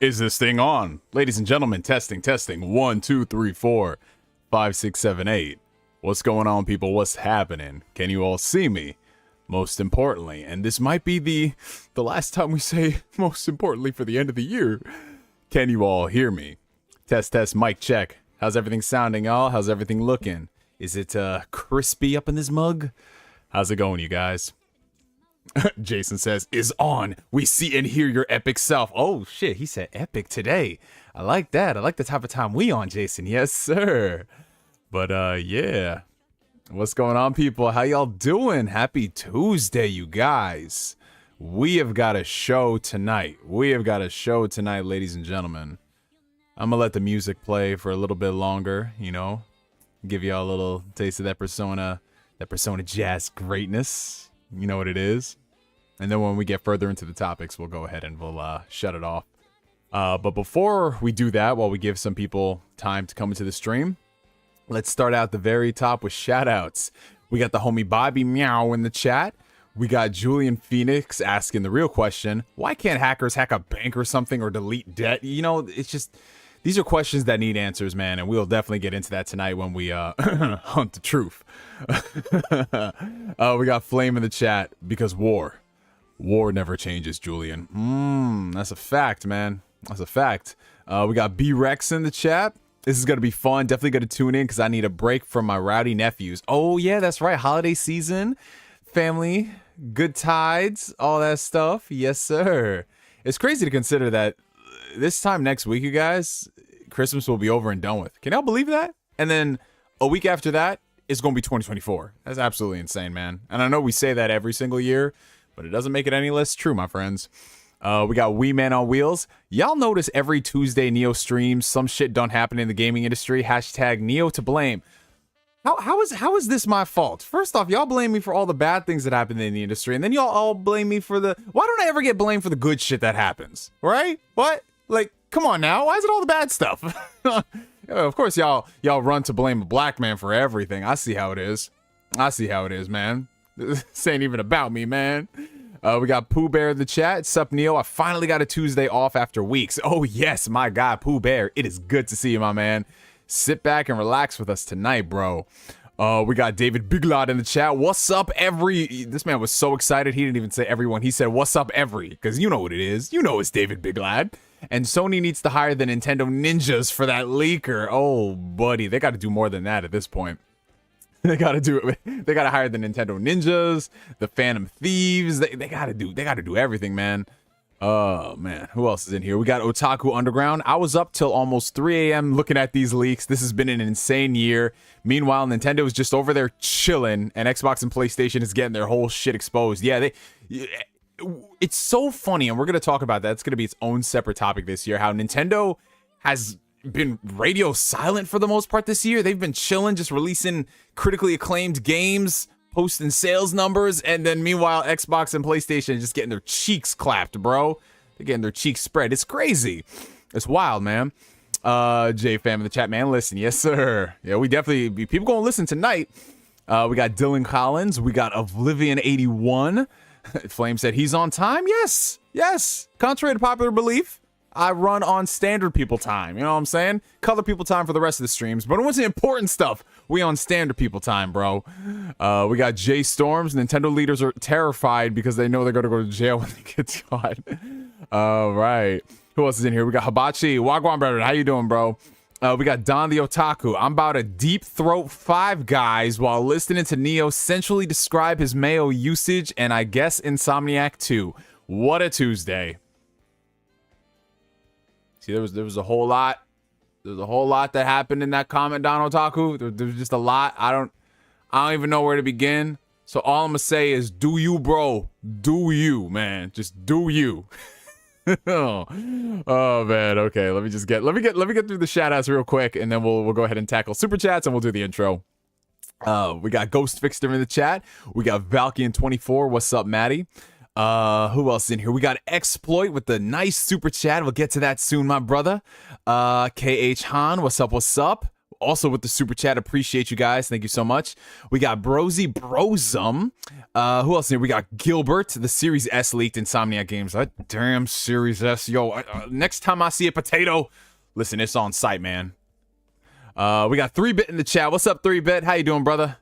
Is this thing on? Ladies and gentlemen, testing. 1, 2, 3, 4, 5, 6, 7, 8. What's going on, people? What's happening? Can you all see me? Most importantly, and this might be the last time we say most importantly for the end of the year. Can you all hear me? Test, mic check. How's everything sounding, y'all? How's everything looking? Is it crispy up in this mug? How's it going, you guys? Jason says, is on. We see and hear your epic self. Oh, shit. He said epic today. I like that. I like the type of time we on, Jason. Yes, sir. But, yeah. What's going on, people? How y'all doing? Happy Tuesday, you guys. We have got a show tonight. Ladies and gentlemen. I'm going to let the music play for a little bit longer, you know. Give y'all a little taste of that Persona jazz greatness. You know what it is. And then when we get further into the topics, we'll go ahead and we'll shut it off. But before we do that, while we give some people time to come into the stream, let's start out the very top with shout-outs. We got the homie Bobby Meow in the chat. We got Julian Phoenix asking the real question, why can't hackers hack a bank or something or delete debt? You know, it's just, these are questions that need answers, man, and we'll definitely get into that tonight when we hunt the truth. We got Flame in the chat, because war never changes, Julian. That's a fact, man. That's a fact. We got B-Rex in the chat. This is going to be fun. Definitely going to tune in because I need a break from my rowdy nephews. Oh, yeah, that's right. Holiday season, family, good tides, all that stuff. Yes, sir. It's crazy to consider that this time next week, you guys, Christmas will be over and done with. Can y'all believe that? And then a week after that, it's going to be 2024. That's absolutely insane, man. And I know we say that every single year, but it doesn't make it any less true, my friends. We got Wee Man on Wheels. Y'all notice every Tuesday Neo streams, some shit done happen in the gaming industry. Hashtag Neo to blame. How is this my fault? First off, y'all blame me for all the bad things that happen in the industry, and then y'all all blame me for the... Why don't I ever get blamed for the good shit that happens? Right? What? Like, come on now. Why is it all the bad stuff? Of course, y'all run to blame a black man for everything. I see how it is. Man. This ain't even about me, man. We got Pooh Bear in the chat. Sup, Neo? I finally got a Tuesday off after weeks. Oh, yes, my God, Pooh Bear. It is good to see you, my man. Sit back and relax with us tonight, bro. We got David Biglot in the chat. What's up, every... This man was so excited, he didn't even say everyone. He said, what's up, every? Because you know what it is. You know it's David Biglad. And Sony needs to hire the Nintendo ninjas for that leaker. Oh, buddy, they got to do more than that at this point. They got to do it. They got to hire the Nintendo ninjas, the Phantom Thieves. They got to do everything, man. Oh, man. Who else is in here? We got Otaku Underground. I was up till almost 3 a.m. looking at these leaks. This has been an insane year. Meanwhile, Nintendo is just over there chilling, and Xbox and PlayStation is getting their whole shit exposed. Yeah, it's so funny, and we're going to talk about that. It's going to be its own separate topic this year, how Nintendo has been radio silent for the most part this year. They've been chilling, just releasing critically acclaimed games, posting sales numbers, and then meanwhile Xbox and PlayStation just getting their cheeks clapped, bro. They're getting their cheeks spread. It's crazy. It's wild, man. Jfam in the chat, man. Listen, yes, sir. Yeah, we definitely, people gonna listen tonight. We got Dylan Collins. We got Oblivion81. Flame said he's on time. Yes. Contrary to popular belief, I run on standard people time. You know what I'm saying? Color people time for the rest of the streams. But what's the important stuff? We on standard people time, bro. We got Jay Storms. Nintendo leaders are terrified because they know they're going to go to jail when they get caught. All right. Who else is in here? We got Hibachi. Wagwan, brother. How you doing, bro? We got Don the Otaku. I'm about to deep throat 5 guys while listening to Neo sensually describe his mayo usage and I guess Insomniac too. What a Tuesday. See, there was a whole lot. There's a whole lot that happened in that comment, Don Otaku. There's just a lot. I don't even know where to begin. So all I'm gonna say is, do you, bro? Do you, man? Just do you. Oh man. Okay, let me get through the shout outs real quick, and then we'll go ahead and tackle super chats, and we'll do the intro. We got Ghost Fixter in the chat. We got Valkian24. What's up, Maddie? Who else in here? We got Exploit with the nice super chat. We'll get to that soon, my brother. KH Han, what's up? also with the super chat. Appreciate you guys. Thank you so much. We got Brosy Brosum. Who else here? We got Gilbert. The Series S leaked Insomniac games. That damn Series S. Yo, next time I see a potato, listen, it's on site, man. We got 3-Bit in the chat. What's up, 3-Bit? How you doing, brother?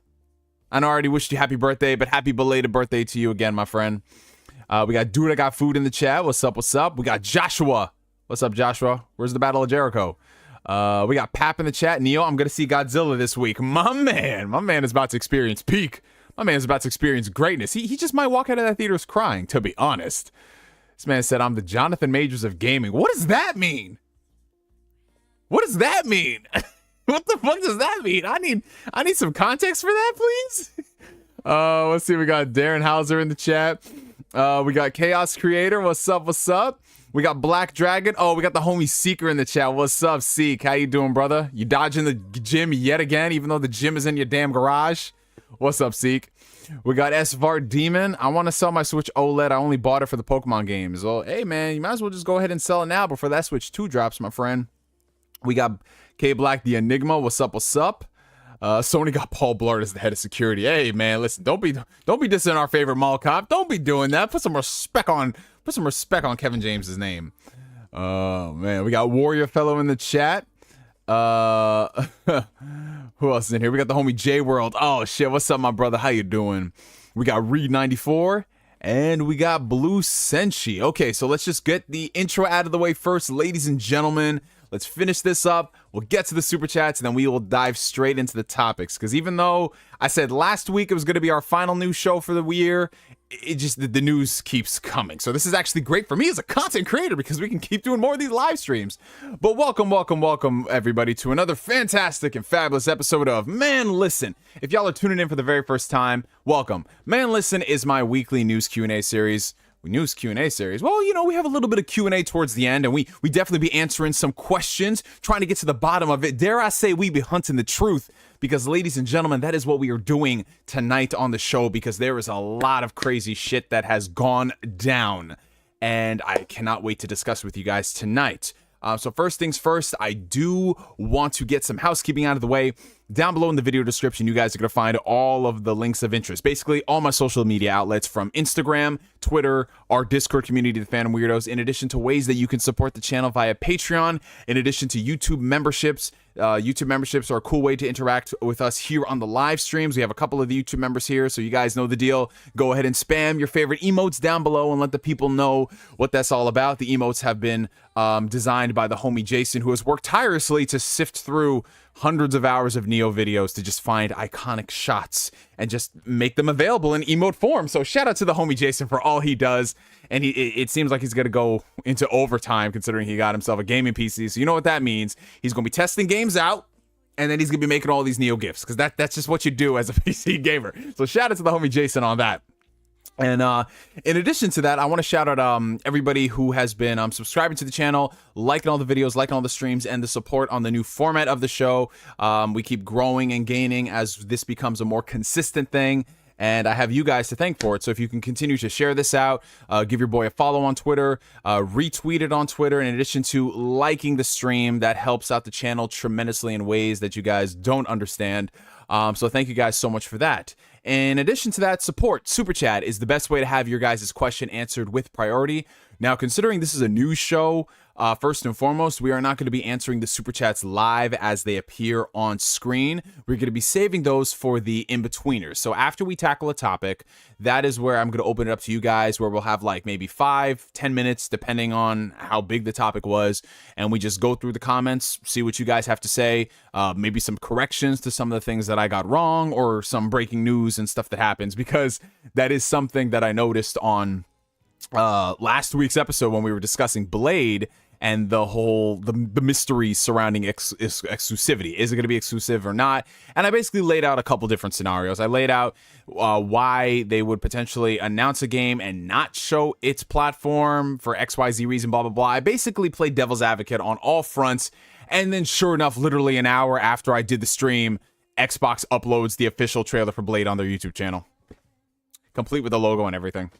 I know I already wished you happy birthday, but happy belated birthday to you again, my friend. We got Dude I Got Food in the chat. What's up, what's up? We got Joshua. What's up, Joshua? Where's the Battle of Jericho? We got Pap in the chat. Neo, I'm going to see Godzilla this week. My man is about to experience peak. My man is about to experience greatness. He just might walk out of that theaters crying, to be honest. This man said, I'm the Jonathan Majors of gaming. What does that mean? What does that mean? What the fuck does that mean? I need some context for that, please. Let's see. We got Darren Hauser in the chat. We got Chaos Creator. What's up? What's up? We got Black Dragon. Oh, we got the homie Seeker in the chat. What's up, Seek? How you doing, brother? You dodging the gym yet again, even though the gym is in your damn garage? What's up, Seek? We got Svart Demon. I want to sell my Switch OLED. I only bought it for the Pokemon games. Well, hey, man, you might as well just go ahead and sell it now before that Switch 2 drops, my friend. We got K Black the Enigma. What's up? What's up? Sony got Paul Blart as the head of security. Hey, man, listen, don't be dissing our favorite mall cop. Don't be doing that. Put some respect on Kevin James's name. Oh man, we got Warrior Fellow in the chat. Who else is in here? We got the homie J World. Oh shit, what's up, my brother? How you doing? We got Reed 94 and we got Blue Senshi. Okay, so let's just get the intro out of the way first, ladies and gentlemen. Let's finish this up. We'll get to the super chats, and then we will dive straight into the topics. Because even though I said last week it was going to be our final news show for the year, it just the news keeps coming. So this is actually great for me as a content creator because we can keep doing more of these live streams. But welcome, everybody, to another fantastic and fabulous episode of Man Listen. If y'all are tuning in for the very first time, welcome. Man Listen is my weekly news Q&A series. News Q&A series. Well, you know, we have a little bit of Q&A towards the end, and we definitely be answering some questions, trying to get to the bottom of it. Dare I say we be hunting the truth, because ladies and gentlemen, that is what we are doing tonight on the show, because there is a lot of crazy shit that has gone down, and I cannot wait to discuss with you guys tonight. So first things first, I do want to get some housekeeping out of the way. Down below in the video description, you guys are going to find all of the links of interest. Basically, all my social media outlets from Instagram, Twitter, our Discord community, the Phantom Weirdos, in addition to ways that you can support the channel via Patreon, in addition to YouTube memberships. YouTube memberships are a cool way to interact with us here on the live streams. We have a couple of the YouTube members here, so you guys know the deal. Go ahead and spam your favorite emotes down below and let the people know what that's all about. The emotes have been designed by the homie Jason, who has worked tirelessly to sift through hundreds of hours of Neo videos to just find iconic shots and just make them available in emote form. So shout out to the homie Jason for all he does. And it seems like he's going to go into overtime considering he got himself a gaming PC. So you know what that means. He's going to be testing games out, and then he's going to be making all these Neo gifts, because that's just what you do as a PC gamer. So shout out to the homie Jason on that. And in addition to that, I want to shout out everybody who has been subscribing to the channel, liking all the videos, liking all the streams, and the support on the new format of the show. We keep growing and gaining as this becomes a more consistent thing, and I have you guys to thank for it. So if you can continue to share this out, give your boy a follow on Twitter, retweet it on Twitter, in addition to liking the stream, that helps out the channel tremendously in ways that you guys don't understand. So thank you guys so much for that. In addition to that, support Super Chat is the best way to have your guys' question answered with priority. Now, considering this is a news show, first and foremost, we are not going to be answering the Super Chats live as they appear on screen. We're going to be saving those for the in-betweeners. So after we tackle a topic, that is where I'm going to open it up to you guys, where we'll have like maybe 5-10 minutes, depending on how big the topic was. And we just go through the comments, see what you guys have to say, maybe some corrections to some of the things that I got wrong, or some breaking news and stuff that happens, because that is something that I noticed on last week's episode when we were discussing Blade and the mystery surrounding exclusivity. Is it going to be exclusive or not? And I basically laid out a couple different scenarios. I laid out why they would potentially announce a game and not show its platform for XYZ reason, blah, blah, blah. I basically played devil's advocate on all fronts. And then sure enough, literally an hour after I did the stream, Xbox uploads the official trailer for Blade on their YouTube channel, complete with the logo and everything.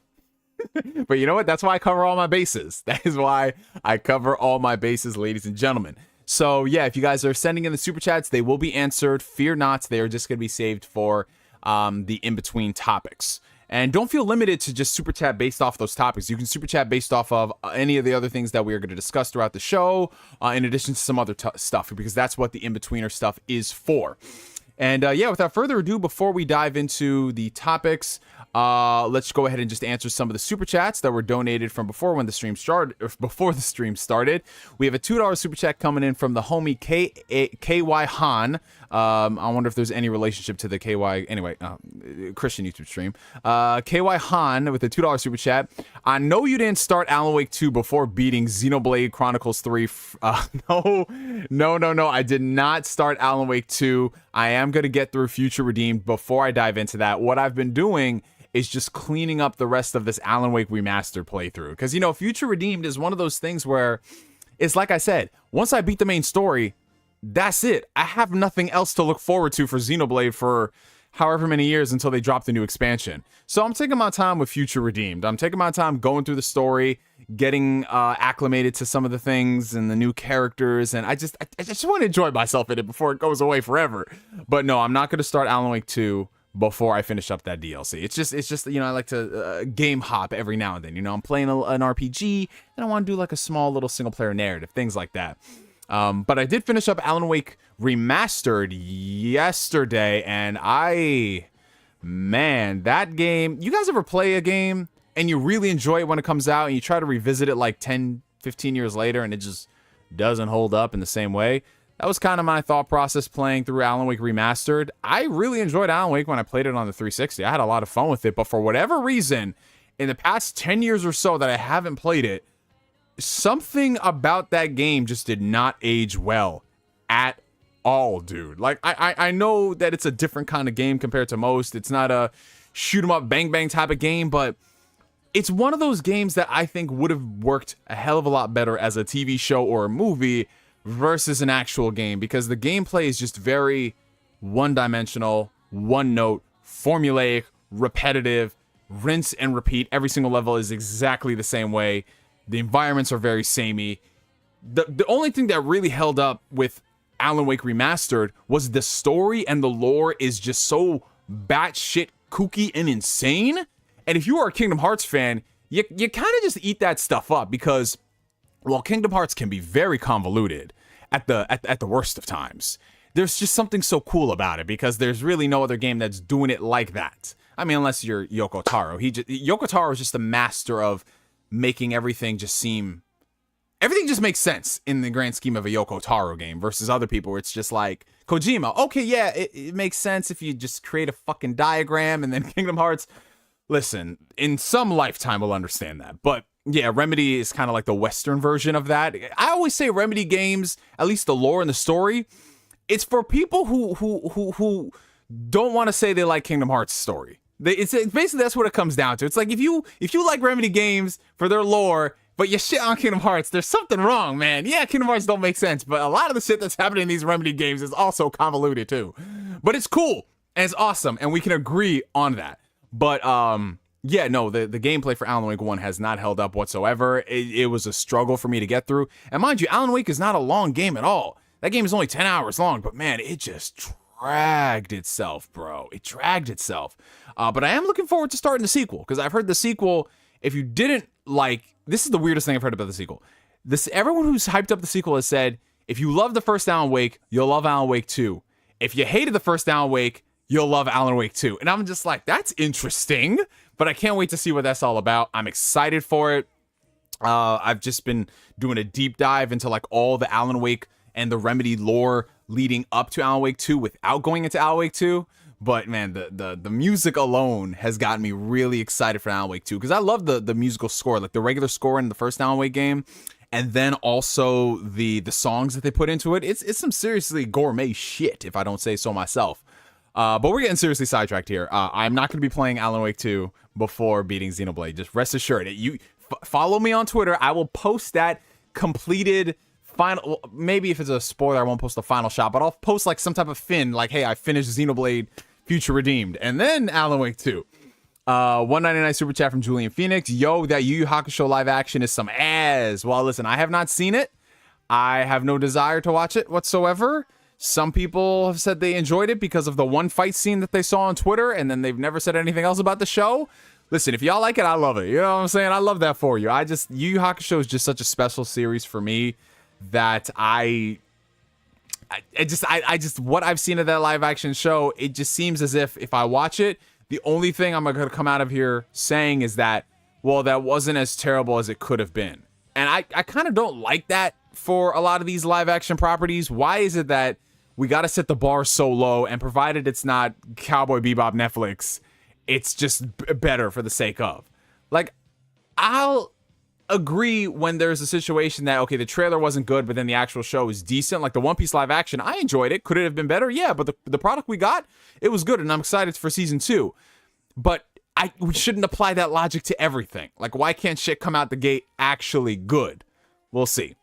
But you know what? That's why I cover all my bases. That is why I cover all my bases, ladies and gentlemen. So yeah, if you guys are sending in the super chats, they will be answered. Fear not, they are just going to be saved for the in-between topics. And don't feel limited to just super chat based off those topics. You can super chat based off of any of the other things that we are going to discuss throughout the show, in addition to some other stuff, because that's what the in-betweener stuff is for. And yeah, without further ado, before we dive into the topics, let's go ahead and just answer some of the super chats that were donated from before the stream started. We have a $2 super chat coming in from the homie KY Han. I wonder if there's any relationship to the KY, anyway, Christian YouTube stream. KY Han with a $2 super chat. I know you didn't start Alan Wake 2 before beating Xenoblade Chronicles 3. No, I did not start Alan Wake 2. I am going to get through Future Redeemed before I dive into that. What I've been doing is just cleaning up the rest of this Alan Wake Remastered playthrough. Because, you know, Future Redeemed is one of those things where it's like I said, once I beat the main story, that's it. I have nothing else to look forward to for Xenoblade for however many years until they drop the new expansion. So I'm taking my time with Future Redeemed. I'm taking my time going through the story, getting acclimated to some of the things and the new characters, and I just want to enjoy myself in it before it goes away forever. But no, I'm not going to start Alan Wake 2 before I finish up that DLC. It's just you know, I like to game hop every now and then. You know, I'm playing an RPG and I want to do like a small little single player narrative, things like that. But I did finish up Alan Wake Remastered yesterday, and man, that game, you guys ever play a game and you really enjoy it when it comes out and you try to revisit it like 10, 15 years later and it just doesn't hold up in the same way? That was kind of my thought process playing through Alan Wake Remastered. I really enjoyed Alan Wake when I played it on the 360. I had a lot of fun with it, but for whatever reason, in the past 10 years or so that I haven't played it, something about that game just did not age well at all, dude. Like, I know that it's a different kind of game compared to most. It's not a shoot 'em up, bang bang type of game, but it's one of those games that I think would have worked a hell of a lot better as a TV show or a movie versus an actual game, because the gameplay is just very one-dimensional, one-note, formulaic, repetitive, rinse and repeat. Every single level is exactly the same way. The environments are very samey. The only thing that really held up with Alan Wake Remastered was the story, and the lore is just so batshit kooky and insane. And if you are a Kingdom Hearts fan, you kind of just eat that stuff up, because while Kingdom Hearts can be very convoluted at the worst of times, there's just something so cool about it, because there's really no other game that's doing it like that. I mean, unless you're Yoko Taro. Yoko Taro is just the master of making everything just makes sense in the grand scheme of a Yoko Taro game, versus other people where it's just like Kojima. Okay, yeah, it makes sense if you just create a fucking diagram. And then Kingdom Hearts, listen, in some lifetime we'll understand that. But yeah, Remedy is kind of like the Western version of that. I always say Remedy games, at least the lore and the story, it's for people who don't want to say they like Kingdom Hearts story. It's basically, that's what it comes down to. It's like, if you like Remedy games for their lore, but you shit on Kingdom Hearts, there's something wrong, man. Yeah, Kingdom Hearts don't make sense, but a lot of the shit that's happening in these Remedy games is also convoluted too. But it's cool and it's awesome, and we can agree on that. But yeah, no, the gameplay for Alan Wake 1 has not held up whatsoever. It was a struggle for me to get through. And mind you, Alan Wake is not a long game at all. That game is only 10 hours long, but man, it just dragged itself, bro. It dragged itself. But I am looking forward to starting the sequel, because I've heard the sequel, if you didn't like, this is the weirdest thing I've heard about the sequel. Everyone who's hyped up the sequel has said, if you love the first Alan Wake, you'll love Alan Wake 2. If you hated the first Alan Wake, you'll love Alan Wake 2. And I'm just like, that's interesting, but I can't wait to see what that's all about. I'm excited for it. I've just been doing a deep dive into like all the Alan Wake and the Remedy lore leading up to Alan Wake 2 without going into Alan Wake 2. But man, the music alone has gotten me really excited for Alan Wake 2, because I love the musical score, like the regular score in the first Alan Wake game, and then also the songs that they put into it. It's some seriously gourmet shit, if I don't say so myself. But we're getting seriously sidetracked here. I'm not going to be playing Alan Wake 2 before beating Xenoblade. Just rest assured. You follow me on Twitter. I will post that completed final. Maybe if it's a spoiler, I won't post the final shot, but I'll post like some type of fin, like, hey, I finished Xenoblade Future Redeemed, and then Alan Wake 2. 199 super chat from Julian Phoenix. Yo, that Yu Yu Hakusho live action is some ass. Well, listen, I have not seen it. I have no desire to watch it whatsoever. Some people have said they enjoyed it because of the one fight scene that they saw on Twitter, and then they've never said anything else about the show. Listen, if y'all like it, I love it. You know what I'm saying? I love that for you. Yu Yu Hakusho is just such a special series for me that I just what I've seen of that live action show, it just seems as if I watch it, the only thing I'm gonna come out of here saying is that, well, that wasn't as terrible as it could have been. And I kind of don't like that for a lot of these live action properties. Why is it that we got to set the bar so low, and provided it's not Cowboy Bebop Netflix, it's just better for the sake of? Like, I'll agree when there's a situation that, okay, the trailer wasn't good, but then the actual show is decent. Like the One Piece live action, I enjoyed it. Could it have been better? Yeah, but the product we got, it was good, and I'm excited for season 2. But we shouldn't apply that logic to everything. Like, why can't shit come out the gate actually good? We'll see.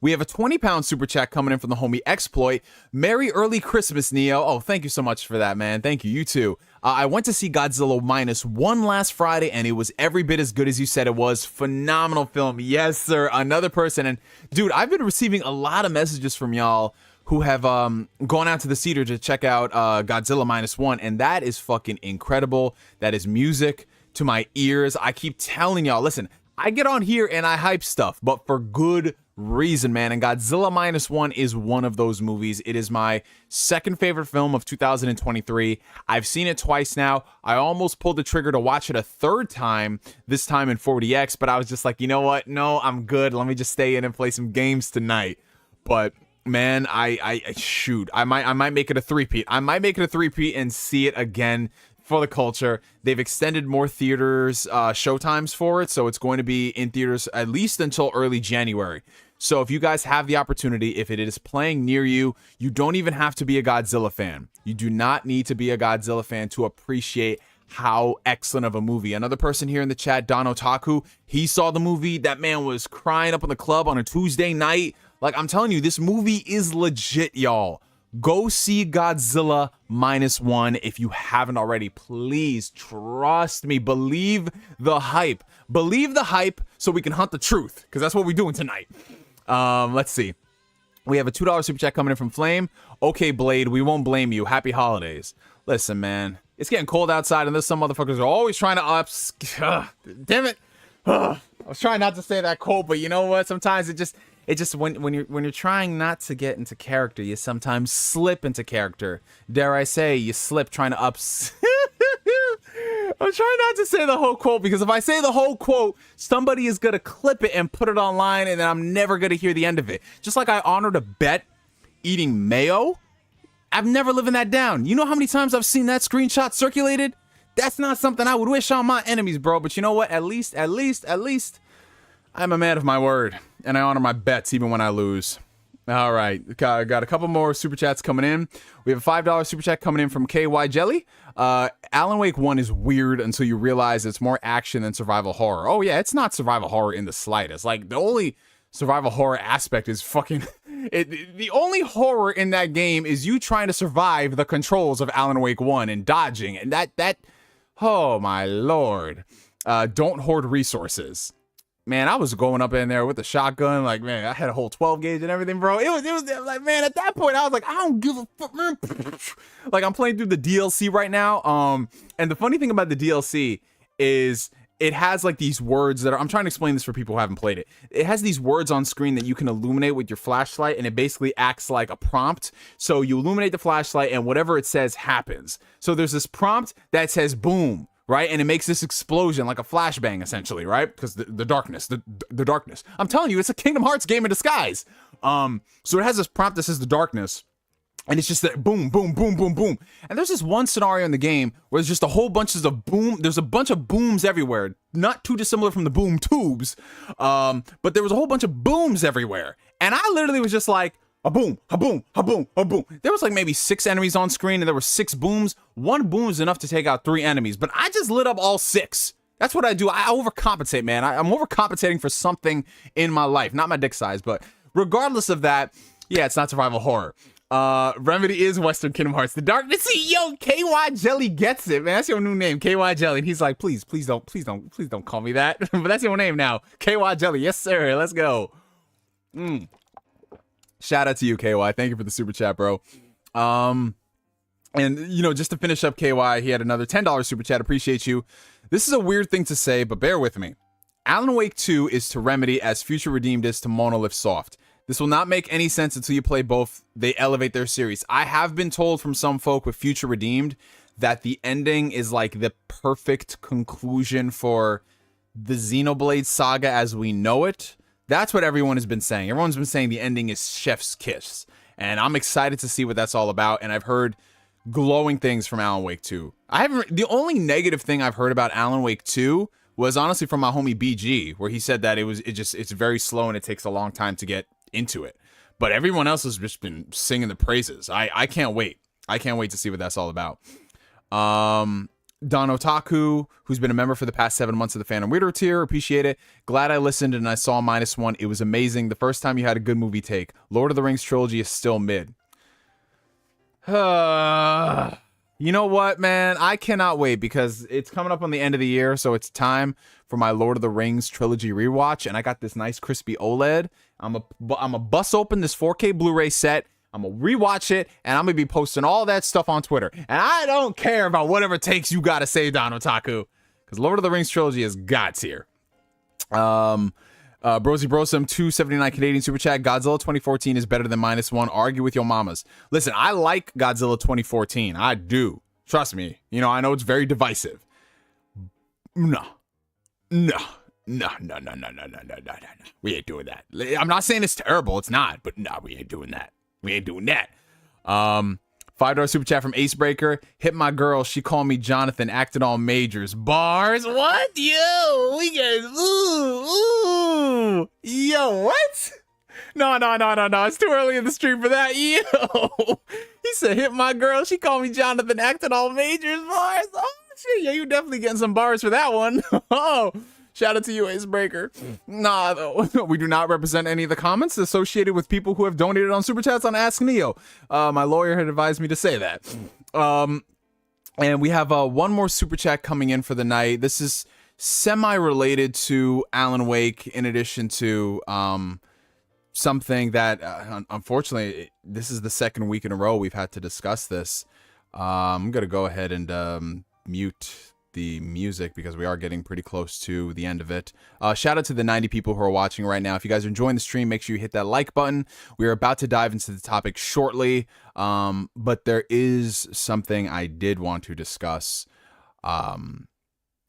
We have a 20-pound super chat coming in from the homie Exploit. Merry early Christmas, Neo. Oh, thank you so much for that, man. Thank you. You too. I went to see Godzilla -1 last Friday, and it was every bit as good as you said it was. Phenomenal film. Yes, sir. Another person. And dude, I've been receiving a lot of messages from y'all who have gone out to the theater to check out Godzilla -1, and that is fucking incredible. That is music to my ears. I keep telling y'all, listen, I get on here and I hype stuff, but for good reason, man. And Godzilla -1 is one of those movies. It is my second favorite film of 2023. I've seen it twice now. I almost pulled the trigger to watch it a third time, this time in 40X, but I was just like, you know what? No, I'm good. Let me just stay in and play some games tonight. But man, I shoot, I might make it a three-peat. I might make it a three-peat and see it again for the culture. They've extended more theaters showtimes for it, so it's going to be in theaters at least until early January. So if you guys have the opportunity, if it is playing near you, you don't even have to be a Godzilla fan. You do not need to be a Godzilla fan to appreciate how excellent of a movie. Another person here in the chat, Don Otaku, he saw the movie. That man was crying up in the club on a Tuesday night. Like, I'm telling you, this movie is legit, y'all. Go see Godzilla -1 if you haven't already. Please, trust me. Believe the hype. Believe the hype so we can hunt the truth, because that's what we're doing tonight. Let's see. We have a $2 super chat coming in from Flame. Okay, Blade, we won't blame you. Happy holidays. Listen, man, it's getting cold outside, and there's some motherfuckers who are always trying to damn it. I was trying not to say that quote, but you know what? Sometimes it just when you're trying not to get into character, you sometimes slip into character. Dare I say, you slip trying to I'm trying not to say the whole quote, because if I say the whole quote, somebody is gonna clip it and put it online, and then I'm never gonna hear the end of it. Just like I honored a bet eating mayo, I'm never living that down. You know how many times I've seen that screenshot circulated? That's not something I would wish on my enemies, bro. But you know what? At least, I'm a man of my word, and I honor my bets even when I lose. All right, got a couple more super chats coming in. We have a $5 super chat coming in from KY Jelly. Alan Wake 1 is weird until you realize it's more action than survival horror. Oh yeah, it's not survival horror in the slightest. Like, the only survival horror aspect is fucking... the only horror in that game is you trying to survive the controls of Alan Wake 1 and dodging. And that oh my lord. Don't hoard resources. Man, I was going up in there with a shotgun. Like, man, I had a whole 12 gauge and everything, bro. It was like, man, at that point, I was like, I don't give a fuck, man. Like, I'm playing through the DLC right now. And the funny thing about the DLC is it has like these words that are, I'm trying to explain this for people who haven't played it. It has these words on screen that you can illuminate with your flashlight, and it basically acts like a prompt. So you illuminate the flashlight, and whatever it says happens. So there's this prompt that says boom, right? And it makes this explosion like a flashbang, essentially, right? Because the darkness, the darkness. I'm telling you, it's a Kingdom Hearts game in disguise. So it has this prompt that says the darkness, and it's just that boom, boom, boom, boom, boom. And there's this one scenario in the game where there's just a whole bunches of boom. There's a bunch of booms everywhere, not too dissimilar from the boom tubes. But there was a whole bunch of booms everywhere. And I literally was just like, a boom, a boom, a boom, a boom. There was like maybe 6 enemies on screen, and there were 6 booms. 1 boom is enough to take out 3 enemies, but I just lit up all 6. That's what I do. I overcompensate, man. I'm overcompensating for something in my life, not my dick size, but regardless of that, yeah, it's not survival horror. Remedy is Western Kingdom Hearts. The Darkness. See, yo, KY Jelly gets it, man. That's your new name, KY Jelly. And he's like, please don't call me that. But that's your name now, KY Jelly. Yes, sir. Let's go. Shout out to you, KY. Thank you for the super chat, bro. And, you know, just to finish up KY, he had another $10 super chat. Appreciate you. This is a weird thing to say, but bear with me. Alan Wake 2 is to Remedy as Future Redeemed is to Monolith Soft. This will not make any sense until you play both. They elevate their series. I have been told from some folk with Future Redeemed that the ending is like the perfect conclusion for the Xenoblade saga as we know it. That's what everyone has been saying. Everyone's been saying the ending is chef's kiss. And I'm excited to see what that's all about. And I've heard glowing things from Alan Wake 2. The only negative thing I've heard about Alan Wake 2 was honestly from my homie BG, where he said that it's very slow and it takes a long time to get into it. But everyone else has just been singing the praises. I can't wait. I can't wait to see what that's all about. Don Otaku, who's been a member for the past 7 months of the Phantom Weirdo tier, appreciate it. Glad I listened and I saw -1. It was amazing. The first time you had a good movie take. Lord of the Rings trilogy is still mid. You know what, man? I cannot wait because it's coming up on the end of the year, so it's time for my Lord of the Rings trilogy rewatch, and I got this nice crispy OLED. I'm a bust open this 4K Blu-ray set. I'm gonna rewatch it, and I'm gonna be posting all that stuff on Twitter. And I don't care about whatever takes you gotta say, Don Otaku, because Lord of the Rings trilogy is God's here. Brosy Brosum 279 Canadian super chat. Godzilla 2014 is better than -1. Argue with your mamas. Listen, I like Godzilla 2014. I do. Trust me. You know, I know it's very divisive. No. We ain't doing that. I'm not saying it's terrible. It's not. But no, we ain't doing that. We ain't doing that. $5 super chat from Acebreaker. Hit my girl. She called me Jonathan. Acted all majors. Bars. What? Yo. We get. Ooh. Yo, what? No. It's too early in the stream for that. Yo. He said, hit my girl. She called me Jonathan. Acted all majors. Bars. Oh, shit. Yeah, you definitely getting some bars for that one. Oh. Shout out to you, Acebreaker. Nah, though. We do not represent any of the comments associated with people who have donated on Super Chats on Ask Neo. My lawyer had advised me to say that. And we have one more Super Chat coming in for the night. This is semi-related to Alan Wake, in addition to something that, unfortunately, this is the second week in a row we've had to discuss this. I'm going to go ahead and mute the music because we are getting pretty close to the end of it. Shout out to the 90 people who are watching right now. If you guys are enjoying the stream, make sure you hit that like button. We are about to dive into the topic shortly, but there is something I did want to discuss. And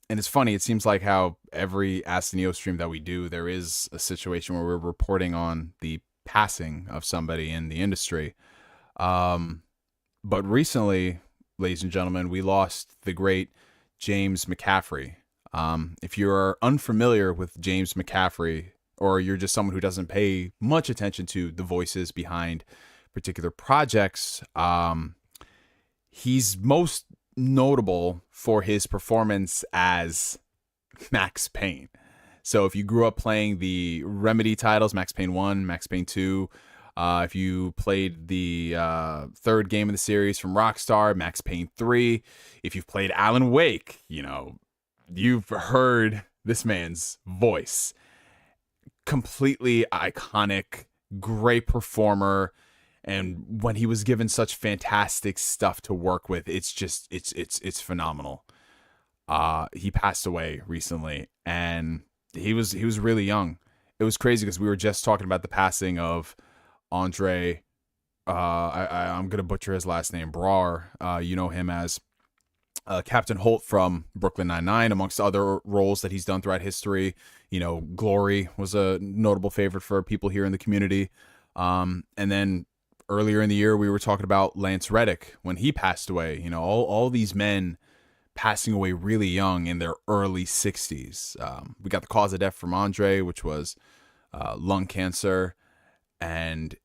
it's funny, it seems like how every Ask the Neo stream that we do, there is a situation where we're reporting on the passing of somebody in the industry. But recently, ladies and gentlemen, we lost the great James McCaffrey. If you're unfamiliar with James McCaffrey, or you're just someone who doesn't pay much attention to the voices behind particular projects, he's most notable for his performance as Max Payne. So if you grew up playing the Remedy titles, Max Payne 1, Max Payne 2, if you played the third game of the series from Rockstar, Max Payne 3, if you've played Alan Wake, you know, you've heard this man's voice. Completely iconic, great performer, and when he was given such fantastic stuff to work with, it's just it's phenomenal. He passed away recently, and he was really young. It was crazy because we were just talking about the passing of Andre, I'm gonna butcher his last name, Brar. You know him as Captain Holt from Brooklyn Nine-Nine, amongst other roles that he's done throughout history. You know, Glory was a notable favorite for people here in the community. And then earlier in the year, we were talking about Lance Reddick when he passed away. You know, all these men passing away really young in their early 60s. We got the cause of death from Andre, which was lung cancer. And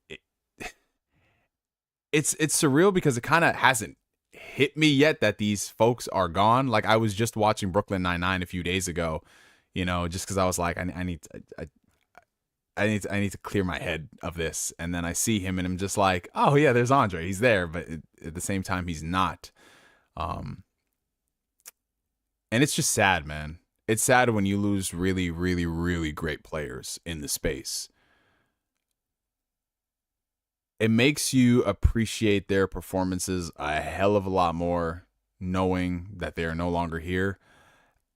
it's surreal because it kind of hasn't hit me yet that these folks are gone. Like, I was just watching Brooklyn Nine-Nine a few days ago, you know, just because I was like, I need to clear my head of this. And then I see him and I'm just like, oh yeah, there's Andre. He's there, but at the same time, he's not. And it's just sad, man. It's sad when you lose really, really, really great players in the space. it makes you appreciate their performances a hell of a lot more, knowing that they are no longer here.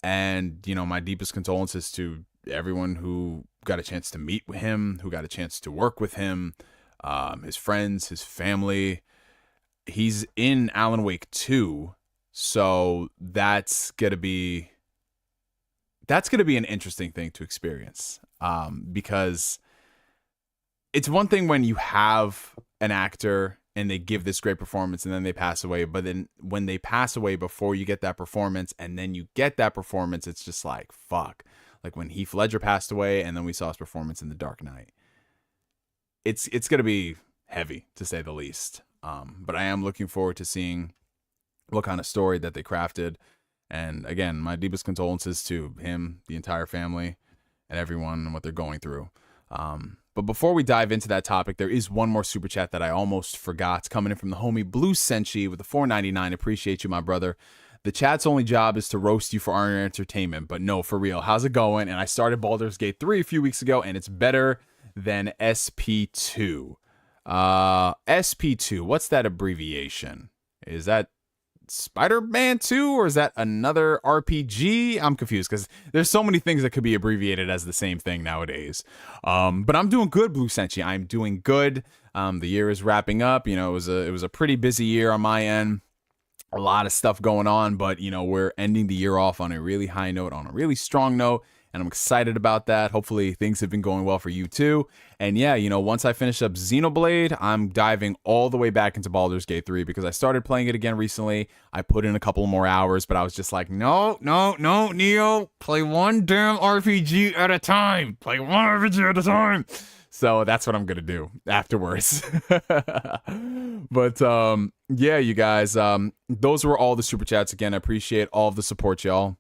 And, you know, my deepest condolences to everyone who got a chance to meet with him, who got a chance to work with him, his friends, his family. He's in Alan Wake 2, so that's gonna be an interesting thing to experience, because it's one thing when you have an actor and they give this great performance and then they pass away, but then when they pass away before you get that performance and then you get that performance, it's just like, fuck. Like when Heath Ledger passed away and then we saw his performance in The Dark Knight. It's going to be heavy, to say the least. But I am looking forward to seeing what kind of story that they crafted. And again, my deepest condolences to him, the entire family, and everyone and what they're going through. But before we dive into that topic, there is one more super chat that I almost forgot, coming in from the homie Blue Senchi with the $4.99. Appreciate you, my brother. The chat's only job is to roast you for our entertainment, but no, for real, how's it going? And I started Baldur's Gate 3 a few weeks ago, and it's better than SP2. SP2, what's that abbreviation? Is that Spider-Man 2, or is that another RPG? I'm confused because there's so many things that could be abbreviated as the same thing nowadays. But I'm doing good, Blue Senchi. I'm doing good. The year is wrapping up. You know, it was a pretty busy year on my end. A lot of stuff going on, but you know, we're ending the year off on a really high note, on a really strong note, and I'm excited about that. Hopefully things have been going well for you too. And yeah, you know, once I finish up Xenoblade, I'm diving all the way back into Baldur's Gate 3 because I started playing it again recently. I put in a couple more hours, but I was just like, no, Neo, play one damn RPG at a time. Play one RPG at a time. So that's what I'm going to do afterwards. But yeah, you guys, those were all the super chats. Again, I appreciate all of the support, y'all.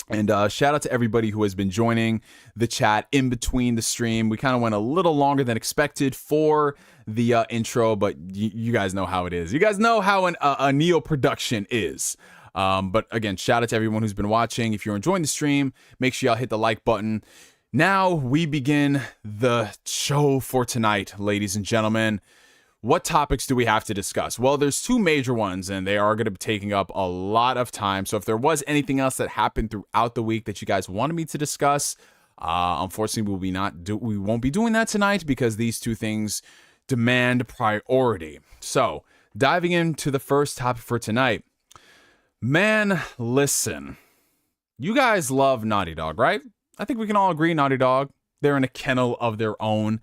And shout out to everybody who has been joining the chat in between the stream. We kind of went a little longer than expected for the intro, but you guys know how it is. You guys know how a Neo production is. But again, shout out to everyone who's been watching. If you're enjoying the stream, make sure y'all hit the like button. Now we begin the show for tonight, ladies and gentlemen. What topics do we have to discuss? Well, there's two major ones, and they are going to be taking up a lot of time. So if there was anything else that happened throughout the week that you guys wanted me to discuss, unfortunately, we won't be doing that tonight because these two things demand priority. So diving into the first topic for tonight. Man, listen. You guys love Naughty Dog, right? I think we can all agree Naughty Dog, they're in a kennel of their own.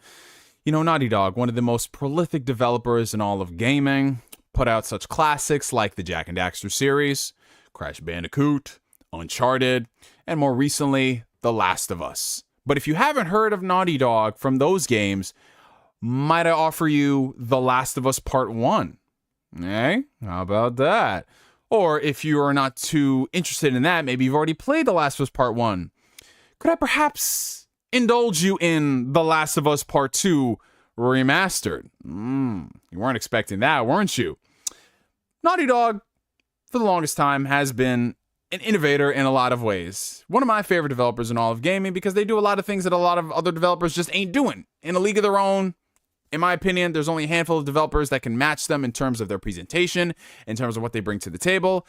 You know, Naughty Dog, one of the most prolific developers in all of gaming, put out such classics like the Jak and Daxter series, Crash Bandicoot, Uncharted, and more recently, The Last of Us. But if you haven't heard of Naughty Dog from those games, might I offer you The Last of Us Part 1? Eh? How about that? Or if you are not too interested in that, maybe you've already played The Last of Us Part 1. Could I perhaps indulge you in The Last of Us Part 2 Remastered? You weren't expecting that, weren't you? Naughty Dog, for the longest time, has been an innovator in a lot of ways. One of my favorite developers in all of gaming because they do a lot of things that a lot of other developers just ain't doing. In a league of their own, in my opinion, there's only a handful of developers that can match them in terms of their presentation, in terms of what they bring to the table.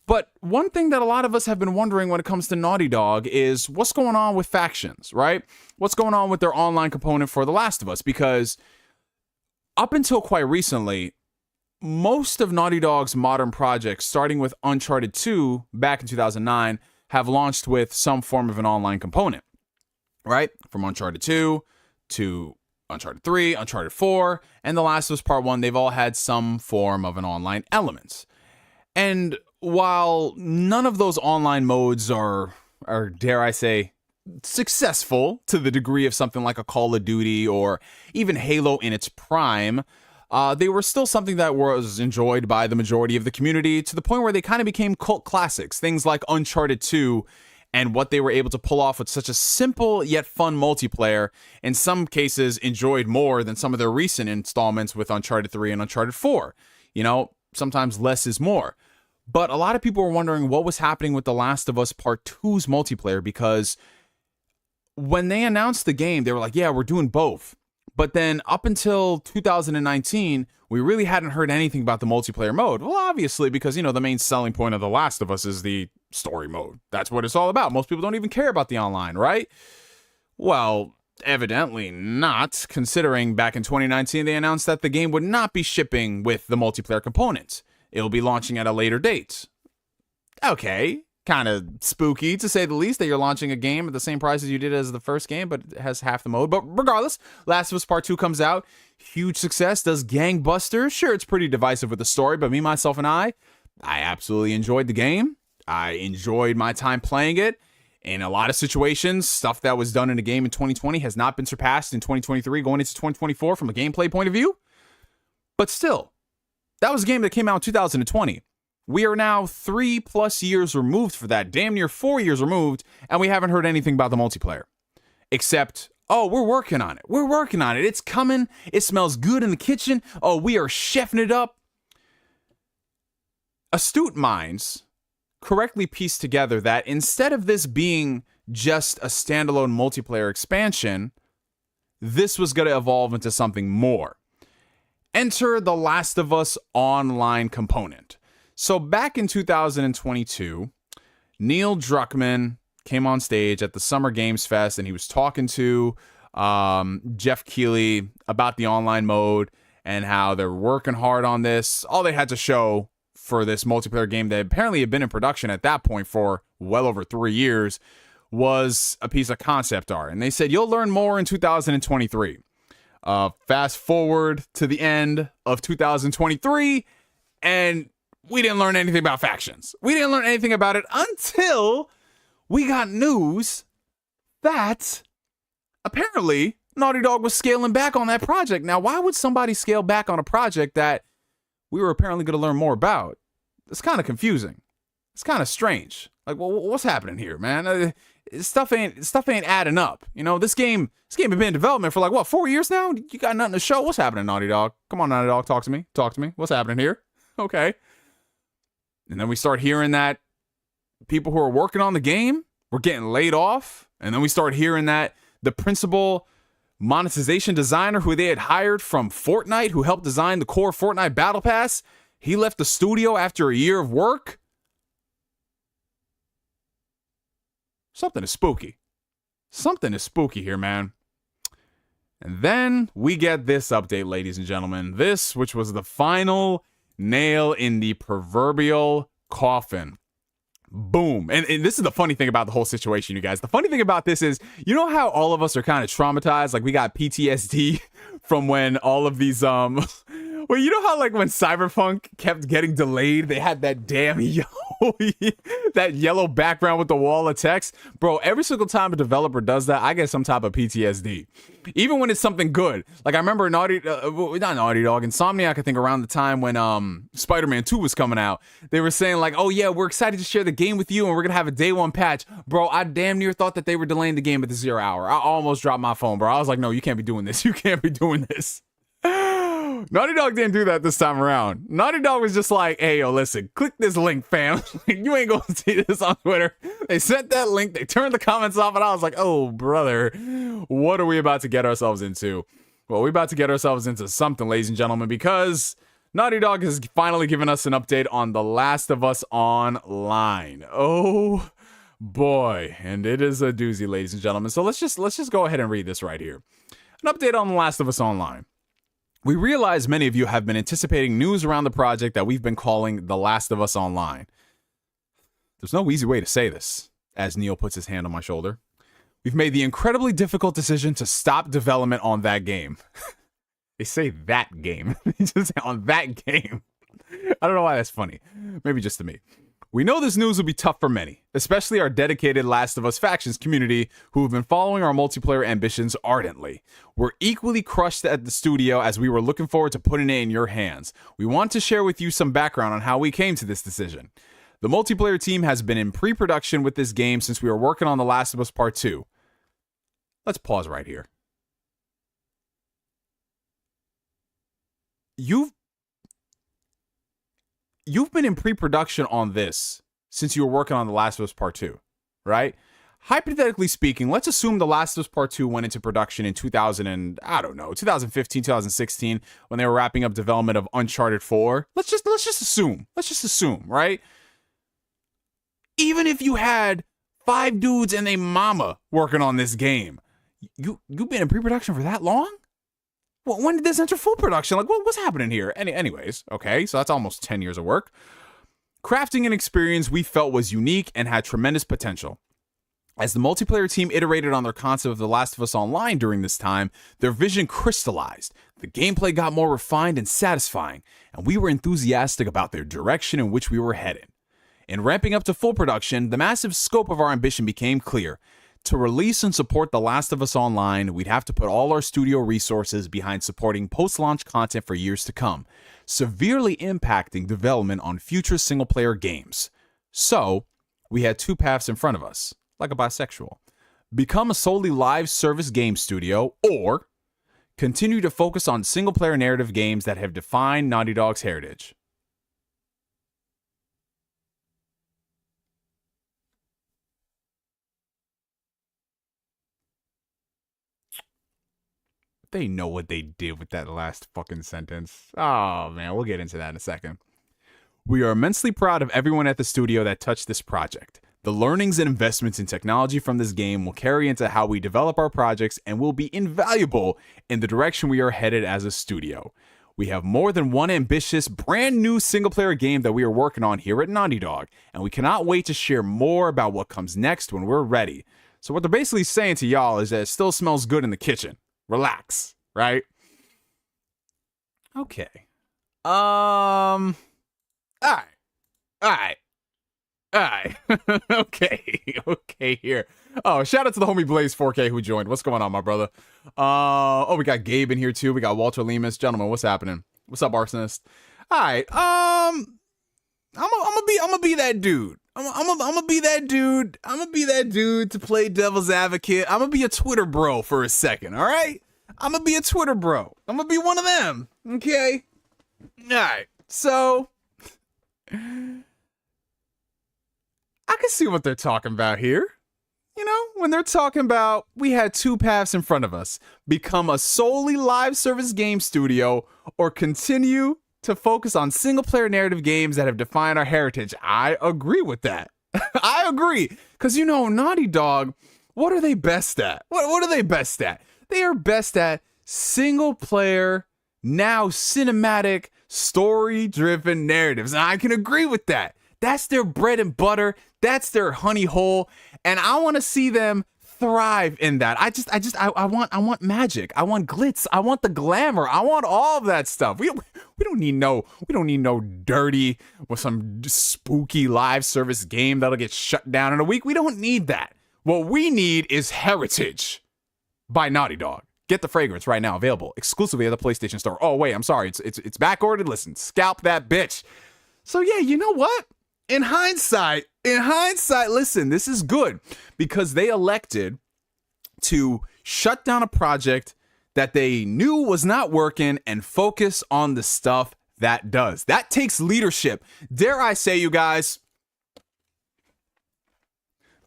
But one thing that a lot of us have been wondering when it comes to Naughty Dog is what's going on with factions, right? What's going on with their online component for The Last of Us? Because up until quite recently, most of Naughty Dog's modern projects, starting with Uncharted 2 back in 2009, have launched with some form of an online component, right? From Uncharted 2 to Uncharted 3, Uncharted 4, and The Last of Us Part 1, they've all had some form of an online element. And while none of those online modes are, dare I say, successful to the degree of something like a Call of Duty or even Halo in its prime, they were still something that was enjoyed by the majority of the community to the point where they kind of became cult classics. Things like Uncharted 2 and what they were able to pull off with such a simple yet fun multiplayer, in some cases enjoyed more than some of their recent installments with Uncharted 3 and Uncharted 4. You know, sometimes less is more. But a lot of people were wondering what was happening with The Last of Us Part 2's multiplayer, because when they announced the game, they were like, yeah, we're doing both. But then up until 2019, we really hadn't heard anything about the multiplayer mode. Well, obviously, because, the main selling point of The Last of Us is the story mode. That's what it's all about. Most people don't even care about the online, right? Well, evidently not, considering back in 2019, they announced that the game would not be shipping with the multiplayer components. It'll be launching at a later date. Okay, kind of spooky to say the least that you're launching a game at the same price as you did as the first game, but it has half the mode. But regardless, Last of Us Part 2 comes out. Huge success, does gangbusters. Sure, it's pretty divisive with the story, but me, myself, and I absolutely enjoyed the game. I enjoyed my time playing it. In a lot of situations, stuff that was done in a game in 2020 has not been surpassed in 2023 going into 2024 from a gameplay point of view. But still, that was a game that came out in 2020. We are now 3+ years removed for that, damn near 4 years removed, and we haven't heard anything about the multiplayer. Except, oh, we're working on it. We're working on it. It's coming. It smells good in the kitchen. Oh, we are chefing it up. Astute minds correctly pieced together that instead of this being just a standalone multiplayer expansion, this was going to evolve into something more. Enter the Last of Us Online component. So back in 2022, Neil Druckmann came on stage at the Summer Games Fest, and he was talking to Jeff Keighley about the online mode and how they're working hard on this. All they had to show for this multiplayer game that apparently had been in production at that point for well over 3 years was a piece of concept art. And they said, you'll learn more in 2023. Fast forward to the end of 2023, and we didn't learn anything about factions. We didn't learn anything about it until we got news that apparently Naughty Dog was scaling back on that project. Now, why would somebody scale back on a project that we were apparently going to learn more about? It's kind of confusing. It's kind of strange. Like, well, what's happening here, man? Stuff ain't adding up. This game has been in development for like 4 years now. You got nothing to show. What's happening, Naughty Dog? Come on, Naughty Dog, talk to me. What's happening here? Okay. And then we start hearing that people who are working on the game were getting laid off. And then we start hearing that the principal monetization designer who they had hired from Fortnite, who helped design the core Fortnite Battle Pass, he left the studio after a year of work. Something is spooky. Something is spooky here, man. And then we get this update, ladies and gentlemen. This, which was the final nail in the proverbial coffin. Boom. And this is the funny thing about the whole situation, you guys. The funny thing about this is, you know how all of us are kind of traumatized? Like, we got PTSD from when all of these, well, you know how, like, when Cyberpunk kept getting delayed, they had that damn that yellow background with the wall of text? Bro, every single time a developer does that, I get some type of PTSD. Even when it's something good. Like, I remember not Naughty Dog, Insomniac, I think around the time when Spider-Man 2 was coming out, they were saying like, oh yeah, we're excited to share the game with you and we're going to have a day one patch. Bro, I damn near thought that they were delaying the game at the 0 hour. I almost dropped my phone, bro. I was like, no, you can't be doing this. You can't be doing this. Naughty Dog didn't do that this time around. Naughty Dog was just like, hey, yo, listen, click this link, fam. You ain't gonna see this on Twitter. They sent that link, they turned the comments off, and I was like, oh, brother, what are we about to get ourselves into? Well, we're about to get ourselves into something, ladies and gentlemen, because Naughty Dog has finally given us an update on The Last of Us Online. Oh, boy. And it is a doozy, ladies and gentlemen. So let's just go ahead and read this right here. An update on The Last of Us Online. We realize many of you have been anticipating news around the project that we've been calling The Last of Us Online. There's no easy way to say this, as Neil puts his hand on my shoulder. We've made the incredibly difficult decision to stop development on that game. They say that game. They just say on that game. I don't know why that's funny. Maybe just to me. We know this news will be tough for many, especially our dedicated Last of Us factions community who have been following our multiplayer ambitions ardently. We're equally crushed at the studio as we were looking forward to putting it in your hands. We want to share with you some background on how we came to this decision. The multiplayer team has been in pre-production with this game since we were working on The Last of Us Part 2. Let's pause right here. You've been in pre-production on this since you were working on The Last of Us Part 2, right? hypothetically speaking, let's assume The Last of Us Part 2 went into production in 2015, 2016, when they were wrapping up development of Uncharted 4. Let's just assume, right? Even if you had 5 dudes and a mama working on this game, you've been in pre-production for that long? Well, when did this enter full production? Like, what's happening here? Anyways, okay, so that's almost 10 years of work. Crafting an experience we felt was unique and had tremendous potential. As the multiplayer team iterated on their concept of The Last of Us Online during this time, their vision crystallized. The gameplay got more refined and satisfying, and we were enthusiastic about their direction in which we were headed. In ramping up to full production, the massive scope of our ambition became clear. To release and support The Last of Us Online, we'd have to put all our studio resources behind supporting post-launch content for years to come, severely impacting development on future single-player games. So, we had 2 paths in front of us, like a bisexual. Become a solely live service game studio, or continue to focus on single-player narrative games that have defined Naughty Dog's heritage. They know what they did with that last fucking sentence. Oh, man, we'll get into that in a second. We are immensely proud of everyone at the studio that touched this project. The learnings and investments in technology from this game will carry into how we develop our projects and will be invaluable in the direction we are headed as a studio. We have more than one ambitious, brand new single-player game that we are working on here at Naughty Dog, and we cannot wait to share more about what comes next when we're ready. So what they're basically saying to y'all is that it still smells good in the kitchen. Relax, right? Okay. All right. Okay, here. Oh, shout out to the homie Blaze 4K who joined. What's going on, my brother? Oh, we got Gabe in here too. We got Walter Lemus. Gentlemen, what's happening? What's up, Arsonist? All right. I'm gonna be that dude. I'm gonna be that dude. I'm gonna be that dude to play devil's advocate. I'm gonna be a Twitter bro for a second, all right? I'm gonna be a Twitter bro. I'm gonna be one of them, okay? All right, so I can see what they're talking about here. You know, when they're talking about we had 2 paths in front of us. Become a solely live service game studio or continue to focus on single-player narrative games that have defined our heritage. I agree with that. I agree. Because, you know, Naughty Dog, what are they best at? What are they best at? They are best at single-player, now cinematic, story-driven narratives. And I can agree with that. That's their bread and butter. That's their honey hole. And I want to see them thrive in that. I want magic. I want glitz. I want the glamour. I want all of that stuff. We don't need no dirty or some spooky live service game that'll get shut down in a week. We don't need that. What we need is Heritage by Naughty Dog. Get the fragrance right now, available exclusively at the PlayStation Store. Oh wait, I'm sorry, it's back ordered. Listen, scalp that bitch. So yeah, you know what? In hindsight, listen, this is good because they elected to shut down a project that they knew was not working and focus on the stuff that does. That takes leadership. Dare I say, you guys,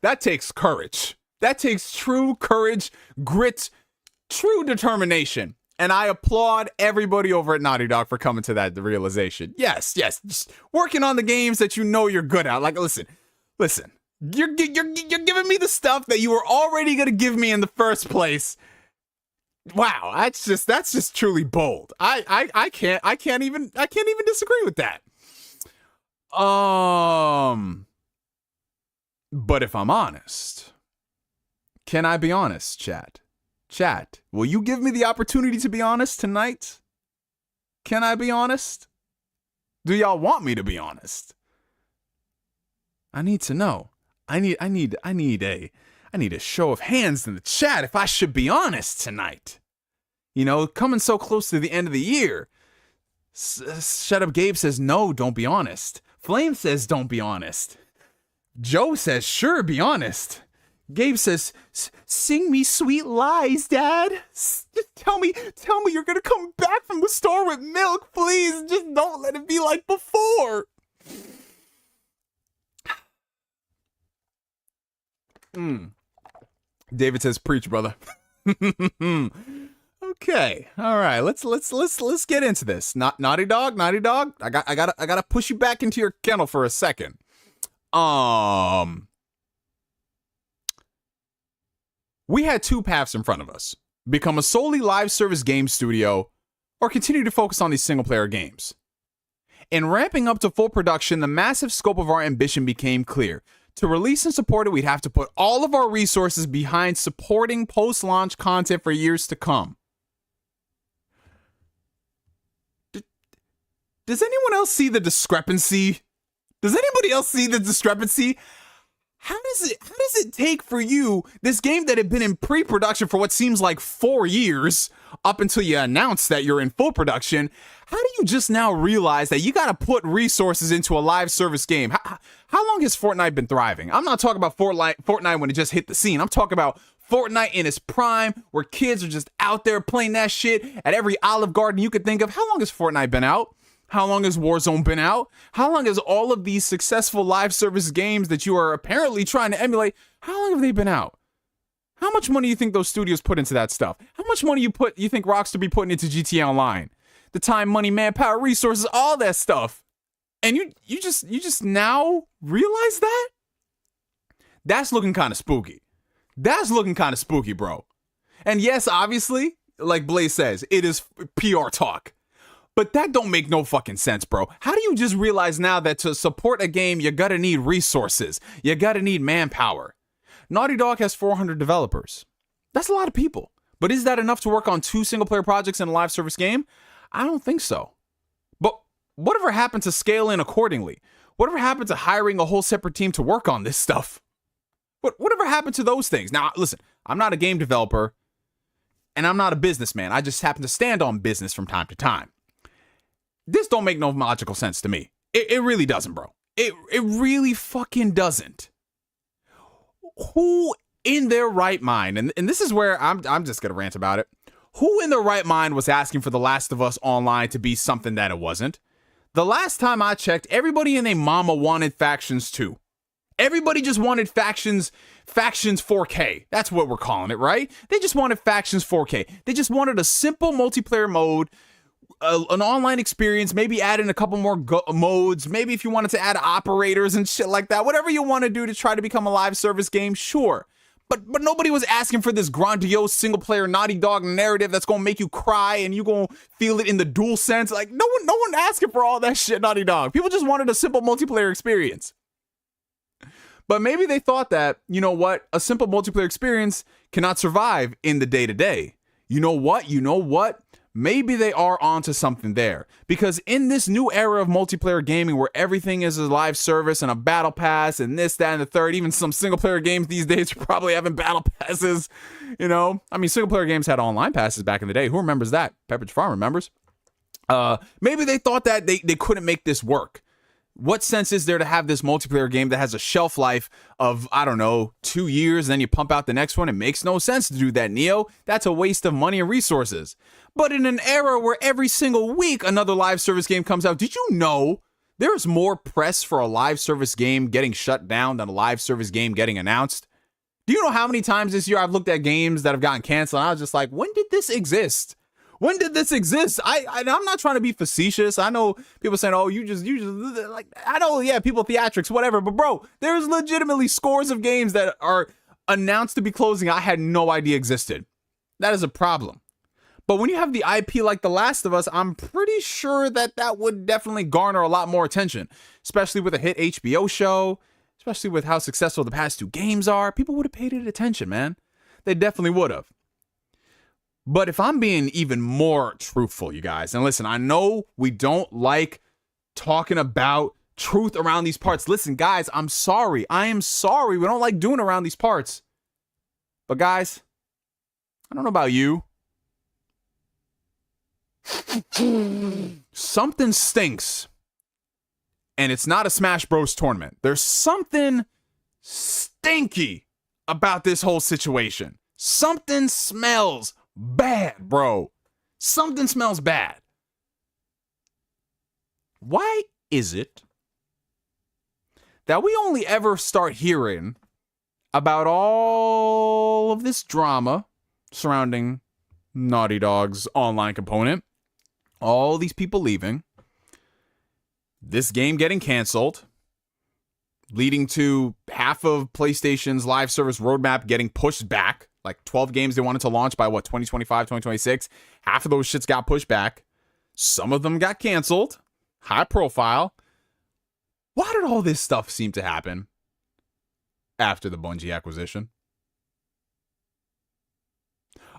that takes courage. That takes true courage, grit, true determination. And I applaud everybody over at Naughty Dog for coming to that realization. Yes, just working on the games that you know you're good at. Like, listen, you're giving me the stuff that you were already gonna give me in the first place. Wow, that's just truly bold. I can't even disagree with that. But if I'm honest, can I be honest, chat? Chat, will you give me the opportunity to be honest tonight? Can I be honest? Do y'all want me to be honest? I need to know. I need a show of hands in the chat if I should be honest tonight. You know, coming so close to the end of the year. Shut Up Gabe says no, don't be honest. Flame says don't be honest. Joe says sure, be honest. Gabe says, sing me sweet lies, Dad. Just tell me you're gonna come back from the store with milk, please. Just don't let it be like before. David says, "Preach, brother." Okay, all right. Let's get into this. Naughty Dog. I gotta push you back into your kennel for a second. We had two paths in front of us: become a solely live service game studio, or continue to focus on these single player games. In ramping up to full production, the massive scope of our ambition became clear. To release and support it, we'd have to put all of our resources behind supporting post-launch content for years to come. Does anyone else see the discrepancy? Does anybody else see the discrepancy? How does it take for you, this game that had been in pre-production for what seems like 4 years, up until you announce that you're in full production, how do you just now realize that you gotta put resources into a live service game? How long has Fortnite been thriving? I'm not talking about Fortnite when it just hit the scene. I'm talking about Fortnite in its prime, where kids are just out there playing that shit at every Olive Garden you could think of. How long has Fortnite been out? How long has Warzone been out? How long has all of these successful live service games that you are apparently trying to emulate, how long have they been out? How much money do you think those studios put into that stuff? How much money you think Rockstar be putting into GTA Online? The time, money, manpower, resources, all that stuff. And you just now realize that? That's looking kind of spooky. That's looking kind of spooky, bro. And yes, obviously, like Blaze says, it is PR talk. But that don't make no fucking sense, bro. How do you just realize now that to support a game, you gotta need resources? You gotta need manpower. Naughty Dog has 400 developers. That's a lot of people. But is that enough to work on 2 single-player projects in a live service game? I don't think so. But whatever happened to scaling accordingly? Whatever happened to hiring a whole separate team to work on this stuff? Whatever happened to those things? Now, listen, I'm not a game developer, and I'm not a businessman. I just happen to stand on business from time to time. This don't make no logical sense to me. It really doesn't, bro. It really fucking doesn't. Who in their right mind, and this is where I'm just gonna rant about it. Who in their right mind was asking for The Last of Us Online to be something that it wasn't? The last time I checked, everybody and their mama wanted Factions 2. Everybody just wanted Factions 4K. That's what we're calling it, right? They just wanted Factions 4K. They just wanted a simple multiplayer mode, an online experience, maybe add in a couple more modes, maybe if you wanted to add operators and shit like that, whatever you want to do to try to become a live service game, sure. But nobody was asking for this grandiose single player Naughty Dog narrative that's gonna make you cry and you gonna feel it in the dual sense. Like no one asking for all that shit, Naughty Dog. People just wanted a simple multiplayer experience. But maybe they thought that, you know what, a simple multiplayer experience cannot survive in the day-to-day. You know what? Maybe they are onto something there, because in this new era of multiplayer gaming where everything is a live service and a battle pass and this, that, and the third, even some single player games these days are probably having battle passes, you know? I mean, single player games had online passes back in the day. Who remembers that? Pepperidge Farm remembers. Maybe they thought that they couldn't make this work. What sense is there to have this multiplayer game that has a shelf life of, I don't know, 2 years, and then you pump out the next one? It makes no sense to do that, Neo. That's a waste of money and resources. But in an era where every single week another live service game comes out, did you know there's more press for a live service game getting shut down than a live service game getting announced? Do you know how many times this year I've looked at games that have gotten canceled and I was just like, when did this exist? When did this exist? I'm not trying to be facetious. I know people saying, oh, you just like, I know, yeah, people theatrics, whatever. But bro, there's legitimately scores of games that are announced to be closing I had no idea existed. That is a problem. But when you have the IP like The Last of Us, I'm pretty sure that would definitely garner a lot more attention, especially with a hit HBO show, especially with how successful the past 2 games are. People would have paid it attention, man. They definitely would have. But if I'm being even more truthful, you guys, and listen, I know we don't like talking about truth around these parts. Listen, guys, I'm sorry. I am sorry. We don't like doing around these parts. But guys, I don't know about you. Something stinks. And it's not a Smash Bros. Tournament. There's something stinky about this whole situation. Something smells bad, bro. Something smells bad. Why is it that we only ever start hearing about all of this drama surrounding Naughty Dog's online component, all these people leaving, this game getting canceled, leading to half of PlayStation's live service roadmap getting pushed back. Like 12 games they wanted to launch by 2025, 2026. Half of those shits got pushed back. Some of them got canceled. High profile. Why did all this stuff seem to happen after the Bungie acquisition?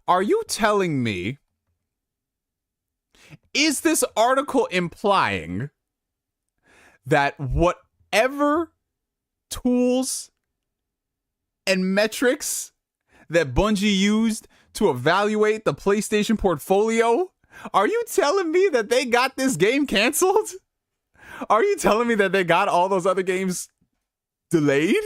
Are you telling me, is this article implying that whatever tools and metrics that Bungie used to evaluate the PlayStation portfolio, are you telling me that they got this game canceled? Are you telling me that they got all those other games delayed?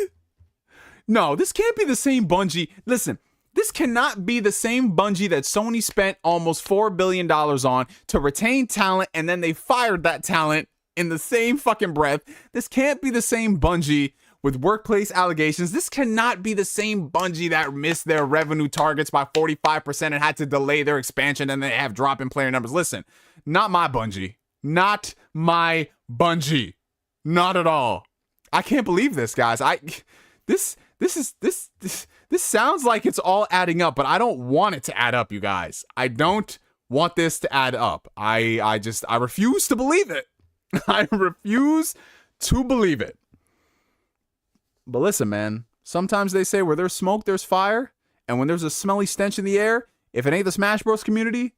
No, this can't be the same Bungie. Listen, this cannot be the same Bungie that Sony spent almost $4 billion on to retain talent, and then they fired that talent in the same fucking breath. This can't be the same Bungie with workplace allegations. This cannot be the same Bungie that missed their revenue targets by 45% and had to delay their expansion and they have drop in player numbers. Listen, not my Bungie. Not my Bungie. Not at all. I can't believe this, guys. This sounds like it's all adding up, but I don't want it to add up, you guys. I don't want this to add up. I refuse to believe it. I refuse to believe it. But listen, man, sometimes they say where there's smoke, there's fire. And when there's a smelly stench in the air, if it ain't the Smash Bros community,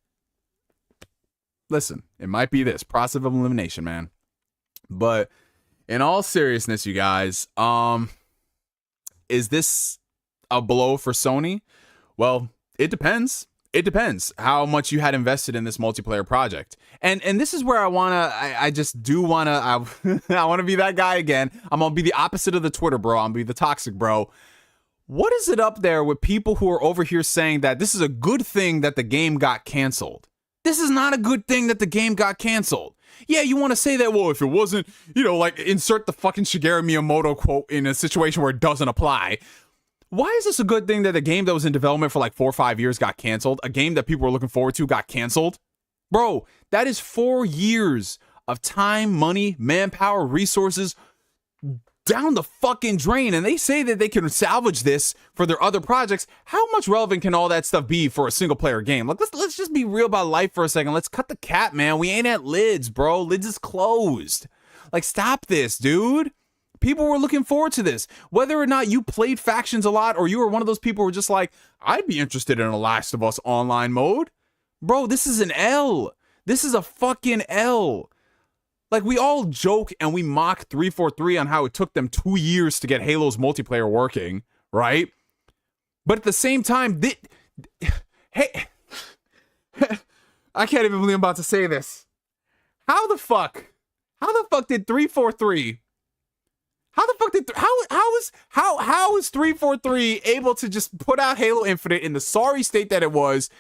listen, it might be this process of elimination, man. But in all seriousness, you guys, is this a blow for Sony? Well, it depends. It depends how much you had invested in this multiplayer project. And this is where I want to be that guy again. I'm going to be the opposite of the Twitter bro. I'm going to be the toxic bro. What is it up there with people who are over here saying that this is a good thing that the game got canceled? This is not a good thing that the game got canceled. Yeah, you want to say that, well, if it wasn't, like insert the fucking Shigeru Miyamoto quote in a situation where it doesn't apply. Why is this a good thing that the game that was in development for like 4 or 5 years got canceled? A game that people were looking forward to got canceled? Bro, that is 4 years of time, money, manpower, resources down the fucking drain. And they say that they can salvage this for their other projects. How much relevant can all that stuff be for a single player game? Like, let's just be real about life for a second. Let's cut the cap, man. We ain't at Lids, bro. Lids is closed. Like, stop this, dude. People were looking forward to this. Whether or not you played factions a lot or you were one of those people who were just like, I'd be interested in a Last of Us online mode. Bro, this is an L. This is a fucking L. Like, we all joke and we mock 343 on how it took them 2 years to get Halo's multiplayer working, right? But at the same time, hey, I can't even believe I'm about to say this. How the fuck did 343... How is 343 able to just put out Halo Infinite in the sorry state that it was,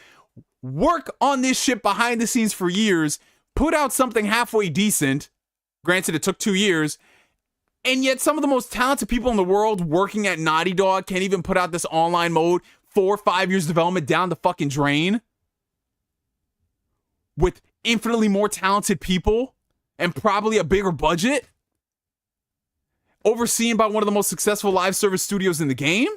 work on this shit behind the scenes for years, put out something halfway decent, granted it took 2 years, and yet some of the most talented people in the world working at Naughty Dog can't even put out this online mode, 4 or 5 years development down the fucking drain, with infinitely more talented people, and probably a bigger budget? Overseen by one of the most successful live service studios in the game?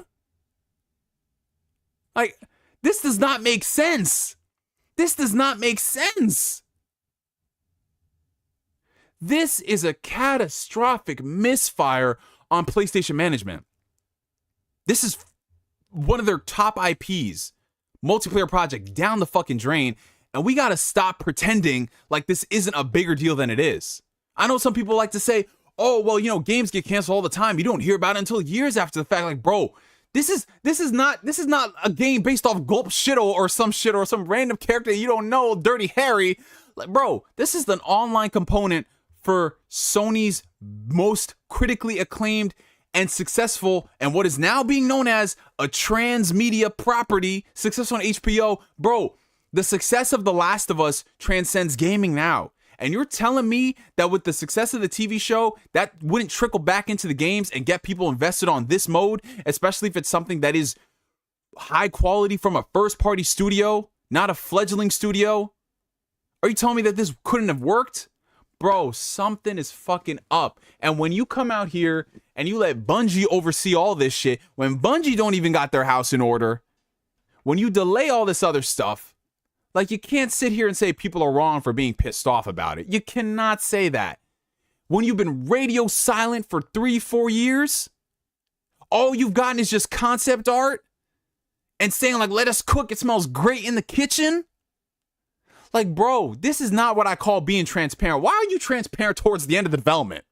Like, this does not make sense. This does not make sense. This is a catastrophic misfire on PlayStation management. This is one of their top IPs, multiplayer project, down the fucking drain, and we gotta stop pretending like this isn't a bigger deal than it is. I know some people like to say, oh, well, games get canceled all the time. You don't hear about it until years after the fact. Like, bro, this is not a game based off Gulp Shittle or some shit or some random character you don't know, Dirty Harry. Like, bro, this is an online component for Sony's most critically acclaimed and successful, and what is now being known as a transmedia property, successful on HBO. Bro, the success of The Last of Us transcends gaming now. And you're telling me that with the success of the TV show, that wouldn't trickle back into the games and get people invested on this mode, especially if it's something that is high quality from a first-party studio, not a fledgling studio? Are you telling me that this couldn't have worked? Bro, something is fucking up. And when you come out here and you let Bungie oversee all this shit, when Bungie don't even got their house in order, when you delay all this other stuff, like, you can't sit here and say people are wrong for being pissed off about it. You cannot say that. When you've been radio silent for 3-4 years, all you've gotten is just concept art and saying, like, let us cook, it smells great in the kitchen. Like, bro, this is not what I call being transparent. Why are you transparent towards the end of the development?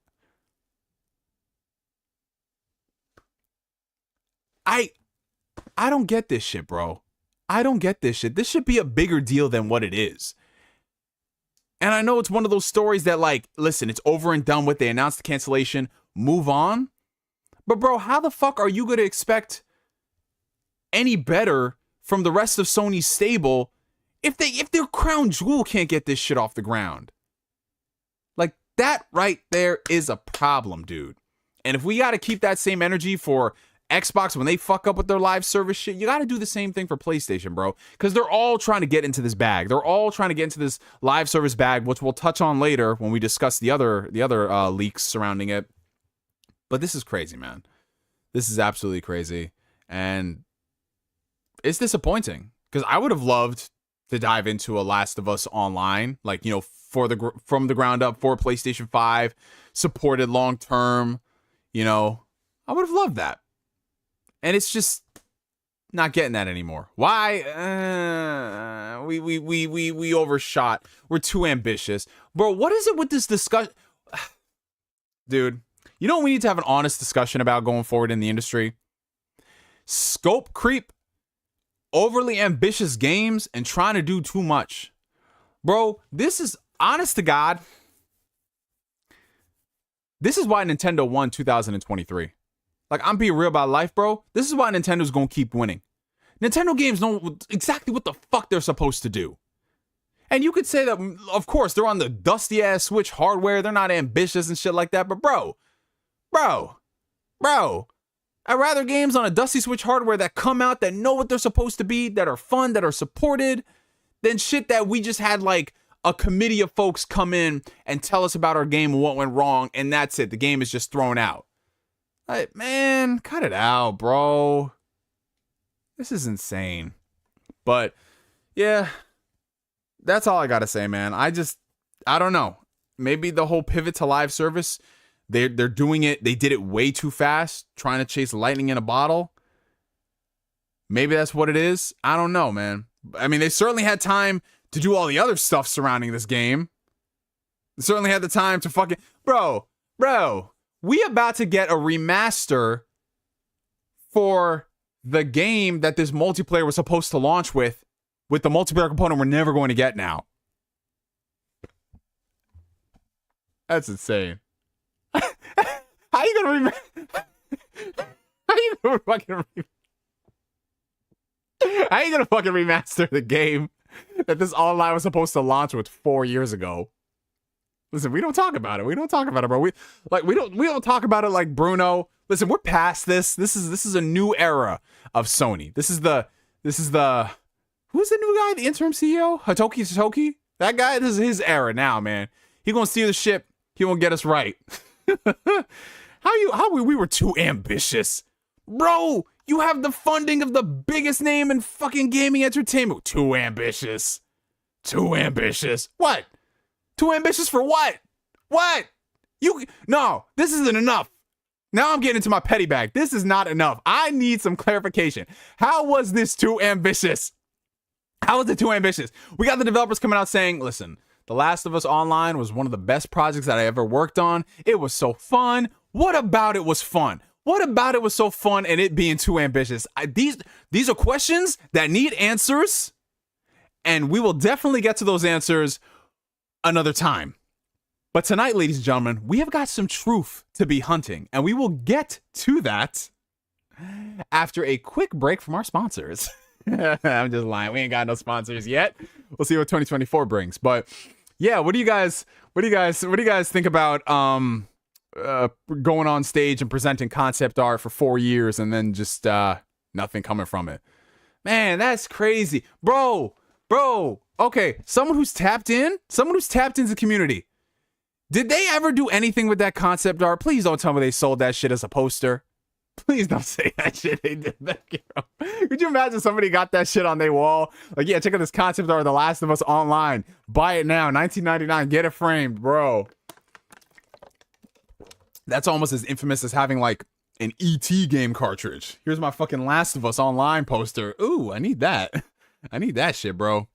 I don't get this shit, bro. I don't get this shit. This should be a bigger deal than what it is. And I know it's one of those stories that, like, listen, it's over and done with. They announced the cancellation. Move on. But, bro, how the fuck are you going to expect any better from the rest of Sony's stable if their crown jewel can't get this shit off the ground? Like, that right there is a problem, dude. And if we got to keep that same energy for Xbox when they fuck up with their live service shit, you got to do the same thing for PlayStation, bro. Because they're all trying to get into this bag. They're all trying to get into this live service bag, which we'll touch on later when we discuss the other leaks surrounding it. But this is crazy, man. This is absolutely crazy. And it's disappointing. Because I would have loved to dive into a Last of Us Online, like, you know, from the ground up for PlayStation 5, supported long term. You know, I would have loved that. And it's just not getting that anymore. Why? We overshot. We're too ambitious. Bro, what is it with this discussion? Dude, you know what we need to have an honest discussion about going forward in the industry? Scope creep, overly ambitious games, and trying to do too much. Bro, this is, honest to God, this is why Nintendo won 2023. Like, I'm being real about life, bro. This is why Nintendo's gonna keep winning. Nintendo games know exactly what the fuck they're supposed to do. And you could say that, of course, they're on the dusty-ass Switch hardware. They're not ambitious and shit like that. But, bro, I'd rather games on a dusty Switch hardware that come out, that know what they're supposed to be, that are fun, that are supported, than shit that we just had, like, a committee of folks come in and tell us about our game and what went wrong, and that's it. The game is just thrown out. Like, man, cut it out, bro. This is insane. But, yeah, that's all I gotta say, man. I don't know. Maybe the whole pivot to live service, they're doing it. They did it way too fast, trying to chase lightning in a bottle. Maybe that's what it is. I don't know, man. I mean, they certainly had time to do all the other stuff surrounding this game. They certainly had the time to fucking... Bro. We about to get a remaster for the game that this multiplayer was supposed to launch with the multiplayer component we're never going to get now. That's insane. How you gonna fucking remaster the game that this online was supposed to launch with 4 years ago? Listen, we don't talk about it. We don't talk about it, bro. We don't talk about it like Bruno. Listen, we're past this. This is a new era of Sony. This is the who's the new guy? The interim CEO? Hitoki? That guy, this is his era now, man. He gonna steer the ship. He won't get us right. How we were too ambitious. Bro, you have the funding of the biggest name in fucking gaming entertainment. Too ambitious. What? Too ambitious for what? What? No, this isn't enough. Now I'm getting into my petty bag. This is not enough. I need some clarification. How was this too ambitious? How was it too ambitious? We got the developers coming out saying, listen, The Last of Us Online was one of the best projects that I ever worked on. It was so fun. What about it was fun? What about it was so fun and it being too ambitious? These are questions that need answers, and we will definitely get to those answers another time. But tonight, ladies and gentlemen, we have got some truth to be hunting, and we will get to that after a quick break from our sponsors. I'm just lying. We ain't got no sponsors yet. We'll see what 2024 brings. But Yeah, what do you guys think about going on stage and presenting concept art for 4 years and then just nothing coming from it? Man, that's crazy. Bro. Okay, someone who's tapped into the community. Did they ever do anything with that concept art? Please don't tell me they sold that shit as a poster. Please don't say that shit they did that. Could you imagine somebody got that shit on their wall? Like, yeah, check out this concept art, The Last of Us Online. Buy it now, $19.99. Get it framed, bro. That's almost as infamous as having, like, an ET game cartridge. Here's my fucking Last of Us Online poster. Ooh, I need that. I need that shit, bro.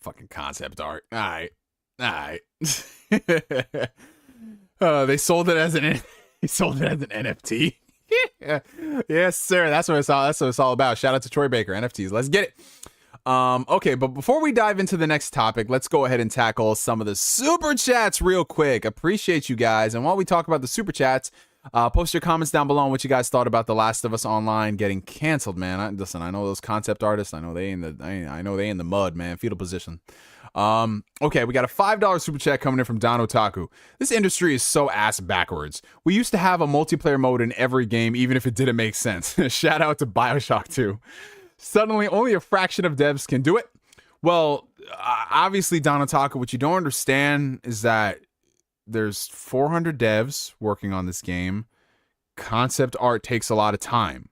Fucking concept art. All right. They sold it as an NFT. Yes, sir. That's what it's all about. Shout out to Troy Baker. NFTs. Let's get it. Okay, but before we dive into the next topic, let's go ahead and tackle some of the super chats real quick. Appreciate you guys. And while we talk about the super chats, post your comments down below on what you guys thought about The Last of Us Online getting canceled, man. I know those concept artists. I know they in the mud, man. Fetal position. Okay, we got a $5 super chat coming in from Don Otaku. This industry is so ass backwards. We used to have a multiplayer mode in every game, even if it didn't make sense. Shout out to BioShock 2. Suddenly, only a fraction of devs can do it. Well, obviously, Don Otaku, what you don't understand is that there's 400 devs working on this game. Concept art takes a lot of time.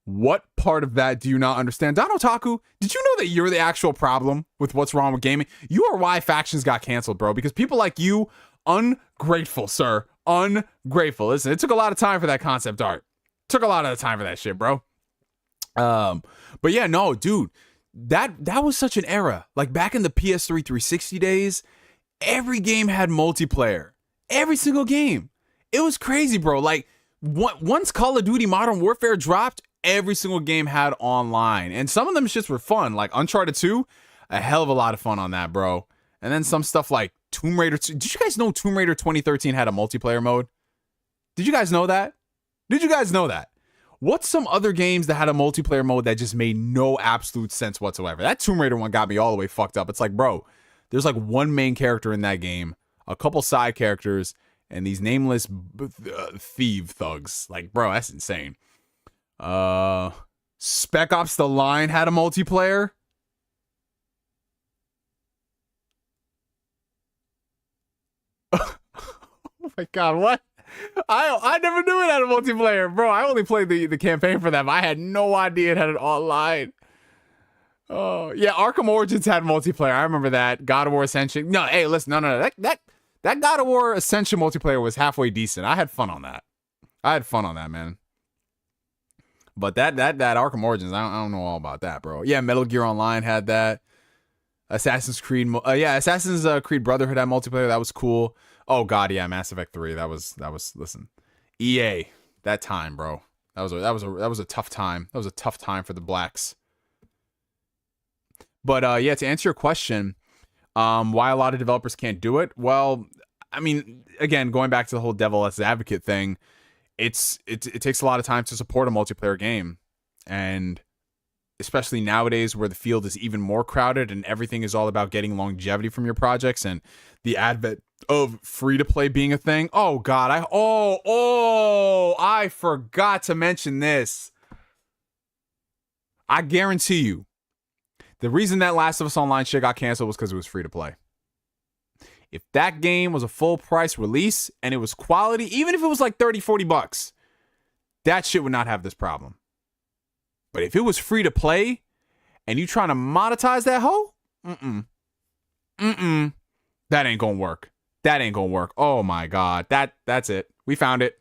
What part of that do you not understand? Don Otaku, did you know that you're the actual problem with what's wrong with gaming? You are why factions got canceled, bro. Because people like you, ungrateful, sir. Ungrateful. Listen, it took a lot of time for that concept art. Took a lot of the time for that shit, bro. But yeah, no, dude. That was such an era. Like back in the PS3 360 days, every game had multiplayer. Every single game. It was crazy, bro. Like once Call of Duty Modern Warfare dropped, every single game had online. And some of them shits were fun. Like Uncharted 2, a hell of a lot of fun on that, bro. And then some stuff like Tomb Raider 2. Did you guys know Tomb Raider 2013 had a multiplayer mode? Did you guys know that? What's some other games that had a multiplayer mode that just made no absolute sense whatsoever? That Tomb Raider one got me all the way fucked up. It's like, bro, there's like one main character in that game, a couple side characters, and these nameless thief thugs. Like, bro, that's insane. Spec Ops The Line had a multiplayer. Oh my god, what? I never knew it had a multiplayer, bro. I only played the campaign for them. I had no idea it had an online. Oh yeah, Arkham Origins had multiplayer. I remember that. God of War Ascension. No, hey, listen, no. That God of War Ascension multiplayer was halfway decent. I had fun on that. Man. But that Arkham Origins, I don't know all about that, bro. Yeah, Metal Gear Online had that. Assassin's Creed Brotherhood had multiplayer. That was cool. Oh god, yeah, Mass Effect 3. That was listen. EA, that time, bro. That was a tough time. That was a tough time for the blacks. But yeah, to answer your question, why a lot of developers can't do it? Well, I mean, again, going back to the whole devil's advocate thing, it takes a lot of time to support a multiplayer game, and especially nowadays where the field is even more crowded and everything is all about getting longevity from your projects and the advent of free-to-play being a thing. Oh god, I forgot to mention this. I guarantee you, the reason that Last of Us Online shit got canceled was because it was free-to-play. If that game was a full-price release and it was quality, even if it was like $30-$40, that shit would not have this problem. But if it was free-to-play and you trying to monetize that hoe, that ain't gonna work. Oh my god, that's it. We found it,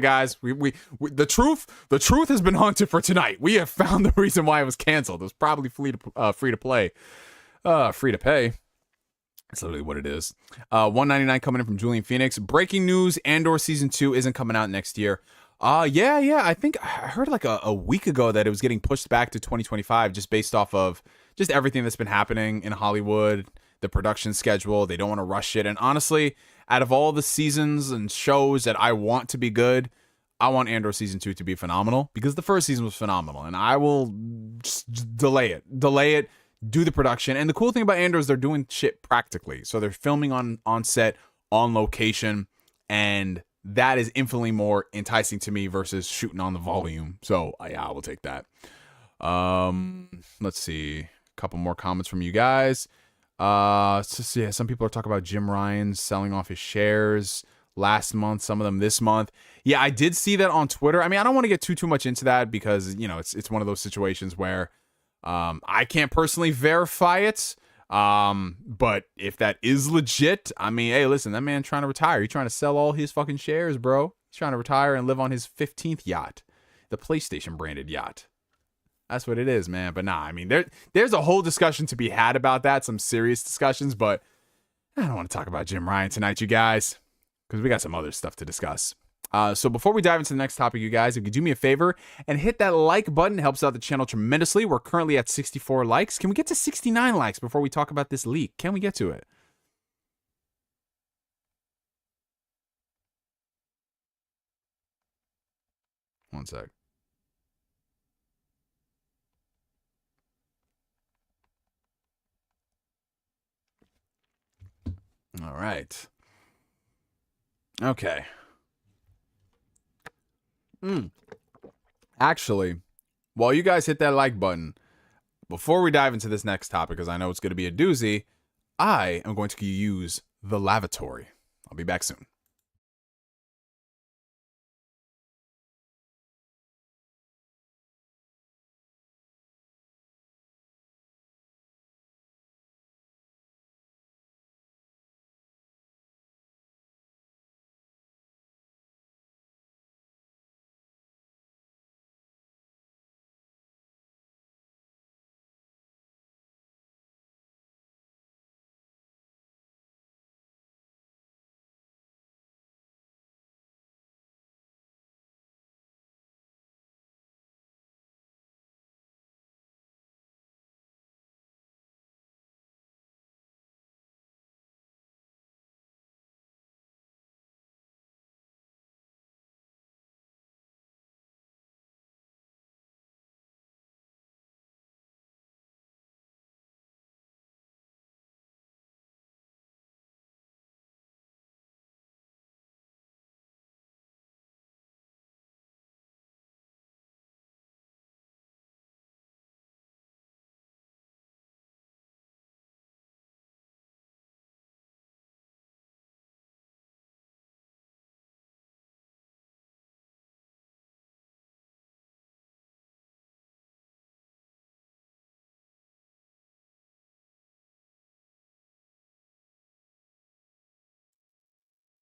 guys. The truth has been hunted for tonight. We have found the reason why it was canceled. It was probably free to play, free to pay. That's literally what it is. $1.99 coming in from Julian Phoenix. Breaking news: Andor season 2 isn't coming out next year. Yeah. I think I heard like a week ago that it was getting pushed back to 2025, just based off of just everything that's been happening in Hollywood. The production schedule, they don't want to rush it. And honestly, out of all the seasons and shows that I want to be good, I want Andor season 2 to be phenomenal because the first season was phenomenal. And I will just delay it do the production. And the cool thing about Andor is they're doing shit practically. So they're filming on set, on location, and that is infinitely more enticing to me versus shooting on the volume. So yeah, I will take that. Let's see, a couple more comments from you guys. Yeah, some people are talking about Jim Ryan selling off his shares last month, some of them this month. Yeah, I did see that on Twitter. I mean, I don't want to get too much into that because, you know, it's one of those situations where I can't personally verify it. But if that is legit, I mean, hey, listen, that man trying to retire. He's trying to sell all his fucking shares, bro. He's trying to retire and live on his 15th yacht, the PlayStation branded yacht. That's what it is, man. But nah, I mean, there's a whole discussion to be had about that, some serious discussions, but I don't want to talk about Jim Ryan tonight, you guys, because we got some other stuff to discuss. So before we dive into the next topic, you guys, if you do me a favor and hit that like button, it helps out the channel tremendously. We're currently at 64 likes. Can we get to 69 likes before we talk about this leak? Can we get to it? One sec. All right. Okay. Actually, while you guys hit that like button, before we dive into this next topic, because I know it's going to be a doozy, I am going to use the lavatory. I'll be back soon.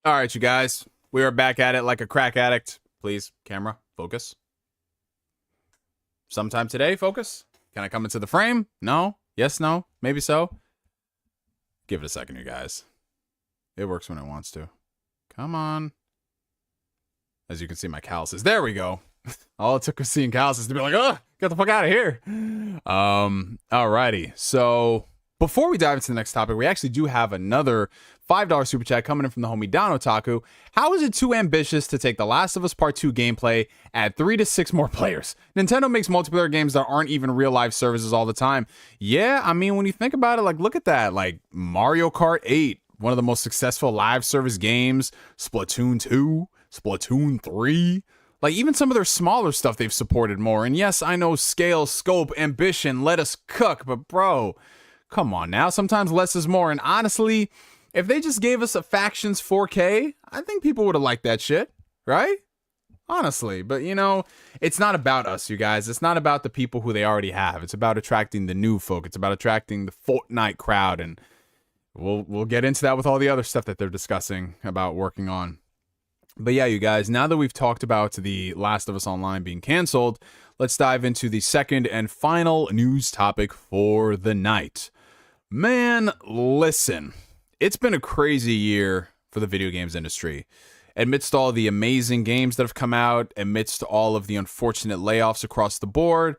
All right, you guys, we are back at it like a crack addict. Please, camera, focus. Sometime today, focus. Can I come into the frame? No? Yes, no? Maybe so? Give it a second, you guys. It works when it wants to. Come on. As you can see, my calluses. There we go. All it took was seeing calluses to be like, oh, get the fuck out of here. Alrighty. So before we dive into the next topic, we actually do have another $5 super chat coming in from the homie Don Otaku. How is it too ambitious to take The Last of Us Part 2 gameplay, add 3 to 6 more players? Nintendo makes multiplayer games that aren't even real live services all the time. Yeah, I mean, when you think about it, like, look at that. Like, Mario Kart 8, one of the most successful live service games. Splatoon 2, Splatoon 3. Like, even some of their smaller stuff they've supported more. And yes, I know scale, scope, ambition, let us cook. But bro, come on now. Sometimes less is more. And honestly, if they just gave us a Factions 4K, I think people would have liked that shit, right? Honestly, but you know, it's not about us, you guys. It's not about the people who they already have. It's about attracting the new folk. It's about attracting the Fortnite crowd, and we'll get into that with all the other stuff that they're discussing about working on. But yeah, you guys, now that we've talked about The Last of Us Online being canceled, let's dive into the second and final news topic for the night. Man, listen. It's been a crazy year for the video games industry. Amidst all the amazing games that have come out, amidst all of the unfortunate layoffs across the board,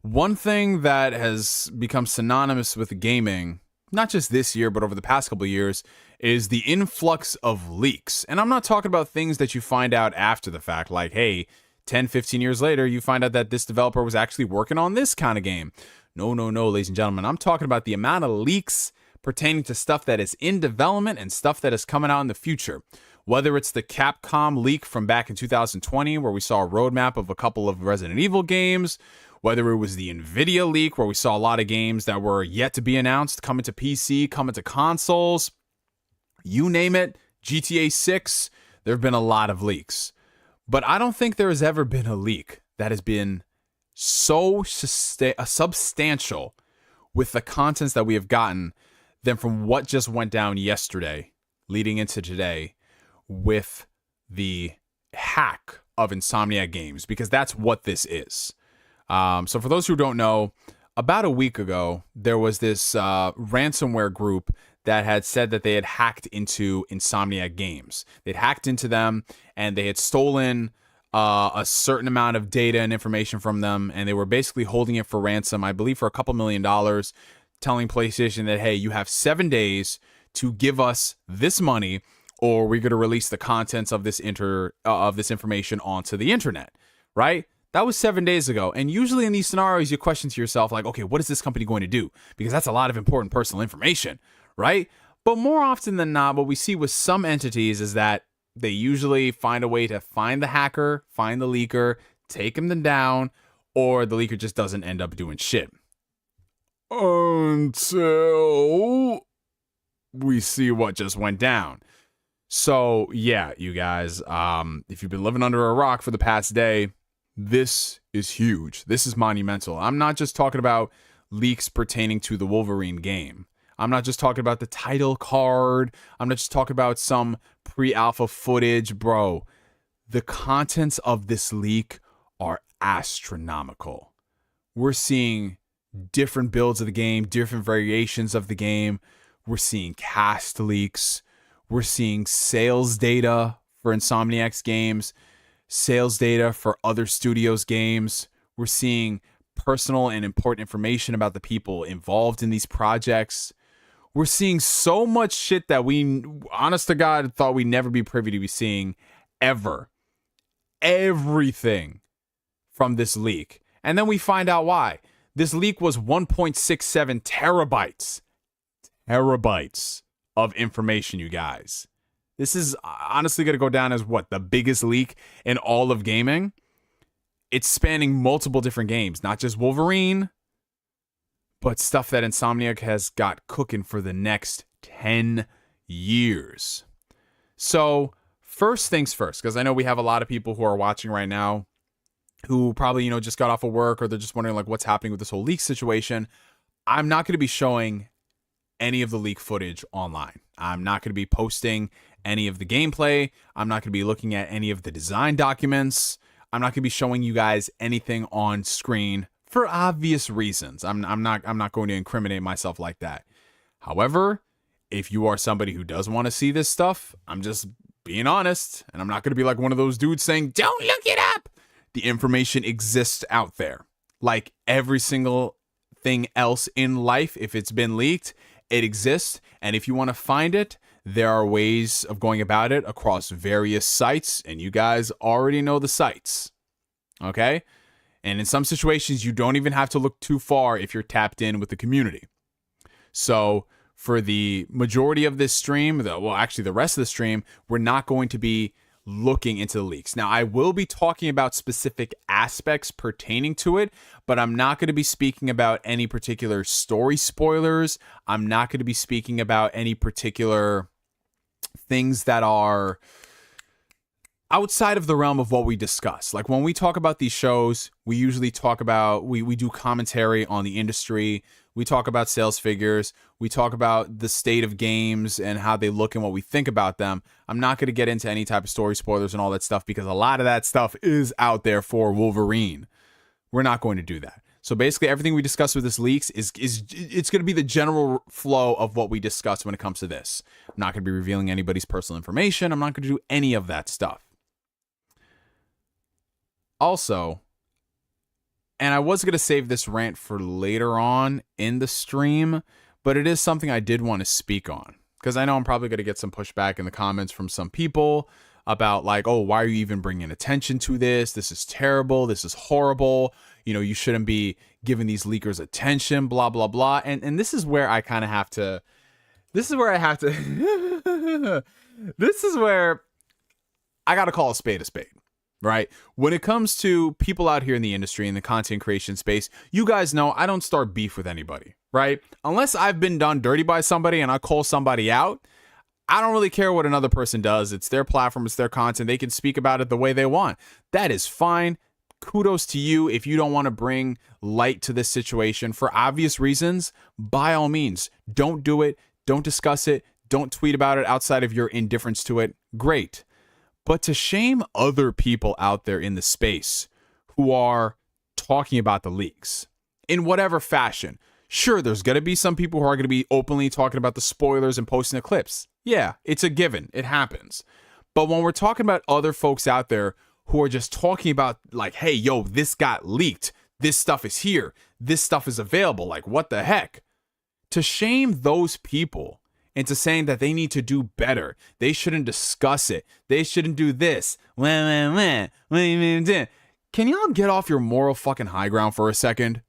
one thing that has become synonymous with gaming, not just this year, but over the past couple of years, is the influx of leaks. And I'm not talking about things that you find out after the fact, like, hey, 10, 15 years later, you find out that this developer was actually working on this kind of game. No, no, no, ladies and gentlemen. I'm talking about the amount of leaks pertaining to stuff that is in development and stuff that is coming out in the future. Whether it's the Capcom leak from back in 2020, where we saw a roadmap of a couple of Resident Evil games, whether it was the Nvidia leak, where we saw a lot of games that were yet to be announced, coming to PC, coming to consoles, you name it, GTA 6, there have been a lot of leaks. But I don't think there has ever been a leak that has been so substantial with the contents that we have gotten than from what just went down yesterday, leading into today, with the hack of Insomniac games, because that's what this is. So for those who don't know, about a week ago, there was this ransomware group that had said that they had hacked into Insomniac games. They'd hacked into them, and they had stolen a certain amount of data and information from them, and they were basically holding it for ransom, I believe for a couple $1 million, telling PlayStation that, hey, you have 7 days to give us this money, or we're going to release the contents of this information onto the internet, right? That was 7 days ago. And usually in these scenarios, you question to yourself, like, okay, what is this company going to do? Because that's a lot of important personal information, right? But more often than not, what we see with some entities is that they usually find a way to find the hacker, find the leaker, take them down, or the leaker just doesn't end up doing shit. Until we see what just went down. So, yeah, you guys, if you've been living under a rock for the past day, this is huge. This is monumental. I'm not just talking about leaks pertaining to the Wolverine game. I'm not just talking about the title card. I'm not just talking about some pre-alpha footage. Bro, the contents of this leak are astronomical. We're seeing different builds of the game, different variations of the game. We're seeing cast leaks. We're seeing sales data for Insomniac's games, sales data for other studios' games. We're seeing personal and important information about the people involved in these projects. We're seeing so much shit that we, honest to God, thought we'd never be privy to be seeing ever. Everything from this leak. And then we find out why. This leak was 1.67 terabytes. Terabytes of information, you guys. This is honestly going to go down as what? The biggest leak in all of gaming? It's spanning multiple different games, not just Wolverine, but stuff that Insomniac has got cooking for the next 10 years. So, first things first, because I know we have a lot of people who are watching right now who probably, just got off of work, or they're just wondering like what's happening with this whole leak situation. I'm not going to be showing any of the leak footage online. I'm not going to be posting any of the gameplay. I'm not going to be looking at any of the design documents. I'm not going to be showing you guys anything on screen for obvious reasons. I'm not going to incriminate myself like that. However, if you are somebody who does want to see this stuff, I'm just being honest, and I'm not going to be like one of those dudes saying, "Don't look it up." The information exists out there. Like every single thing else in life, if it's been leaked, it exists, and if you want to find it, there are ways of going about it across various sites, and you guys already know the sites, okay? And in some situations, you don't even have to look too far if you're tapped in with the community. So for the majority of this stream, the rest of the stream, we're not going to be looking into the leaks. Now, I will be talking about specific aspects pertaining to it, but I'm not going to be speaking about any particular story spoilers. I'm not going to be speaking about any particular things that are outside of the realm of what we discuss. Like when we talk about these shows, we usually talk about, we do commentary on the industry. We talk about sales figures. We talk about the state of games and how they look and what we think about them. I'm not going to get into any type of story spoilers and all that stuff because a lot of that stuff is out there for Wolverine. We're not going to do that. So basically everything we discuss with this leaks is it's going to be the general flow of what we discuss when it comes to this. I'm not going to be revealing anybody's personal information. I'm not going to do any of that stuff. Also, and I was going to save this rant for later on in the stream, but it is something I did want to speak on because I know I'm probably going to get some pushback in the comments from some people about like, oh, why are you even bringing attention to this? This is terrible. This is horrible. You know, you shouldn't be giving these leakers attention, blah, blah, blah. And this is where I kind of have to, this is where I got to call a spade, right? When it comes to people out here in the industry, in the content creation space, you guys know I don't start beef with anybody, right? Unless I've been done dirty by somebody and I call somebody out, I don't really care what another person does. It's their platform, it's their content. They can speak about it the way they want. That is fine. Kudos to you. If you don't want to bring light to this situation for obvious reasons, by all means, don't do it. Don't discuss it. Don't tweet about it outside of your indifference to it. Great. But to shame other people out there in the space who are talking about the leaks in whatever fashion, sure, there's going to be some people who are going to be openly talking about the spoilers and posting the clips. Yeah, it's a given. It happens. But when we're talking about other folks out there who are just talking about like, hey, yo, this got leaked. This stuff is here. This stuff is available. Like, what the heck? To shame those people into saying that they need to do better. They shouldn't discuss it. They shouldn't do this. Can y'all get off your moral fucking high ground for a second?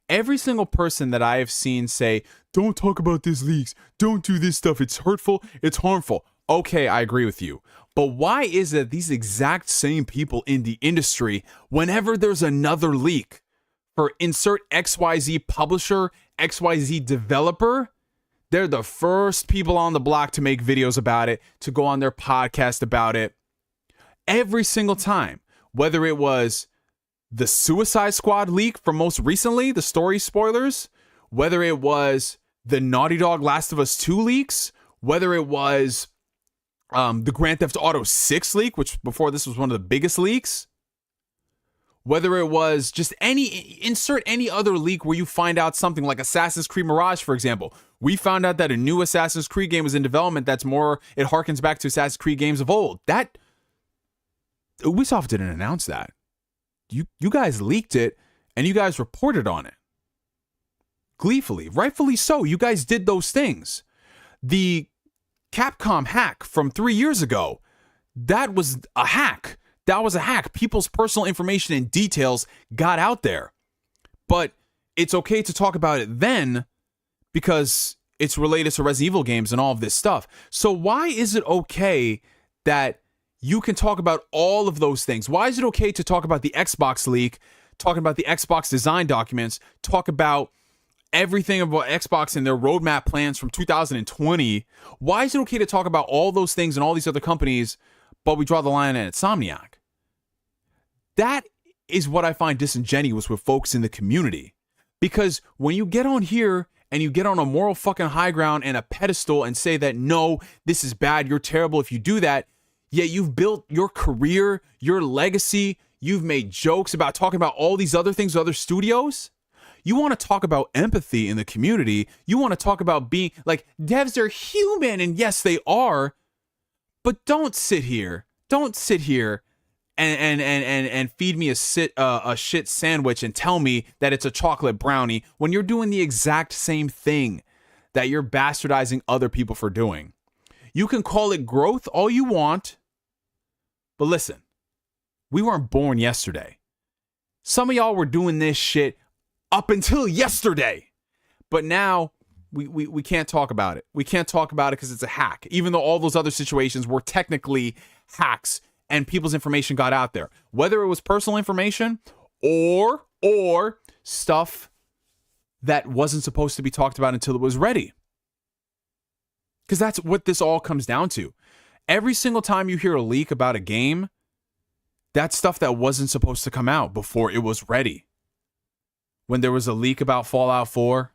Every single person that I have seen say, don't talk about these leaks, don't do this stuff, it's hurtful, it's harmful. Okay, I agree with you. But why is it these exact same people in the industry, whenever there's another leak for insert XYZ publisher, XYZ developer, they're the first people on the block to make videos about it, to go on their podcast about it. Every single time, whether it was the Suicide Squad leak from most recently, the story spoilers, whether it was the Naughty Dog Last of Us 2 leaks, whether it was the Grand Theft Auto 6 leak, which before this was one of the biggest leaks, whether it was just insert any other leak where you find out something like Assassin's Creed Mirage, for example. We found out that a new Assassin's Creed game was in development it harkens back to Assassin's Creed games of old. That Ubisoft didn't announce that. You guys leaked it, and you guys reported on it. Gleefully, rightfully so. You guys did those things. The Capcom hack from 3 years ago, that was a hack. That was a hack. People's personal information and details got out there. But it's okay to talk about it then because it's related to Resident Evil games and all of this stuff. So why is it okay that you can talk about all of those things? Why is it okay to talk about the Xbox leak, talking about the Xbox design documents, talk about everything about Xbox and their roadmap plans from 2020? Why is it okay to talk about all those things and all these other companies, but we draw the line at Insomniac? That is what I find disingenuous with folks in the community. Because when you get on here and you get on a moral fucking high ground and a pedestal and say that, no, this is bad, you're terrible if you do that, yet you've built your career, your legacy, you've made jokes about talking about all these other things with other studios. You want to talk about empathy in the community. You want to talk about being like, devs are human, and yes, they are. But don't sit here and feed me a shit sandwich and tell me that it's a chocolate brownie when you're doing the exact same thing that you're bastardizing other people for doing. You can call it growth all you want, but listen, we weren't born yesterday. Some of y'all were doing this shit up until yesterday, but now we can't talk about it. We can't talk about it because it's a hack, even though all those other situations were technically hacks and people's information got out there, whether it was personal information or stuff that wasn't supposed to be talked about until it was ready. Because that's what this all comes down to. Every single time you hear a leak about a game, that's stuff that wasn't supposed to come out before it was ready. When there was a leak about Fallout 4,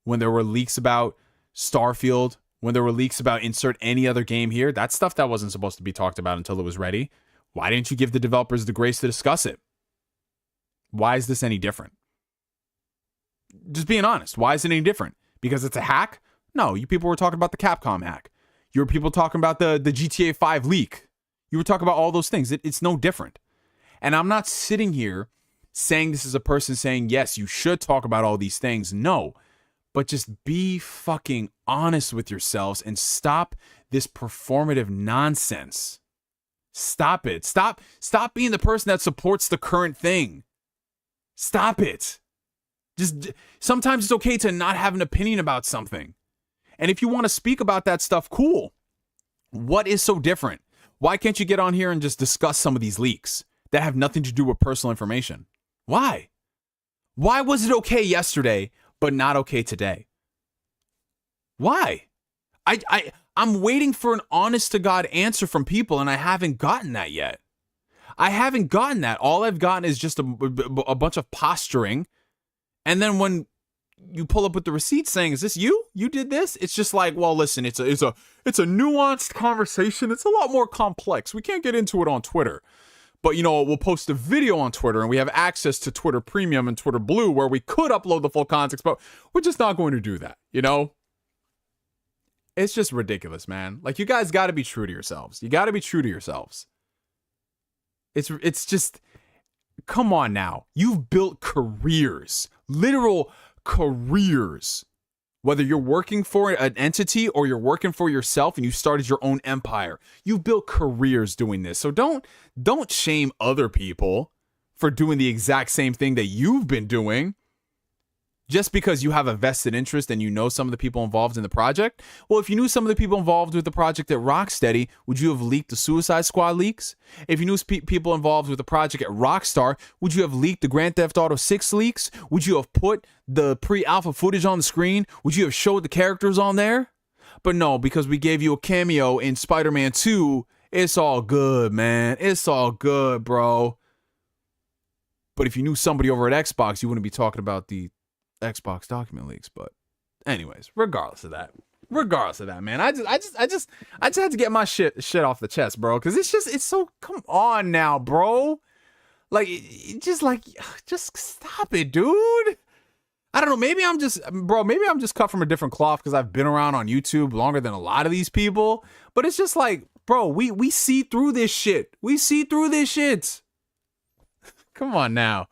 when there were leaks about Starfield, when there were leaks about insert any other game here, that's stuff that wasn't supposed to be talked about until it was ready. Why didn't you give the developers the grace to discuss it? Why is this any different? Just being honest, why is it any different? Because it's a hack? No, you people were talking about the Capcom hack. You were people talking about the GTA 5 leak. You were talking about all those things. It's no different. And I'm not sitting here saying this is a person saying, yes, you should talk about all these things. No. But just be fucking honest with yourselves and stop this performative nonsense. Stop it. Stop being the person that supports the current thing. Stop it. Just sometimes it's okay to not have an opinion about something. And if you want to speak about that stuff, cool. What is so different? Why can't you get on here and just discuss some of these leaks that have nothing to do with personal information? Why? Why was it okay yesterday, but not okay today? Why? I'm waiting for an honest to God answer from people, and I haven't gotten that yet. I haven't gotten that. All I've gotten is just a bunch of posturing. And then when you pull up with the receipt saying, is this you? You did this? It's just like, well, listen, it's a nuanced conversation. It's a lot more complex. We can't get into it on Twitter. But, you know, we'll post a video on Twitter, and we have access to Twitter Premium and Twitter Blue where we could upload the full context, but we're just not going to do that, you know? It's just ridiculous, man. Like, you guys got to be true to yourselves. You got to be true to yourselves. It's just, come on now. You've built careers, literal careers. Whether you're working for an entity or you're working for yourself and you started your own empire, you've built careers doing this. So don't shame other people for doing the exact same thing that you've been doing just because you have a vested interest and you know some of the people involved in the project. Well, if you knew some of the people involved with the project at Rocksteady, would you have leaked the Suicide Squad leaks? If you knew people involved with the project at Rockstar, would you have leaked the Grand Theft Auto 6 leaks? Would you have put the pre-alpha footage on the screen? Would you have showed the characters on there? But no, because we gave you a cameo in Spider-Man 2, it's all good, man. It's all good, bro. But if you knew somebody over at Xbox, you wouldn't be talking about the Xbox document leaks. But anyways, regardless of that, man, I just had to get my shit off the chest, bro, because it's so, come on now, bro. Like, just stop it, dude. I don't know, maybe I'm just cut from a different cloth because I've been around on YouTube longer than a lot of these people, but it's just like, bro, we see through this shit. Come on now.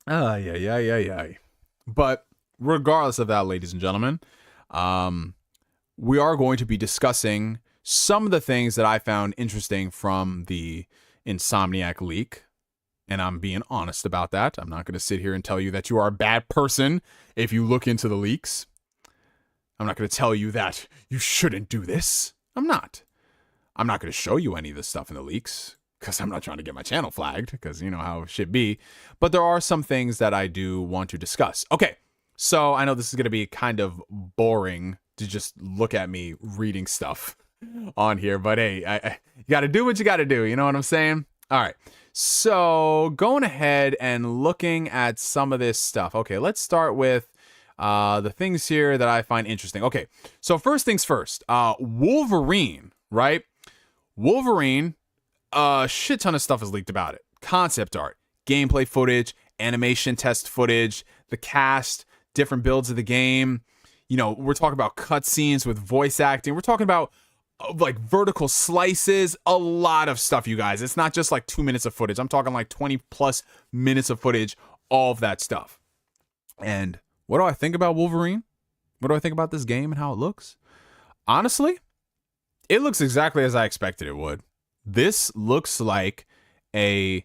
Yeah. But regardless of that, ladies and gentlemen, we are going to be discussing some of the things that I found interesting from the Insomniac leak. And I'm being honest about that. I'm not going to sit here and tell you that you are a bad person if you look into the leaks. I'm not going to tell you that you shouldn't do this. I'm not going to show you any of the stuff in the leaks, because I'm not trying to get my channel flagged, because you know how it should be. But there are some things that I do want to discuss. Okay, so I know this is going to be kind of boring to just look at me reading stuff on here. But hey, you got to do what you got to do. You know what I'm saying? All right. So going ahead and looking at some of this stuff. Okay, let's start with the things here that I find interesting. Okay, so first things first. Wolverine, right? Wolverine. A shit ton of stuff is leaked about it. Concept art, gameplay footage, animation test footage, the cast, different builds of the game. You know, we're talking about cutscenes with voice acting. We're talking about like vertical slices, a lot of stuff, you guys. It's not just like 2 minutes of footage. I'm talking like 20 plus minutes of footage, all of that stuff. And what do I think about Wolverine? What do I think about this game and how it looks? Honestly, it looks exactly as I expected it would. This looks like a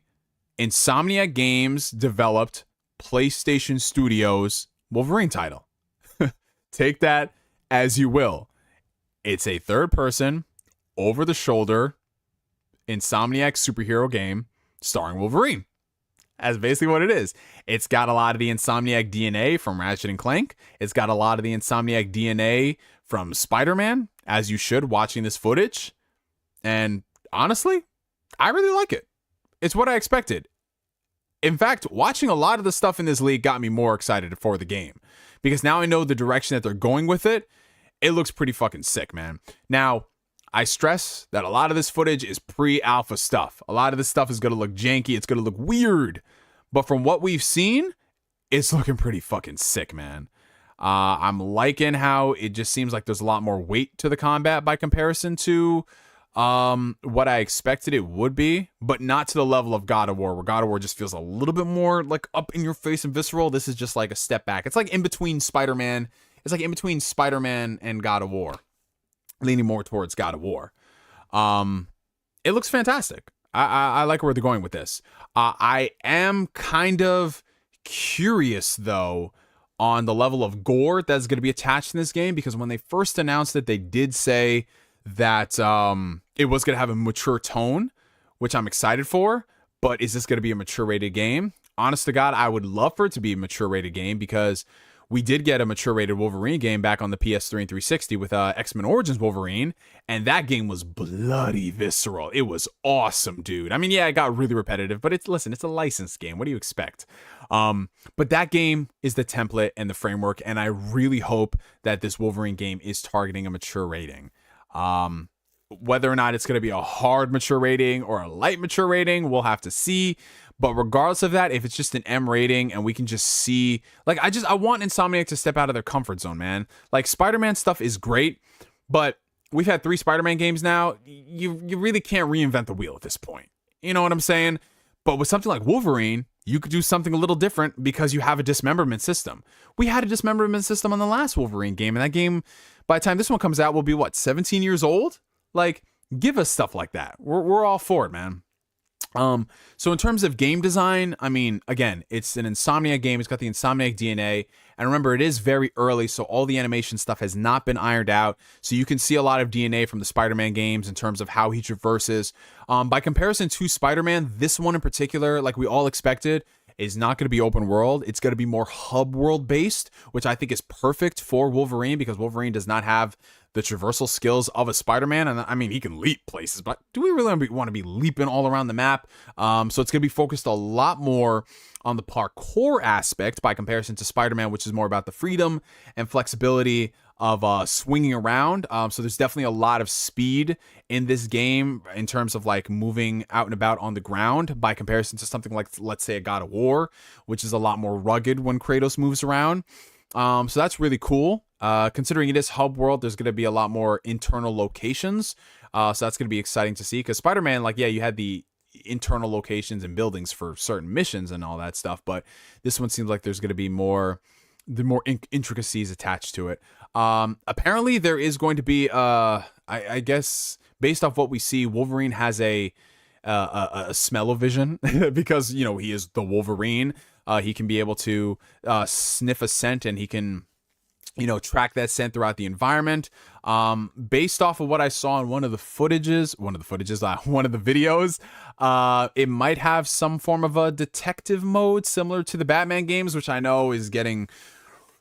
Insomniac Games developed PlayStation Studios Wolverine title. Take that as you will. It's a third-person, over-the-shoulder Insomniac superhero game starring Wolverine. That's basically what it is. It's got a lot of the Insomniac DNA from Ratchet & Clank. It's got a lot of the Insomniac DNA from Spider-Man, as you should, watching this footage. And honestly, I really like it. It's what I expected. In fact, watching a lot of the stuff in this league got me more excited for the game, because now I know the direction that they're going with it. It looks pretty fucking sick, man. Now, I stress that a lot of this footage is pre-alpha stuff. A lot of this stuff is going to look janky. It's going to look weird. But from what we've seen, it's looking pretty fucking sick, man. I'm liking how it just seems like there's a lot more weight to the combat by comparison to what I expected it would be, but not to the level of God of War, where God of War just feels a little bit more like up in your face and visceral. This is just like a step back. It's like in between Spider-Man. It's like in between Spider-Man and God of War, leaning more towards God of War. It looks fantastic. I like where they're going with this. I am kind of curious, though, on the level of gore that's going to be attached in this game, because when they first announced it, they did say that it was going to have a mature tone, which I'm excited for. But is this going to be a mature rated game? Honest to God, I would love for it to be a mature rated game, because we did get a mature rated Wolverine game back on the PS3 and 360 with X-Men Origins Wolverine, and that game was bloody visceral. It was awesome, dude. I mean, yeah, it got really repetitive, but it's a licensed game. What do you expect? But that game is the template and the framework, and I really hope that this Wolverine game is targeting a mature rating. Whether or not it's going to be a hard mature rating or a light mature rating, we'll have to see. But regardless of that, if it's just an M rating and we can just see, like, I want Insomniac to step out of their comfort zone, man. Like, Spider-Man stuff is great, but we've had 3 Spider-Man games now. You really can't reinvent the wheel at this point. You know what I'm saying? But with something like Wolverine, you could do something a little different because you have a dismemberment system. We had a dismemberment system on the last Wolverine game, and that game, by the time this one comes out, will be, 17 years old? Like, give us stuff like that. We're all for it, man. So in terms of game design, I mean, again, it's an Insomniac game. It's got the Insomniac DNA. And remember, it is very early, so all the animation stuff has not been ironed out. So you can see a lot of DNA from the Spider-Man games in terms of how he traverses. By comparison to Spider-Man, this one in particular, like we all expected, is not going to be open world. It's going to be more hub world based, which I think is perfect for Wolverine, because Wolverine does not have the traversal skills of a Spider-Man. And I mean, he can leap places, but do we really want to be leaping all around the map? So it's going to be focused a lot more on the parkour aspect by comparison to Spider-Man, which is more about the freedom and flexibility of swinging around. So there's definitely a lot of speed in this game in terms of like moving out and about on the ground by comparison to something like, let's say, a God of War, which is a lot more rugged when Kratos moves around. So that's really cool. Considering it is hub world, there's going to be a lot more internal locations. So that's going to be exciting to see, because Spider-Man, like, yeah, you had the internal locations and buildings for certain missions and all that stuff, but this one seems like there's going to be more intricacies attached to it. Apparently there is going to be I guess based off what we see, Wolverine has a smell-o-vision because, you know, he is the Wolverine. He can be able to sniff a scent, and he can, you know, track that scent throughout the environment. Based off of what I saw in one of the videos, it might have some form of a detective mode similar to the Batman games, which I know is getting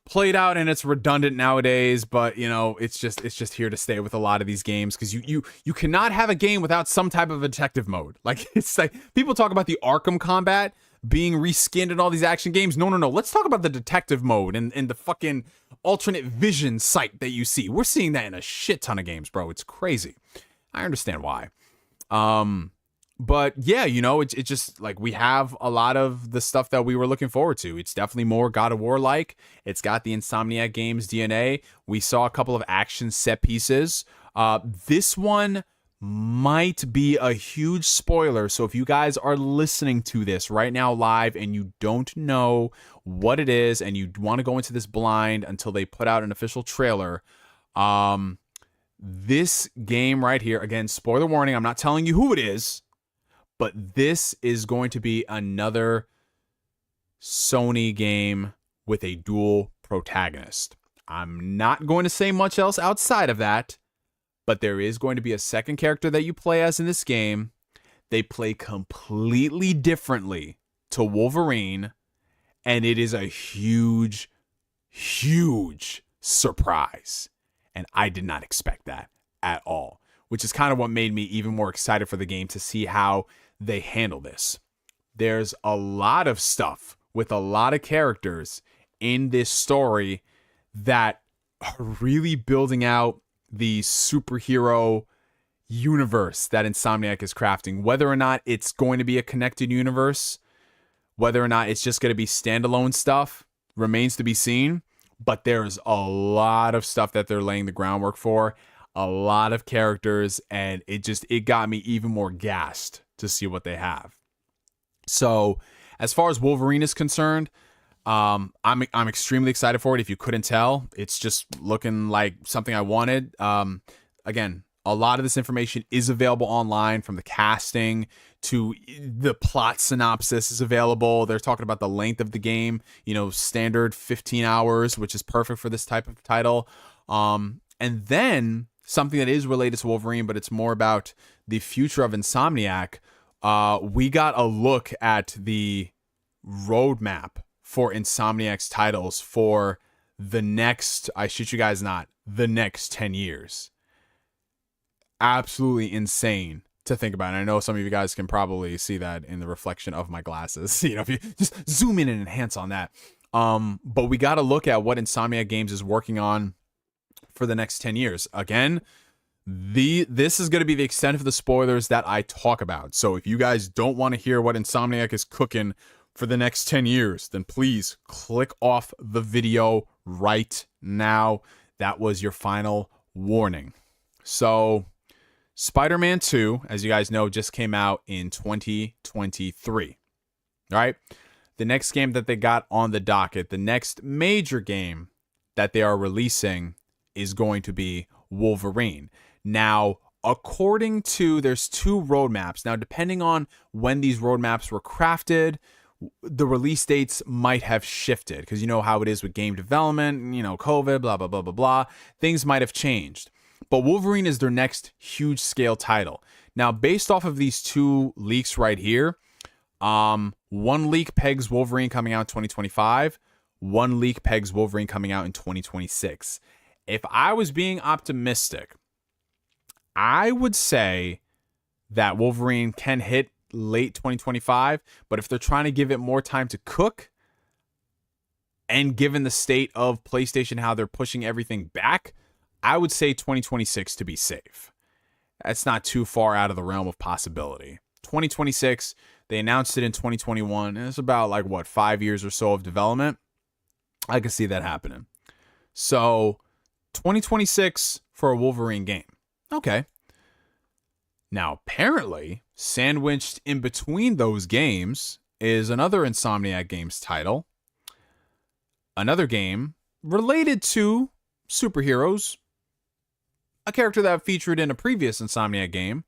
played out and it's redundant nowadays, but you know, it's just here to stay with a lot of these games, because you cannot have a game without some type of a detective mode. Like, it's like people talk about the Arkham combat being reskinned in all these action games. No. Let's talk about the detective mode and the fucking alternate vision sight that you see. We're seeing that in a shit ton of games, bro. It's crazy. I understand why. But yeah, you know, it's just like we have a lot of the stuff that we were looking forward to. It's definitely more God of War like. It's got the Insomniac Games DNA. We saw a couple of action set pieces. This one might be a huge spoiler. So if you guys are listening to this right now live and you don't know what it is and you want to go into this blind until they put out an official trailer, this game right here, again, spoiler warning, I'm not telling you who it is, but this is going to be another Sony game with a dual protagonist. I'm not going to say much else outside of that, but there is going to be a second character that you play as in this game. They play completely differently to Wolverine, and it is a huge, huge surprise. And I did not expect that at all, which is kind of what made me even more excited for the game to see how they handle this. There's a lot of stuff with a lot of characters in this story that are really building out the superhero universe that Insomniac is crafting. Whether or not it's going to be a connected universe, whether or not it's just going to be standalone stuff, remains to be seen. But there's a lot of stuff that they're laying the groundwork for, a lot of characters, and it got me even more gassed to see what they have. So as far as Wolverine is concerned, I'm extremely excited for it. If you couldn't tell, it's just looking like something I wanted. Again, A lot of this information is available online, from the casting to the plot synopsis is available. They're talking about the length of the game, you know, standard 15 hours, which is perfect for this type of title. And then something that is related to Wolverine, but it's more about the future of Insomniac. We got a look at the roadmap for Insomniac's titles for the next, I shit you guys not, the next 10 years. Absolutely insane to think about. And I know some of you guys can probably see that in the reflection of my glasses. You know, if you just zoom in and enhance on that. But we got to look at what Insomniac Games is working on for the next 10 years. Again, this is going to be the extent of the spoilers that I talk about. So if you guys don't want to hear what Insomniac is cooking for the next 10 years, then please click off the video right now. That was your final warning. So Spider-Man 2, as you guys know, just came out in 2023. All right. The next game that they got on the docket, the next major game that they are releasing, is going to be Wolverine. Now, according to, there's two roadmaps. Now, depending on when these roadmaps were crafted, the release dates might have shifted, because you know how it is with game development, you know, COVID, blah, blah, blah, blah, blah. Things might have changed. But Wolverine is their next huge scale title. Now, based off of these two leaks right here, one leak pegs Wolverine coming out in 2025. One leak pegs Wolverine coming out in 2026. If I was being optimistic, I would say that Wolverine can hit late 2025. But if they're trying to give it more time to cook, and given the state of PlayStation, how they're pushing everything back, I would say 2026 to be safe. That's not too far out of the realm of possibility. 2026, they announced it in 2021, and it's about like, what, 5 years or so of development? I could see that happening. So 2026 for a Wolverine game. Okay. Now, apparently, sandwiched in between those games is another Insomniac Games title. Another game related to superheroes. A character that featured in a previous Insomniac game,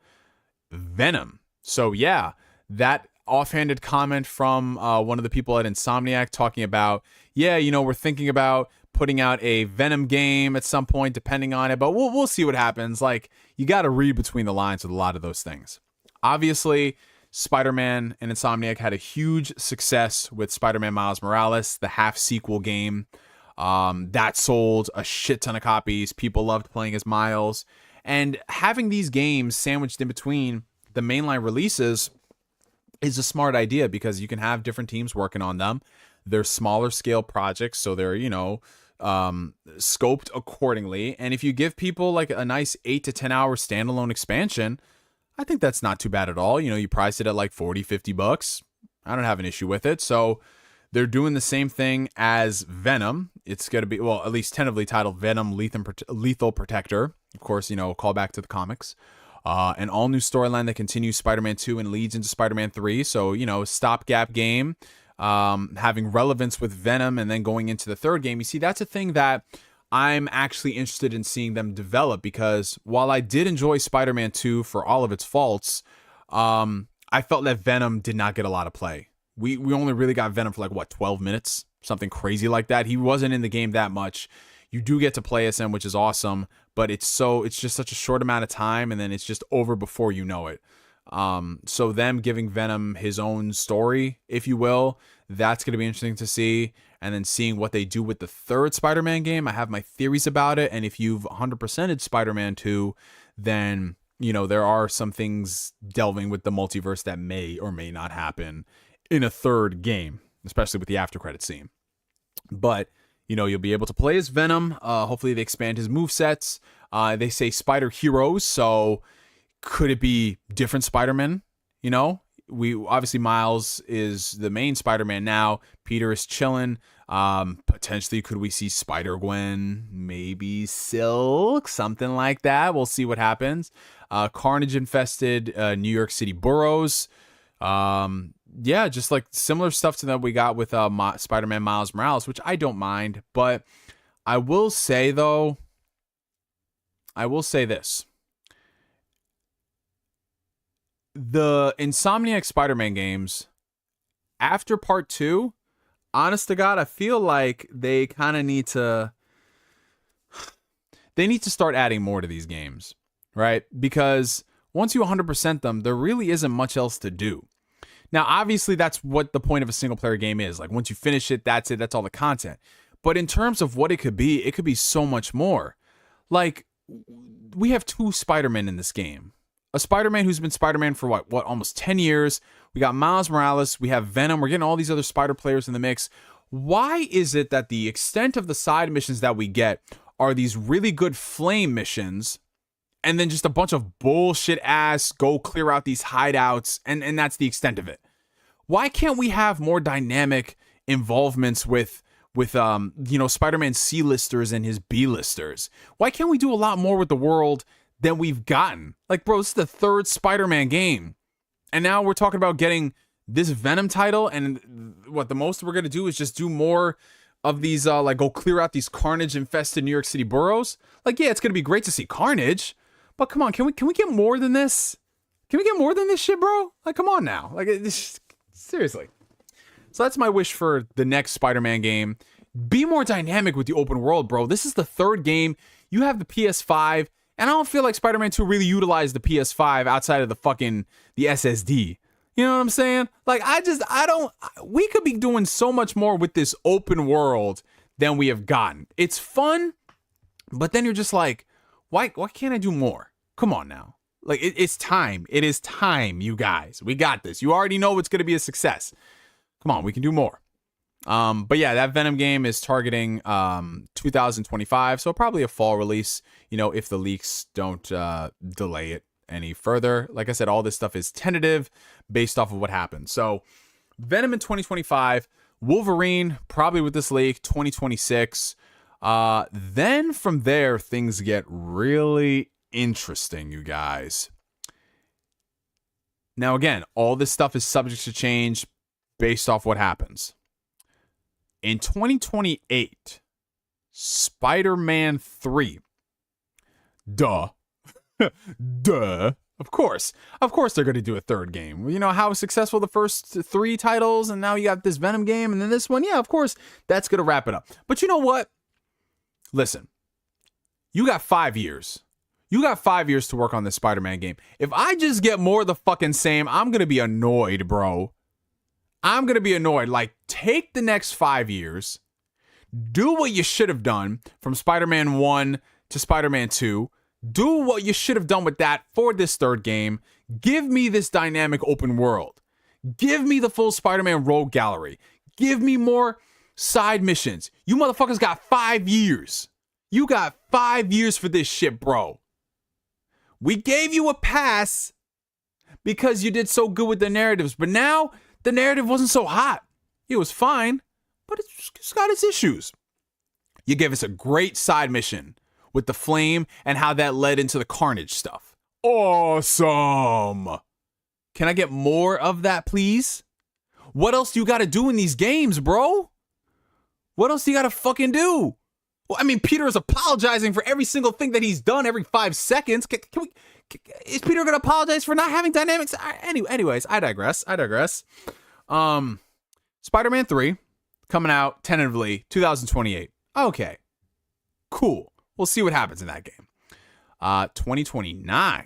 Venom. So yeah, that offhanded comment from one of the people at Insomniac talking about, yeah, you know, we're thinking about putting out a Venom game at some point, depending on it, but we'll see what happens. Like, you got to read between the lines with a lot of those things. Obviously, Spider-Man and Insomniac had a huge success with Spider-Man Miles Morales, the half sequel game. That sold a shit ton of copies. People loved playing as Miles. And having these games sandwiched in between the mainline releases is a smart idea, because you can have different teams working on them. They're smaller scale projects, so they're, you know, scoped accordingly. And if you give people like a nice 8 to 10 hour standalone expansion, I think that's not too bad at all. You know, you price it at like $40-50. I don't have an issue with it. So they're doing the same thing as Venom. It's going to be, well, at least tentatively titled Venom Lethal Protector. Of course, you know, call back to the comics. An all-new storyline that continues Spider-Man 2 and leads into Spider-Man 3. So, you know, stopgap game, having relevance with Venom and then going into the third game. You see, that's a thing that I'm actually interested in seeing them develop, because while I did enjoy Spider-Man 2 for all of its faults, I felt that Venom did not get a lot of play. We only really got Venom for like, what, 12 minutes? Something crazy like that. He wasn't in the game that much. You do get to play as him, which is awesome, but it's just such a short amount of time, and then it's just over before you know it. So them giving Venom his own story, if you will, that's going to be interesting to see. And then seeing what they do with the third Spider-Man game. I have my theories about it, and if you've 100%ed Spider-Man 2, then, you know, there are some things delving with the multiverse that may or may not happen in a third game, especially with the after credit scene. But, you know, you'll be able to play as Venom. Hopefully they expand his movesets. They say Spider Heroes, so could it be different Spider-Man? You know, we obviously Miles is the main Spider-Man now. Peter is chilling. Potentially, could we see Spider-Gwen? Maybe Silk, something like that. We'll see what happens. Carnage-infested New York City boroughs. Yeah, just like similar stuff to that we got with Spider-Man Miles Morales, which I don't mind. But I will say, though, I will say this. the Insomniac Spider-Man games, after part 2, honest to God, I feel like they kind of need to start adding more to these games, right? Because once you 100% them, there really isn't much else to do. Now, obviously, that's what the point of a single-player game is. Like, once you finish it, that's it. That's all the content. But in terms of what it could be so much more. Like, we have 2 Spider-Men in this game. A Spider-Man who's been Spider-Man for what, almost 10 years. We got Miles Morales. We have Venom. We're getting all these other Spider players in the mix. Why is it that the extent of the side missions that we get are these really good flame missions, and then just a bunch of bullshit ass go clear out these hideouts, and that's the extent of it? Why can't we have more dynamic involvements with Spider-Man C-listers and his B-listers? Why can't we do a lot more with the world than we've gotten? Like, bro, this is the 3rd Spider-Man game, and now we're talking about getting this Venom title, and what the most we're gonna do is just do more of these, like, go clear out these Carnage-infested New York City boroughs. Like, yeah, it's gonna be great to see Carnage, but come on, can we get more than this? Can we get more than this shit, bro? Like, come on now. Like, seriously. So that's my wish for the next Spider-Man game. Be more dynamic with the open world, bro. This is the 3rd game. You have the PS5, and I don't feel like Spider-Man 2 really utilized the PS5 outside of the SSD. You know what I'm saying? Like, we could be doing so much more with this open world than we have gotten. It's fun, but then you're just like, why can't I do more? Come on now. Like, it's time. It is time, you guys. We got this. You already know it's going to be a success. Come on, we can do more. But yeah, that Venom game is targeting 2025, so probably a fall release, if the leaks don't delay it any further. Like I said, all this stuff is tentative based off of what happened. So Venom in 2025, Wolverine probably with this leak 2026. Then from there, things get really interesting, you guys. Now, again, all this stuff is subject to change based off what happens. In 2028, Spider-Man 3. Duh. Duh. Of course they're going to do a 3rd game. You know how successful the first 3 titles, and now you got this Venom game, and then this one. Yeah, of course, that's going to wrap it up. But you know what? Listen, you got 5 years. You got 5 years to work on this Spider-Man game. If I just get more of the fucking same, I'm going to be annoyed, bro. I'm going to be annoyed. Like, take the next 5 years. Do what you should have done from Spider-Man 1 to Spider-Man 2. Do what you should have done with that for this 3rd game. Give me this dynamic open world. Give me the full Spider-Man rogue gallery. Give me more side missions. You motherfuckers got 5 years. You got 5 years for this shit, bro. We gave you a pass because you did so good with the narratives, but now the narrative wasn't so hot. It was fine, but it's got its issues. You gave us a great side mission with the flame and how that led into the Carnage stuff. Awesome. Can I get more of that, please? What else do you got to do in these games, bro? What else do you got to fucking do? Well, I mean, Peter is apologizing for every single thing that he's done every 5 seconds. Is Peter going to apologize for not having dynamics? Anyways, I digress. Spider-Man 3 coming out tentatively 2028. Okay, cool. We'll see what happens in that game. 2029,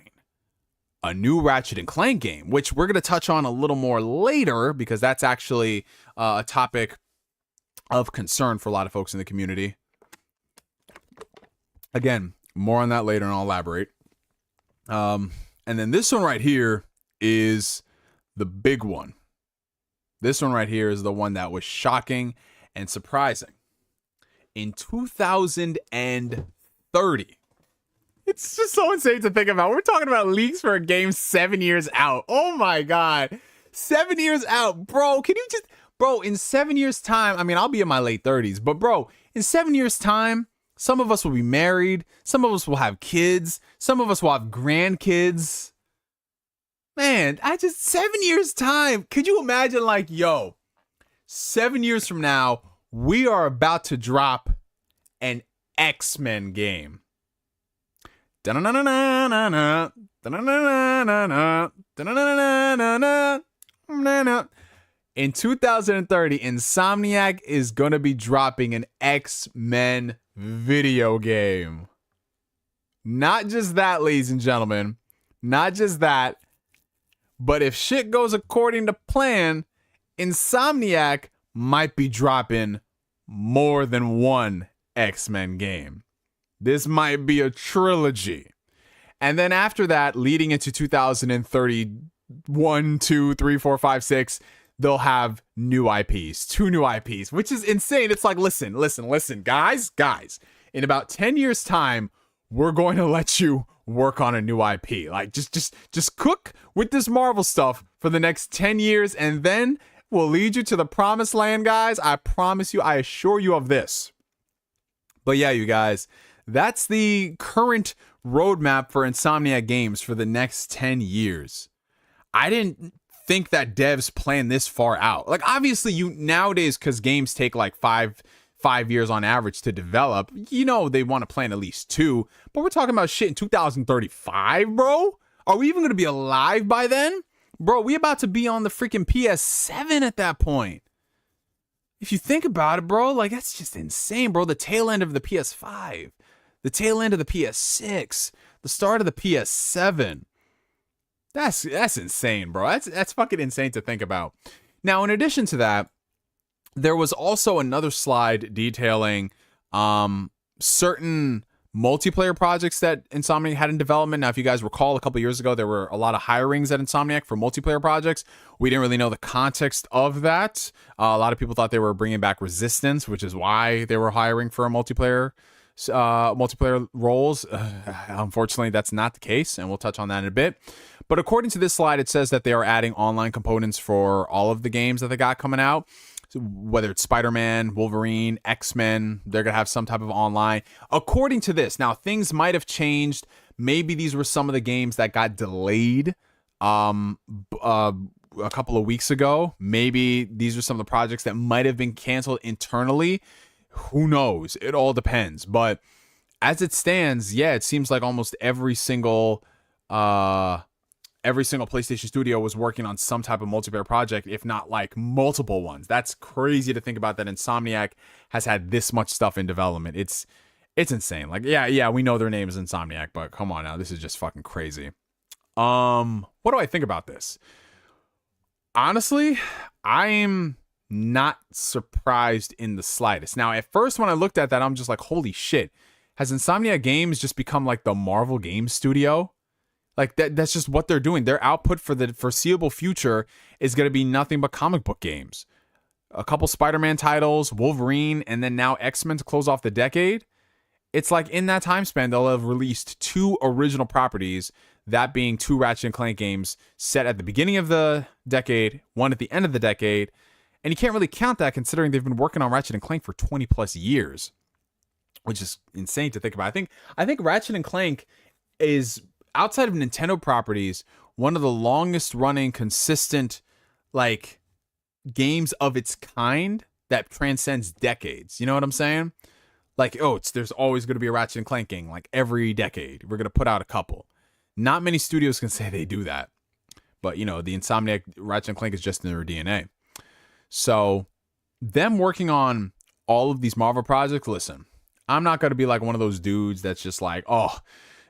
a new Ratchet and Clank game, which we're going to touch on a little more later because that's actually a topic of concern for a lot of folks in the community. Again, more on that later, and I'll elaborate. And then this one right here is the big one. This one right here is the one that was shocking and surprising. In 2030. It's just so insane to think about. We're talking about leaks for a game 7 years out. Oh my God. 7 years out. Bro, can you just... Bro, in 7 years' time, I mean, I'll be in my late 30s, but bro, in 7 years' time, some of us will be married. Some of us will have kids. Some of us will have grandkids. Man, 7 years' time. Could you imagine, like, yo, 7 years from now, we are about to drop an X-Men game. In 2030, Insomniac is going to be dropping an X-Men video game. Not just that, ladies and gentlemen. Not just that. But if shit goes according to plan, Insomniac might be dropping more than one X-Men game. This might be a trilogy. And then after that, leading into 2031, 2, 3, 4, 5, 6, they'll have new IPs, 2 new IPs, which is insane. It's like, listen, guys. In about 10 years' time, we're going to let you work on a new IP. Like, just cook with this Marvel stuff for the next 10 years, and then we'll lead you to the promised land, guys. I promise you, I assure you of this. But yeah, you guys, that's the current roadmap for Insomniac Games for the next 10 years. I didn't think that devs plan this far out. Like, obviously, you nowadays, because games take like five years on average to develop, you know they want to plan at least 2. But we're talking about shit in 2035, bro. Are we even going to be alive by then? Bro, we about to be on the freaking PS7 at that point. If you think about it, bro, like, that's just insane, bro. The tail end of the PS5, the tail end of the PS6, the start of the PS7. That's insane, bro. That's fucking insane to think about. Now, in addition to that, there was also another slide detailing certain multiplayer projects that Insomniac had in development. Now, if you guys recall, a couple years ago, there were a lot of hirings at Insomniac for multiplayer projects. We didn't really know the context of that. A lot of people thought they were bringing back Resistance, which is why they were hiring for a multiplayer roles. Unfortunately, that's not the case, and we'll touch on that in a bit. But according to this slide, it says that they are adding online components for all of the games that they got coming out. So whether it's Spider-Man, Wolverine, X-Men, they're going to have some type of online. According to this, now things might have changed. Maybe these were some of the games that got delayed a couple of weeks ago. Maybe these are some of the projects that might have been canceled internally. Who knows? It all depends. But as it stands, yeah, it seems like almost every single PlayStation studio was working on some type of multiplayer project, if not like multiple ones. That's crazy to think about, that Insomniac has had this much stuff in development. It's insane. Like, yeah, we know their name is Insomniac, but come on now, this is just fucking crazy. What do I think about this? Honestly, I'm not surprised in the slightest. Now, at first when I looked at that, I'm just like, holy shit. Has Insomniac Games just become like the Marvel Games studio? Like, that's just what they're doing. Their output for the foreseeable future is going to be nothing but comic book games. A couple Spider-Man titles, Wolverine, and then now X-Men to close off the decade. It's like in that time span, they'll have released 2 original properties, that being 2 Ratchet & Clank games set at the beginning of the decade, 1 at the end of the decade. And you can't really count that considering they've been working on Ratchet & Clank for 20 plus years, which is insane to think about. I think Ratchet & Clank is, outside of Nintendo properties, one of the longest running consistent like games of its kind that transcends decades. You know what I'm saying? Like, there's always going to be a Ratchet & Clank game. Like every decade, we're going to put out a couple. Not many studios can say they do that. But, you know, the Insomniac Ratchet & Clank is just in their DNA. So, them working on all of these Marvel projects, listen, I'm not going to be like one of those dudes that's just like, oh,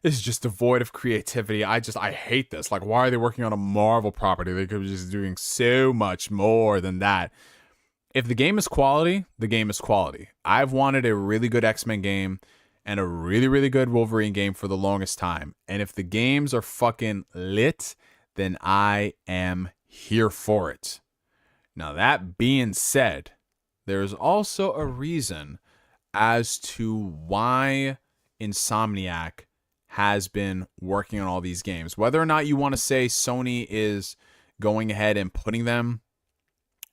this is just devoid of creativity. I hate this. Like, why are they working on a Marvel property? They could be just doing so much more than that. If the game is quality, the game is quality. I've wanted a really good X-Men game and a really, really good Wolverine game for the longest time. And if the games are fucking lit, then I am here for it. Now, that being said, there's also a reason as to why Insomniac has been working on all these games. Whether or not you want to say Sony is going ahead and putting them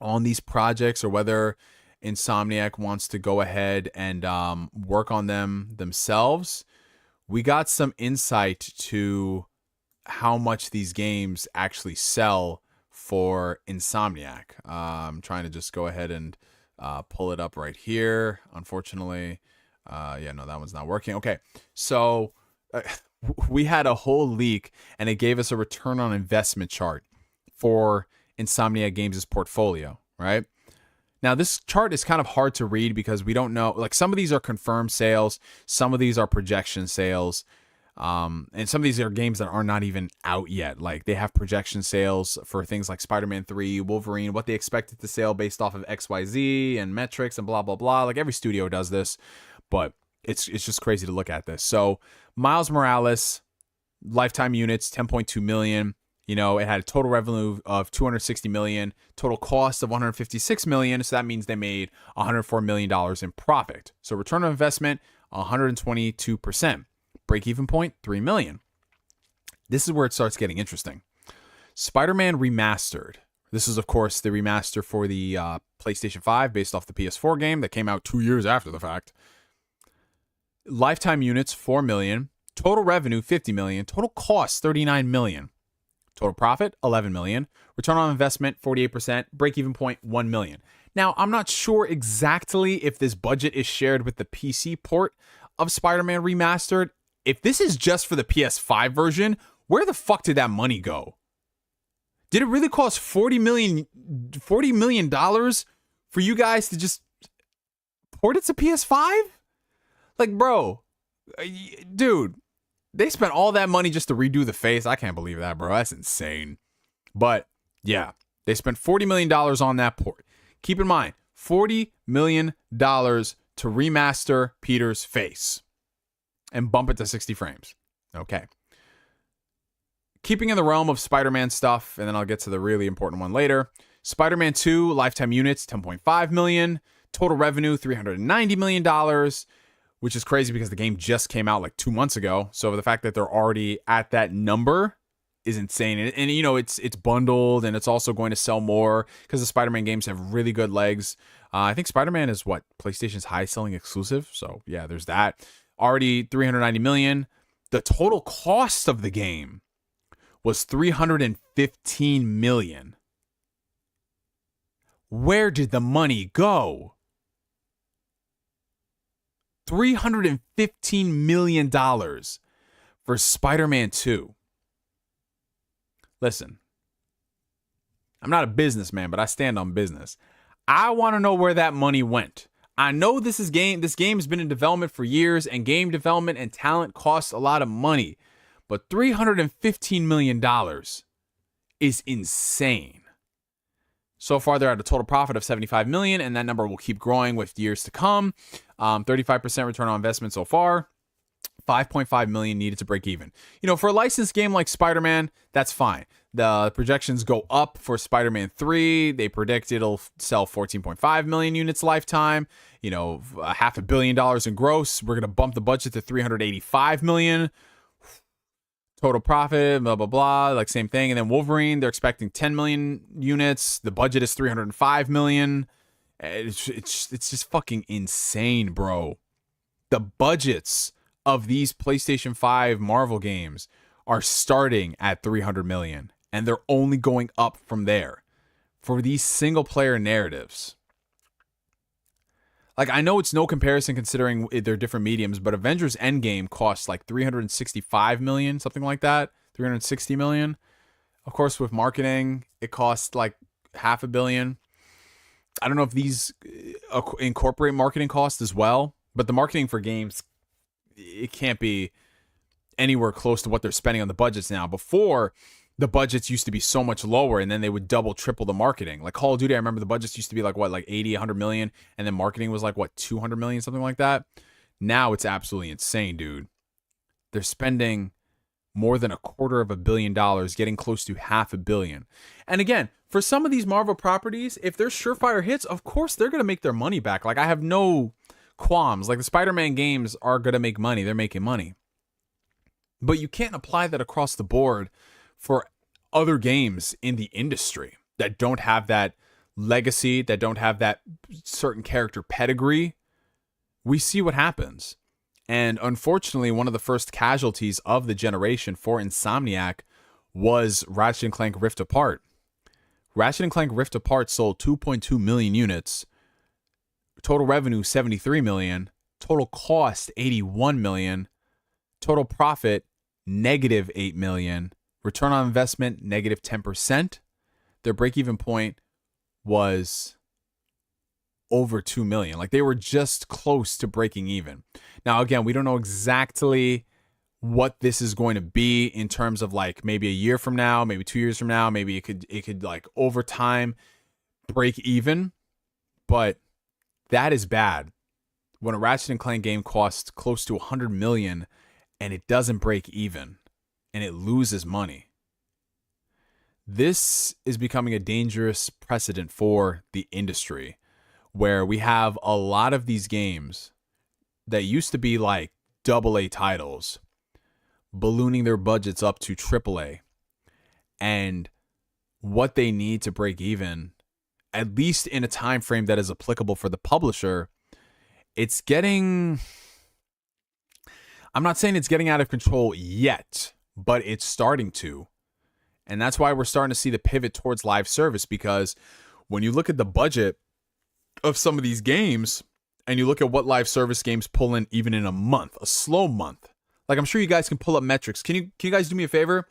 on these projects, or whether Insomniac wants to go ahead and work on them themselves, we got some insight to how much these games actually sell for Insomniac. I'm trying to just go ahead and pull it up right here. Unfortunately, that one's not working. Okay, so we had a whole leak, and it gave us a return on investment chart for Insomniac Games' portfolio, right? Now, this chart is kind of hard to read because we don't know. Like, some of these are confirmed sales, some of these are projection sales, and some of these are games that are not even out yet. Like, they have projection sales for things like Spider-Man 3, Wolverine, what they expected to sell based off of XYZ and metrics and blah, blah, blah. Like, every studio does this, but it's just crazy to look at this. So, Miles Morales, lifetime units, 10.2 million. You know, it had a total revenue of 260 million, total cost of 156 million. So that means they made $104 million in profit. So return on investment, 122%. Break-even point, 3 million. This is where it starts getting interesting. Spider-Man Remastered. This is, of course, the remaster for the PlayStation 5 based off the PS4 game that came out 2 years after the fact. Lifetime units, 4 million. Total revenue, 50 million. Total cost, 39 million. Total profit, 11 million. Return on investment, 48%. Break-even point, 1 million. Now, I'm not sure exactly if this budget is shared with the PC port of Spider-Man Remastered. If this is just for the PS5 version, where the fuck did that money go? Did it really cost $40 million for you guys to just port it to PS5? Like, bro, dude. They spent all that money just to redo the face. I can't believe that, bro. That's insane. But, yeah, they spent $40 million on that port. Keep in mind, $40 million to remaster Peter's face and bump it to 60 frames. Okay. Keeping in the realm of Spider-Man stuff, and then I'll get to the really important one later. Spider-Man 2, lifetime units, 10.5 million. Total revenue, $390 million. Which is crazy because the game just came out like 2 months ago. So the fact that they're already at that number is insane. And you know, it's bundled, and it's also going to sell more because the Spider-Man games have really good legs. I think Spider-Man is what? PlayStation's highest selling exclusive. So yeah, there's that. Already 390 million. The total cost of the game was 315 million. Where did the money go? $315 million for Spider-Man 2. Listen, I'm not a businessman, but I stand on business. I want to know where that money went. I know this game has been in development for years, and game development and talent costs a lot of money, but $315 million is insane. So far, they're at a total profit of 75 million, and that number will keep growing with years to come. 35% return on investment so far. 5.5 million needed to break even. You know, for a licensed game like Spider-Man, that's fine. The projections go up for Spider-Man 3. They predict it'll sell 14.5 million units lifetime. You know, $500 million in gross. We're going to bump the budget to 385 million. Total profit, blah, blah, blah, like same thing. And then Wolverine, they're expecting 10 million units. The budget is 305 million. It's just fucking insane, bro. The budgets of these PlayStation 5 Marvel games are starting at 300 million, and they're only going up from there for these single player narratives. Like, I know it's no comparison considering they're different mediums, but Avengers Endgame costs like 365 million, something like that. 360 million. Of course, with marketing, it costs like $500 million. I don't know if these incorporate marketing costs as well, but the marketing for games, it can't be anywhere close to what they're spending on the budgets now. Before, the budgets used to be so much lower, and then they would double, triple the marketing. Like Call of Duty, I remember the budgets used to be like, what, like 80, 100 million, and then marketing was like, what, 200 million, something like that. Now it's absolutely insane, dude. They're spending more than $250 million, getting close to $500 million. And again, for some of these Marvel properties, if they're surefire hits, of course they're going to make their money back. Like, I have no qualms. Like, the Spider-Man games are going to make money. They're making money. But you can't apply that across the board for other games in the industry that don't have that legacy, that don't have that certain character pedigree. We see what happens. And unfortunately, one of the first casualties of the generation for Insomniac was Ratchet & Clank Rift Apart. Ratchet & Clank Rift Apart sold 2.2 million units. Total revenue, 73 million. Total cost, 81 million. Total profit, negative 8 million. Return on investment, negative 10%. Their break-even point was over 2 million. Like, they were just close to breaking even. Now, again, we don't know exactly what this is going to be in terms of like maybe a year from now, maybe 2 years from now, maybe it could like over time break even, but that is bad. When a Ratchet and Clank game costs close to 100 million and it doesn't break even and it loses money. This is becoming a dangerous precedent for the industry, where we have a lot of these games that used to be like AA titles ballooning their budgets up to AAA, and what they need to break even, at least in a time frame that is applicable for the publisher, it's getting, I'm not saying it's getting out of control yet, but it's starting to. And that's why we're starting to see the pivot towards live service, because when you look at the budget of some of these games and you look at what live service games pull in even in a month, a slow month, like I'm sure you guys can pull up metrics. Can you guys do me a favor?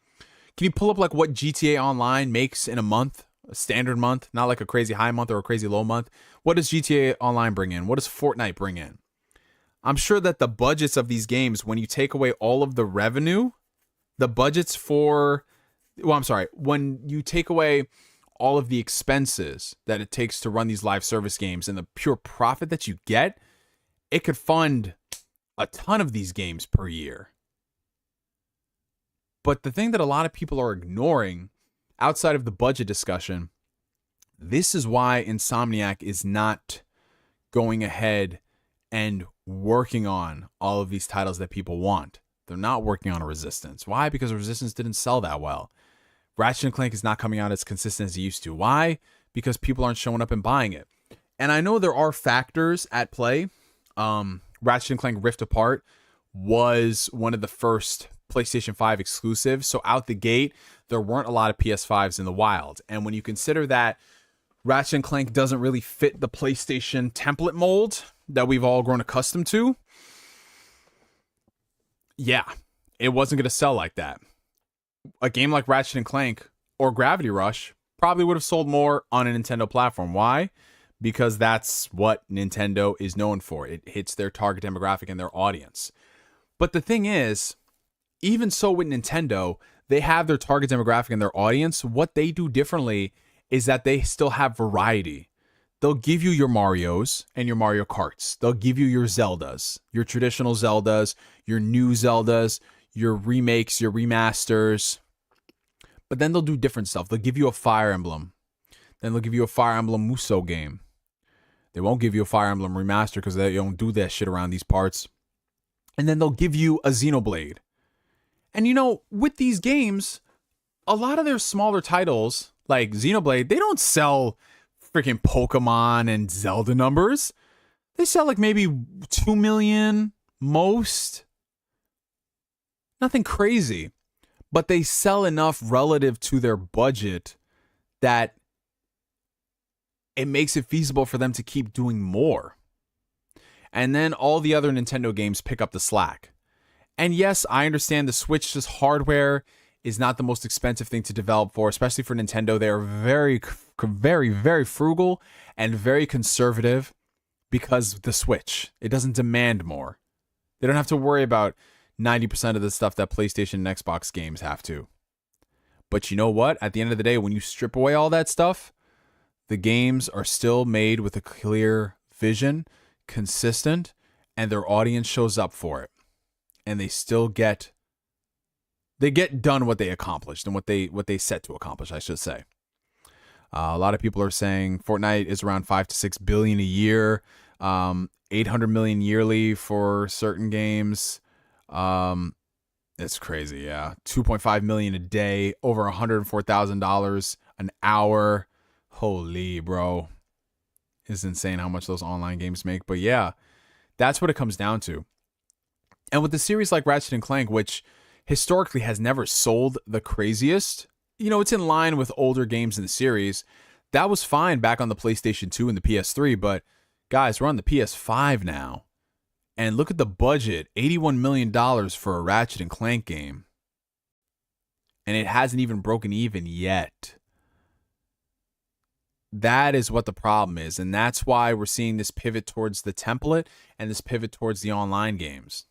Can you pull up like what GTA Online makes in a month, a standard month, not like a crazy high month or a crazy low month? What does GTA Online bring in? What does Fortnite bring in? I'm sure that the budgets of these games, when you take away all of the revenue, the budgets for, well, I'm sorry, when you take away all of the expenses that it takes to run these live service games and the pure profit that you get, it could fund a ton of these games per year. But the thing that a lot of people are ignoring outside of the budget discussion, this is why Insomniac is not going ahead and working on all of these titles that people want. They're not working on a Resistance. Why? Because Resistance didn't sell that well. Ratchet and Clank is not coming out as consistent as it used to. Why? Because people aren't showing up and buying it. And I know there are factors at play. Ratchet and Clank Rift Apart was one of the first PlayStation 5 exclusives. So out the gate, there weren't a lot of PS5s in the wild. And when you consider that Ratchet and Clank doesn't really fit the PlayStation template mold that we've all grown accustomed to, yeah, it wasn't going to sell like that. A game like Ratchet and Clank or Gravity Rush probably would have sold more on a Nintendo platform. Why? Because that's what Nintendo is known for. It hits their target demographic and their audience. But the thing is, even so with Nintendo, they have their target demographic and their audience. What they do differently is that they still have variety. They'll give you your Marios and your Mario Karts. They'll give you your Zeldas, your traditional Zeldas, your new Zeldas, your remakes, your remasters. But then they'll do different stuff. They'll give you a Fire Emblem. Then they'll give you a Fire Emblem Musou game. They won't give you a Fire Emblem remaster because they don't do that shit around these parts. And then they'll give you a Xenoblade. And you know, with these games, a lot of their smaller titles, like Xenoblade, they don't sell freaking Pokemon and Zelda numbers. They sell like maybe 2 million most. Nothing crazy. But they sell enough relative to their budget that it makes it feasible for them to keep doing more. And then all the other Nintendo games pick up the slack. And yes, I understand the Switch's hardware is not the most expensive thing to develop for, especially for Nintendo. They are very, very, very frugal and very conservative because the Switch, it doesn't demand more. They don't have to worry about 90% of the stuff that PlayStation and Xbox games have to. But you know what? At the end of the day, when you strip away all that stuff, the games are still made with a clear vision, consistent, and their audience shows up for it. And they still get done what they accomplished and what they set to accomplish, I should say. A lot of people are saying Fortnite is around 5 to 6 billion a year, 800 million yearly for certain games. It's crazy, yeah. 2.5 million a day, over $104,000 an hour. Holy, bro. It's insane how much those online games make. But yeah, that's what it comes down to. And with a series like Ratchet and Clank, which historically has never sold the craziest, you know, it's in line with older games in the series. That was fine back on the PlayStation 2 and the PS3, but guys, we're on the PS5 now. And look at the budget, $81 million for a Ratchet and Clank game. and it hasn't even broken even yet. That is what the problem is, and that's why we're seeing this pivot towards the template and this pivot towards the online games.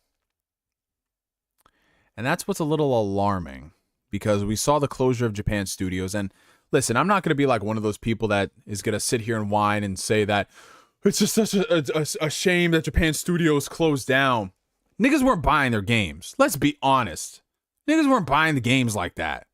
And that's what's a little alarming, because we saw the closure of Japan studios. And listen, I'm not going to be like one of those people that is going to sit here and whine and say that it's just such a shame that Japan studios closed down. Niggas weren't buying their games. Let's be honest. Niggas weren't buying the games like that.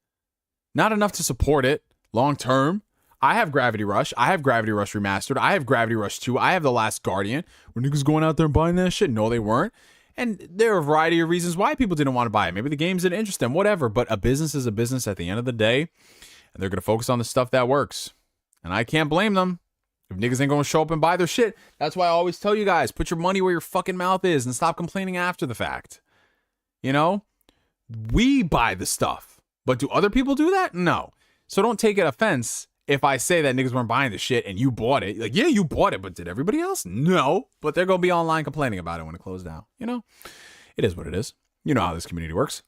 Not enough to support it long term. I have Gravity Rush. I have Gravity Rush Remastered. I have Gravity Rush 2. I have The Last Guardian. Were niggas going out there and buying that shit? No, they weren't. And there are a variety of reasons why people didn't want to buy it. Maybe the games didn't interest them, whatever. But a business is a business at the end of the day. And they're going to focus on the stuff that works. And I can't blame them. If niggas ain't going to show up and buy their shit, that's why I always tell you guys, put your money where your fucking mouth is and stop complaining after the fact. You know? We buy the stuff. But do other people do that? No. So don't take it offense if I say that niggas weren't buying the shit and you bought it. Like, yeah, you bought it, but did everybody else? No. But they're going to be online complaining about it when it closed down. You know? It is what it is. You know how this community works.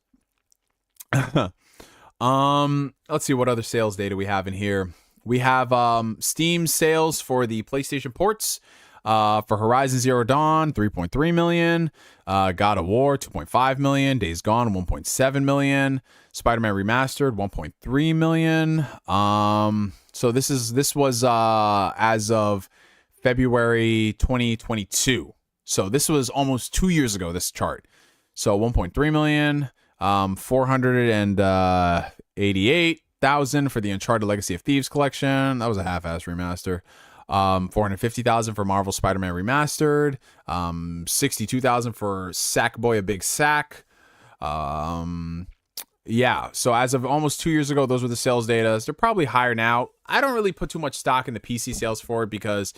Let's see what other sales data we have in here. We have Steam sales for the PlayStation ports. For Horizon Zero Dawn, 3.3 million. God of War, 2.5 million. Days Gone, 1.7 million. Spider-Man Remastered, 1.3 million. So this was as of February 2022. So this was almost 2 years ago, this chart. So 1.3 million, 488,000 for the Uncharted Legacy of Thieves collection. That was a half-ass remaster. 450,000 for Marvel Spider-Man Remastered. 62,000 for Sackboy a Big Sack. Yeah, so as of almost 2 years ago, those were the sales data. They're probably higher now. I don't really put too much stock in the PC sales for it because,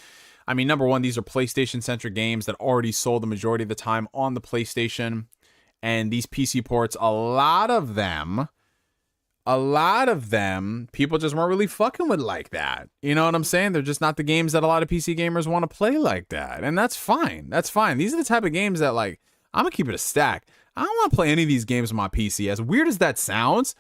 I mean, number one, these are PlayStation-centric games that already sold the majority of the time on the PlayStation. And these PC ports, a lot of them, people just weren't really fucking with like that. You know what I'm saying? They're just not the games that a lot of PC gamers want to play like that. And that's fine. That's fine. These are the type of games that, like, I'm going to keep it a stack. I don't want to play any of these games on my PC. As weird as that sounds,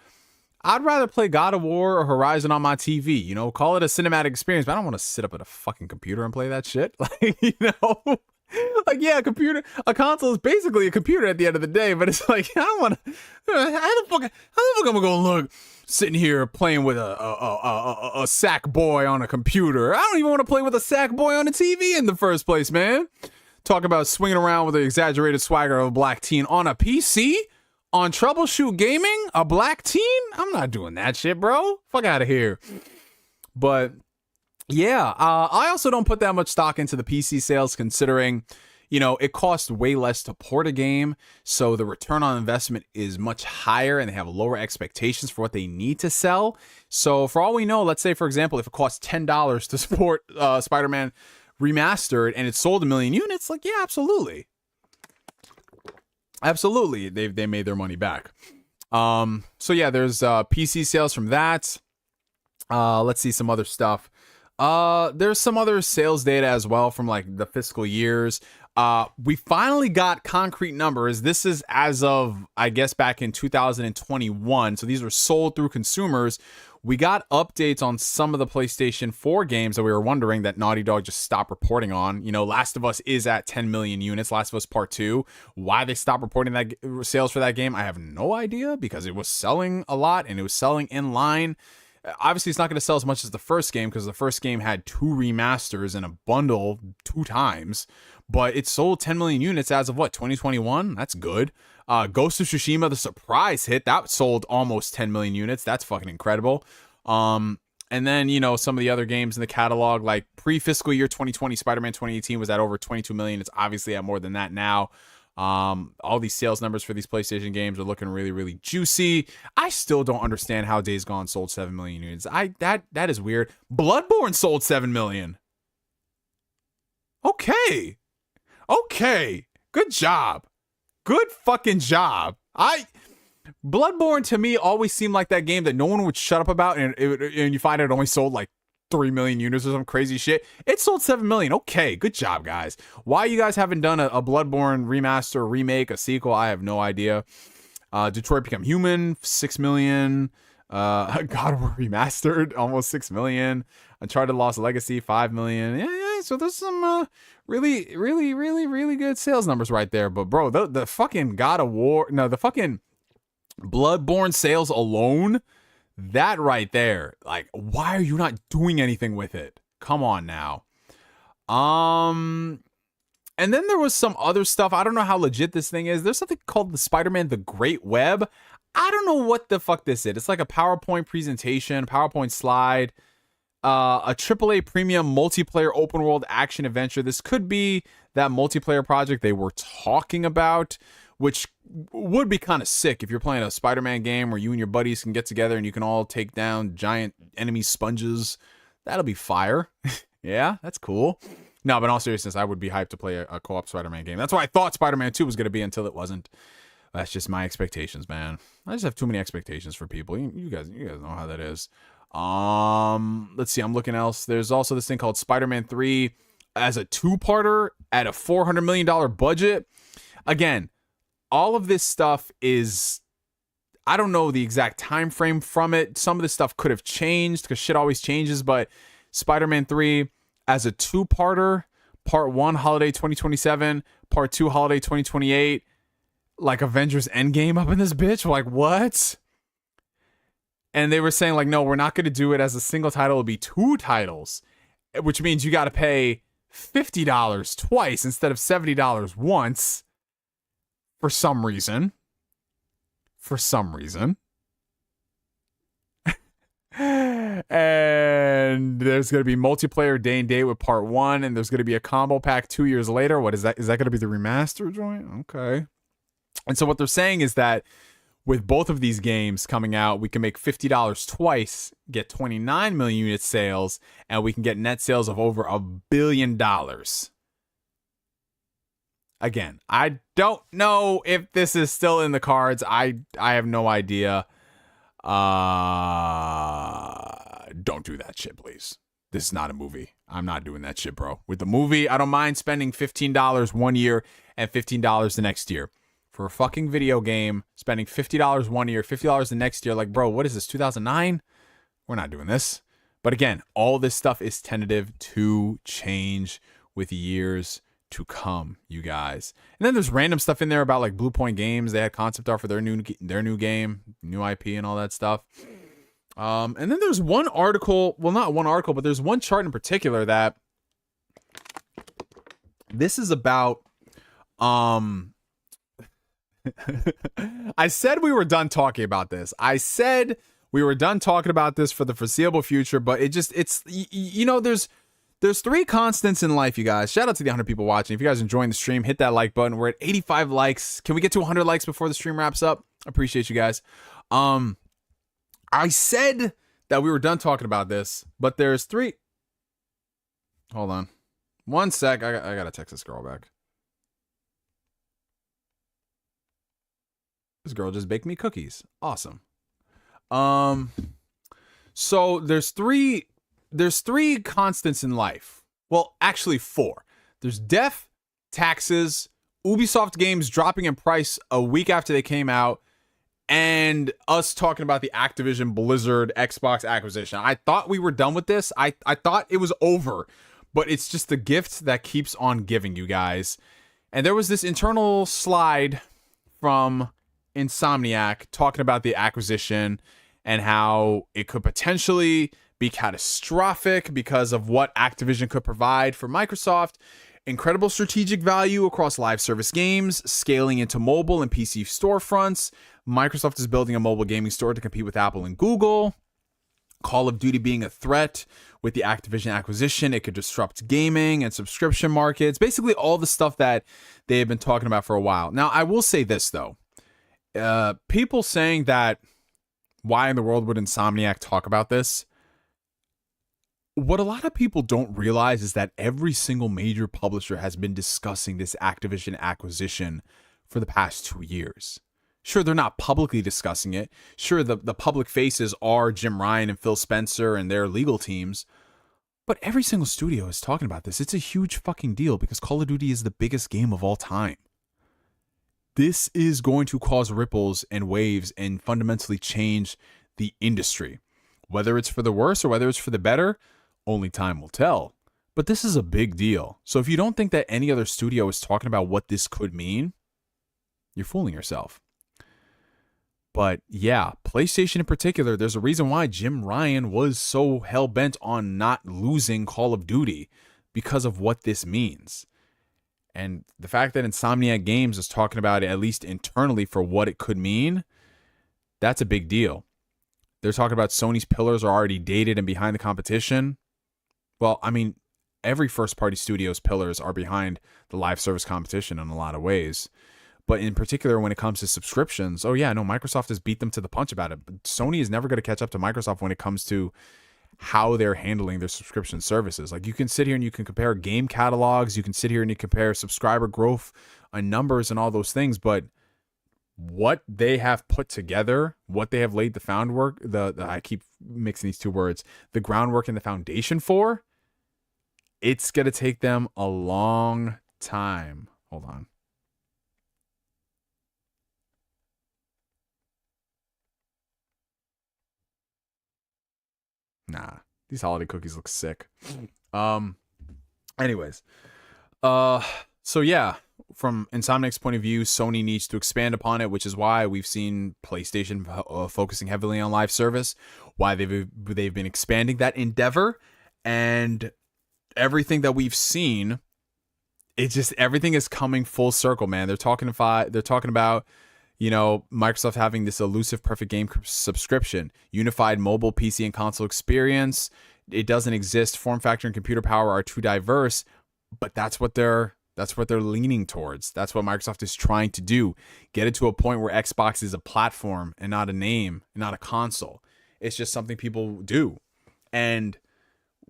I'd rather play God of War or Horizon on my TV. You know, call it a cinematic experience, but I don't want to sit up at a fucking computer and play that shit. Like, you know, like, yeah, a console is basically a computer at the end of the day, but it's like, I don't want to, how the fuck am I going to look sitting here playing with a sack boy on a computer? I don't even want to play with a sack boy on a TV in the first place, man. Talk about swinging around with the exaggerated swagger of a black teen on a PC? On Troubleshoot Gaming? A black teen? I'm not doing that shit, bro. Fuck out of here. But yeah, I also don't put that much stock into the PC sales considering, you know, it costs way less to port a game. So the return on investment is much higher and they have lower expectations for what they need to sell. So for all we know, let's say, for example, if it costs $10 to support Spider-Man Remastered and it sold 1 million units, like, yeah, absolutely. Absolutely. They made their money back. So yeah, there's PC sales from that. Let's see some other stuff. There's some other sales data as well from like the fiscal years. We finally got concrete numbers. This is as of, I guess, back in 2021. So these were sold through consumers. We got updates on some of the PlayStation 4 games that we were wondering that Naughty Dog just stopped reporting on. You know, Last of Us is at 10 million units, Last of Us Part 2. Why they stopped reporting that sales for that game, I have no idea, because it was selling a lot and it was selling in line. Obviously, it's not going to sell as much as the first game because the first game had 2 remasters in a bundle 2 times. But it sold 10 million units as of what, 2021? That's good. Ghost of Tsushima, the surprise hit, that sold almost 10 million units. That's fucking incredible. And then, you know, some of the other games in the catalog, like pre-fiscal year 2020, Spider-Man 2018 was at over 22 million. It's obviously at more than that now. All these sales numbers for these PlayStation games are looking really, really juicy. I still don't understand how Days Gone sold 7 million units. That is weird. Bloodborne sold 7 million. Okay. Good job. Good fucking job. Bloodborne to me always seemed like that game that no one would shut up about, and you find it only sold like 3 million units or some crazy shit. It sold 7 million. Okay, good job, guys. Why you guys haven't done a Bloodborne remaster, remake, a sequel, I have no idea. Detroit Become Human, 6 million. God of War Remastered, almost 6 million. Uncharted Lost Legacy, 5 million. Yeah. So there's some really good sales numbers right there. But bro, the fucking God of War, no, the fucking Bloodborne sales alone, that right there, like, why are you not doing anything with it? Come on now. And then there was some other stuff. I don't know how legit this thing is. There's something called the Spider-Man The Great Web. I don't know what the fuck this is. It's like a PowerPoint presentation, PowerPoint slide, a AAA premium multiplayer open world action adventure. This could be that multiplayer project they were talking about, which would be kind of sick if you're playing a Spider-Man game where you and your buddies can get together and you can all take down giant enemy sponges. That'll be fire. Yeah, that's cool. No, but in all seriousness, I would be hyped to play a co-op Spider-Man game. That's what I thought Spider-Man 2 was going to be until it wasn't. That's just my expectations, man. I just have too many expectations for people. You guys know how that is. Let's see. I'm looking else. There's also this thing called Spider-Man 3 as a two-parter at a $400 million budget. Again, all of this stuff is, I don't know the exact time frame from it. Some of this stuff could have changed because shit always changes, but Spider-Man 3 as a two-parter, part 1 holiday 2027, part 2 holiday 2028, like Avengers Endgame up in this bitch. Like, what? And they were saying, like, no, we're not going to do it as a single title. It'll be 2 titles, which means you got to pay $50 twice instead of $70 once for some reason. For some reason. And there's going to be multiplayer day and date with part 1, and there's going to be a combo pack 2 years later. What is that? Is that going to be the remaster joint? Okay. And so what they're saying is that with both of these games coming out, we can make $50 twice, get 29 million unit sales, and we can get net sales of over $1 billion. Again, I don't know if this is still in the cards. I have no idea. Don't do that shit, please. This is not a movie. I'm not doing that shit, bro. With the movie, I don't mind spending $15 one year and $15 the next year. For a fucking video game, spending $50 one year, $50 the next year, like, bro, what is this, 2009? We're not doing this. But again, all this stuff is tentative to change with years to come, you guys. And then there's random stuff in there about like Blue Point Games. They had concept art for their new game, new IP and all that stuff. And then there's one article, well, not one article, but there's one chart in particular that this is about. I said we were done talking about this. I said we were done talking about this for the foreseeable future, but it's you know, there's 3 constants in life, you guys. Shout out to the 100 people watching. If you guys enjoying the stream, hit that like button. We're at 85 likes. Can we get to 100 likes before the stream wraps up? Appreciate you guys. I said that we were done talking about this, but there's 3. Hold on. One sec. I gotta text this girl back. This girl just baked me cookies. Awesome. So there's 3 constants in life. Well, actually 4. There's death, taxes, Ubisoft games dropping in price a week after they came out, and us talking about the Activision Blizzard Xbox acquisition. I thought we were done with this. I thought it was over, but it's just the gift that keeps on giving, you guys. And there was this internal slide from Insomniac talking about the acquisition and how it could potentially be catastrophic because of what Activision could provide for Microsoft. Incredible strategic value across live service games, scaling into mobile and PC storefronts. Microsoft is building a mobile gaming store to compete with Apple and Google. Call of Duty being a threat with the Activision acquisition. It could disrupt gaming and subscription markets. Basically all the stuff that they have been talking about for a while. Now, I will say this, though. People saying that, why in the world would Insomniac talk about this? What a lot of people don't realize is that every single major publisher has been discussing this Activision acquisition for the past 2 years. Sure, they're not publicly discussing it. Sure, the public faces are Jim Ryan and Phil Spencer and their legal teams. But every single studio is talking about this. It's a huge fucking deal because Call of Duty is the biggest game of all time. This is going to cause ripples and waves and fundamentally change the industry. Whether it's for the worse or whether it's for the better, only time will tell. But this is a big deal. So if you don't think that any other studio is talking about what this could mean, you're fooling yourself. But yeah, PlayStation in particular, there's a reason why Jim Ryan was so hell-bent on not losing Call of Duty, because of what this means. And the fact that Insomniac Games is talking about it, at least internally, for what it could mean, that's a big deal. They're talking about Sony's pillars are already dated and behind the competition. Well, I mean, every first-party studio's pillars are behind the live service competition in a lot of ways. But in particular, when it comes to subscriptions, oh yeah, no, Microsoft has beat them to the punch about it. But Sony is never going to catch up to Microsoft when it comes to how they're handling their subscription services. Like, you can sit here and you can compare game catalogs, you can sit here and you compare subscriber growth and numbers and all those things, but what they have put together, what they have laid the groundwork, I keep mixing these two words, the groundwork and the foundation for, it's going to take them a long time. Hold on. Nah, these holiday cookies look sick. Anyways, so yeah, from Insomniac's point of view, Sony needs to expand upon it, which is why we've seen PlayStation focusing heavily on live service, why they've been expanding that endeavor, and everything that we've seen, it's just everything is coming full circle, man. They're talking about, you know, Microsoft having this elusive perfect game subscription, unified mobile, PC, and console experience. It doesn't exist. Form factor and computer power are too diverse, but that's what they're leaning towards. That's what Microsoft is trying to do. Get it to a point where Xbox is a platform and not a name, and not a console. It's just something people do. And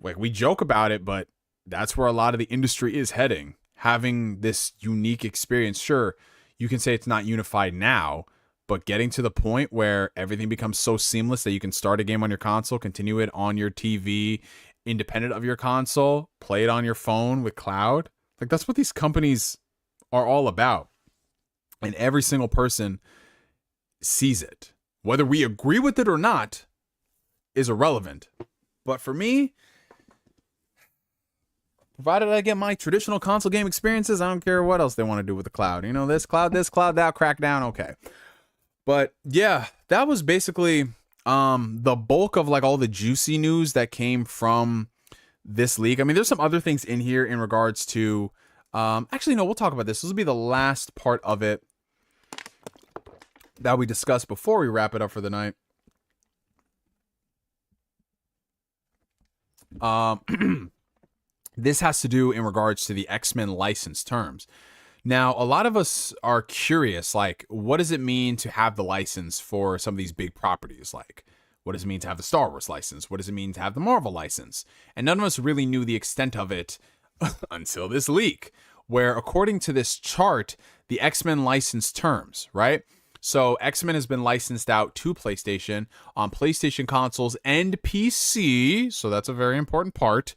like, we joke about it, but that's where a lot of the industry is heading. Having this unique experience. Sure, you can say it's not unified now, but getting to the point where everything becomes so seamless that you can start a game on your console, continue it on your TV, independent of your console, play it on your phone with cloud. Like, that's what these companies are all about. And every single person sees it. Whether we agree with it or not is irrelevant. But for me, provided I get my traditional console game experiences, I don't care what else they want to do with the cloud. You know, this cloud, that, crackdown, okay. But yeah, that was basically the bulk of like all the juicy news that came from this leak. I mean, there's some other things in here in regards to, actually, no, we'll talk about this. This will be the last part of it that we discussed before we wrap it up for the night. This has to do in regards to the X-Men license terms. Now, a lot of us are curious, like, what does it mean to have the license for some of these big properties? Like, what does it mean to have the Star Wars license? What does it mean to have the Marvel license? And none of us really knew the extent of it until this leak, where according to this chart, the X-Men license terms, right? So X-Men has been licensed out to PlayStation on PlayStation consoles and PC. So that's a very important part.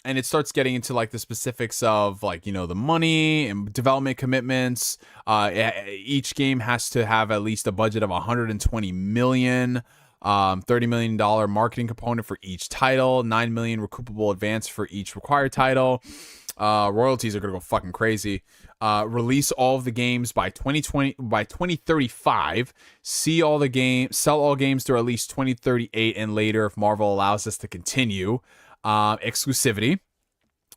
And it starts getting into like the specifics of, like, you know, the money and development commitments. Each game has to have at least a budget of 120 million, $30 million marketing component for each title, 9 million recoupable advance for each required title. Royalties are going to go fucking crazy. Release all of the games by 2035. Sell all games through at least 2038 and later if Marvel allows us to continue. Exclusivity.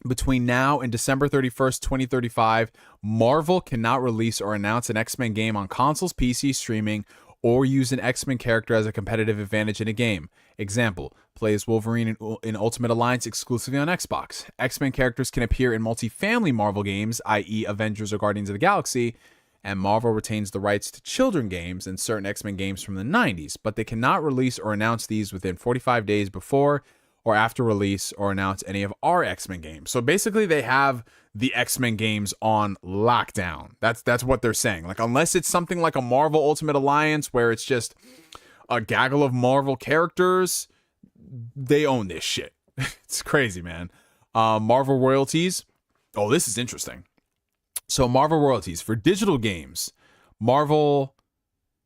Between now and December 31st, 2035, Marvel cannot release or announce an X-Men game on consoles, PC, streaming, or use an X-Men character as a competitive advantage in a game. Example, play as Wolverine in Ultimate Alliance exclusively on Xbox. X-Men characters can appear in multi-family Marvel games, i.e. Avengers or Guardians of the Galaxy, and Marvel retains the rights to children games and certain X-Men games from the 90s, but they cannot release or announce these within 45 days before or after release or announce any of our X-Men games. So basically they have the X-Men games on lockdown. That's what they're saying. Like, unless it's something like a Marvel Ultimate Alliance where it's just a gaggle of Marvel characters, they own this shit. It's crazy, man. Marvel royalties. Oh, this is interesting. So Marvel royalties for digital games. Marvel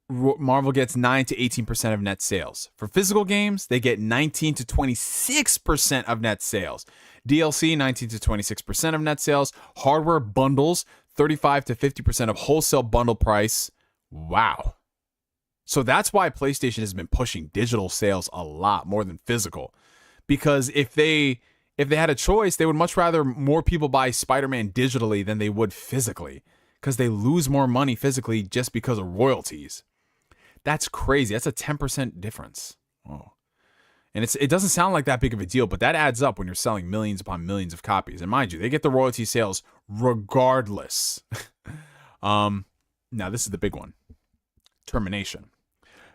Marvel gets 9 to 18% of net sales. For physical games, they get 19 to 26% of net sales. DLC, 19 to 26% of net sales. Hardware bundles, 35 to 50% of wholesale bundle price. Wow. So that's why PlayStation has been pushing digital sales a lot more than physical. Because if they had a choice, they would much rather more people buy Spider-Man digitally than they would physically. Because they lose more money physically just because of royalties. That's crazy. That's a 10% difference. Oh. And it doesn't sound like that big of a deal, but that adds up when you're selling millions upon millions of copies. And mind you, they get the royalty sales regardless. Now, this is the big one. Termination.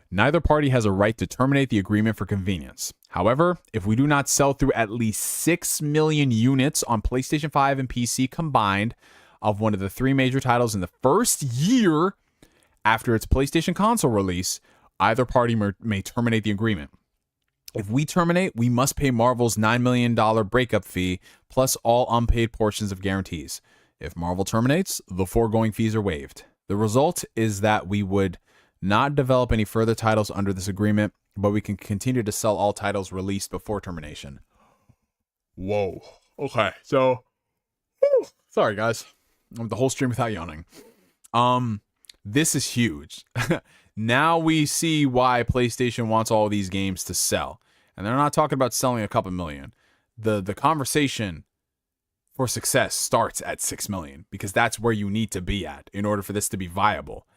Neither party has a right to terminate the agreement for convenience. However, if we do not sell through at least 6 million units on PlayStation 5 and PC combined of one of the 3 major titles in the first year after its PlayStation console release, either party may terminate the agreement. If we terminate, we must pay Marvel's $9 million breakup fee, plus all unpaid portions of guarantees. If Marvel terminates, the foregoing fees are waived. The result is that we would not develop any further titles under this agreement, but we can continue to sell all titles released before termination. Whoa. Okay, so... Sorry, guys. I went the whole stream without yawning. This is huge. Now we see why PlayStation wants all these games to sell. And they're not talking about selling a couple million. The conversation for success starts at 6 million because that's where you need to be at in order for this to be viable.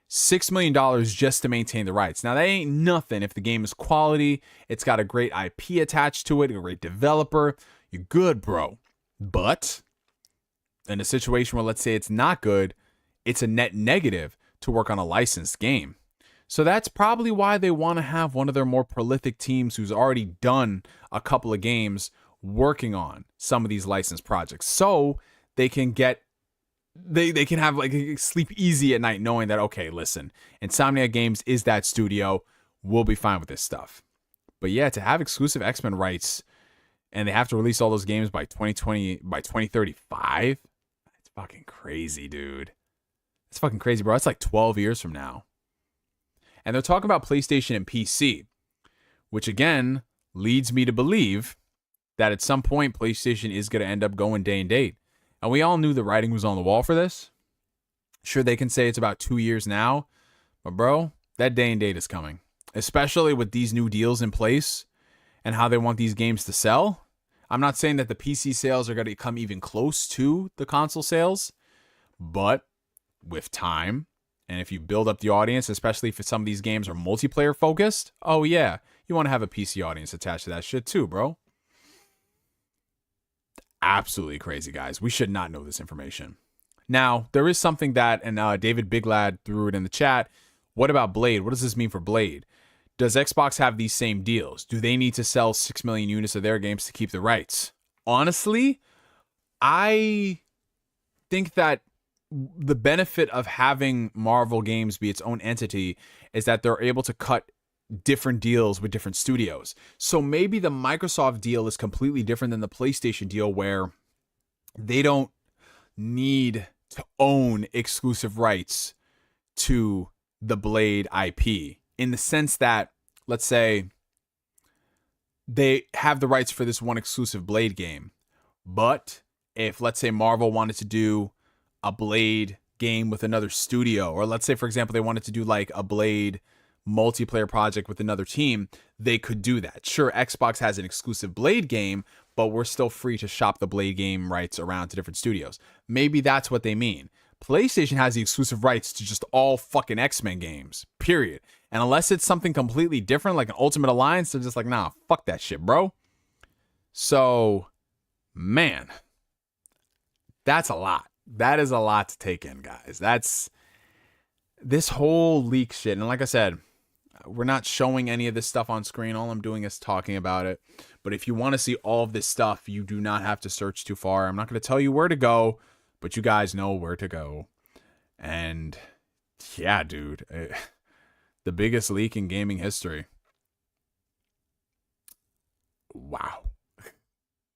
$6 million just to maintain the rights. Now, that ain't nothing if the game is quality, it's got a great IP attached to it, a great developer. You're good, bro. But in a situation where, let's say it's not good, it's a net negative to work on a licensed game. So that's probably why they want to have one of their more prolific teams who's already done a couple of games working on some of these licensed projects. So they can get, they can have like sleep easy at night knowing that, okay, listen, Insomniac Games is that studio. We'll be fine with this stuff. But yeah, to have exclusive X-Men rights and they have to release all those games by 2035, it's fucking crazy, dude. It's fucking crazy, bro. It's like 12 years from now. And they're talking about PlayStation and PC, which again leads me to believe that at some point PlayStation is going to end up going day and date. And we all knew the writing was on the wall for this. Sure, they can say it's about 2 years now, but bro, that day and date is coming. Especially with these new deals in place and how they want these games to sell. I'm not saying that the PC sales are going to come even close to the console sales, but with time, and if you build up the audience, especially if some of these games are multiplayer focused, oh yeah, you want to have a PC audience attached to that shit too, bro. Absolutely crazy, guys. We should not know this information. Now, there is something that, and David Biglad threw it in the chat. What about Blade? What does this mean for Blade? Does Xbox have these same deals? Do they need to sell 6 million units of their games to keep the rights? Honestly, I think that the benefit of having Marvel games be its own entity is that they're able to cut different deals with different studios. So maybe the Microsoft deal is completely different than the PlayStation deal, where they don't need to own exclusive rights to the Blade IP, in the sense that, let's say, they have the rights for this one exclusive Blade game. But if, let's say, Marvel wanted to do a Blade game with another studio, or let's say, for example, they wanted to do like a Blade multiplayer project with another team, they could do that. Sure, Xbox has an exclusive Blade game, but we're still free to shop the Blade game rights around to different studios. Maybe that's what they mean. PlayStation has the exclusive rights to just all fucking X-Men games, period. And unless it's something completely different, like an Ultimate Alliance, they're just like, nah, fuck that shit, bro. So, man, that's a lot. That is a lot to take in, guys. That's this whole leak shit. And like I said, we're not showing any of this stuff on screen. All I'm doing is talking about it. But if you want to see all of this stuff, you do not have to search too far. I'm not going to tell you where to go, but you guys know where to go. And yeah, dude, the biggest leak in gaming history. Wow.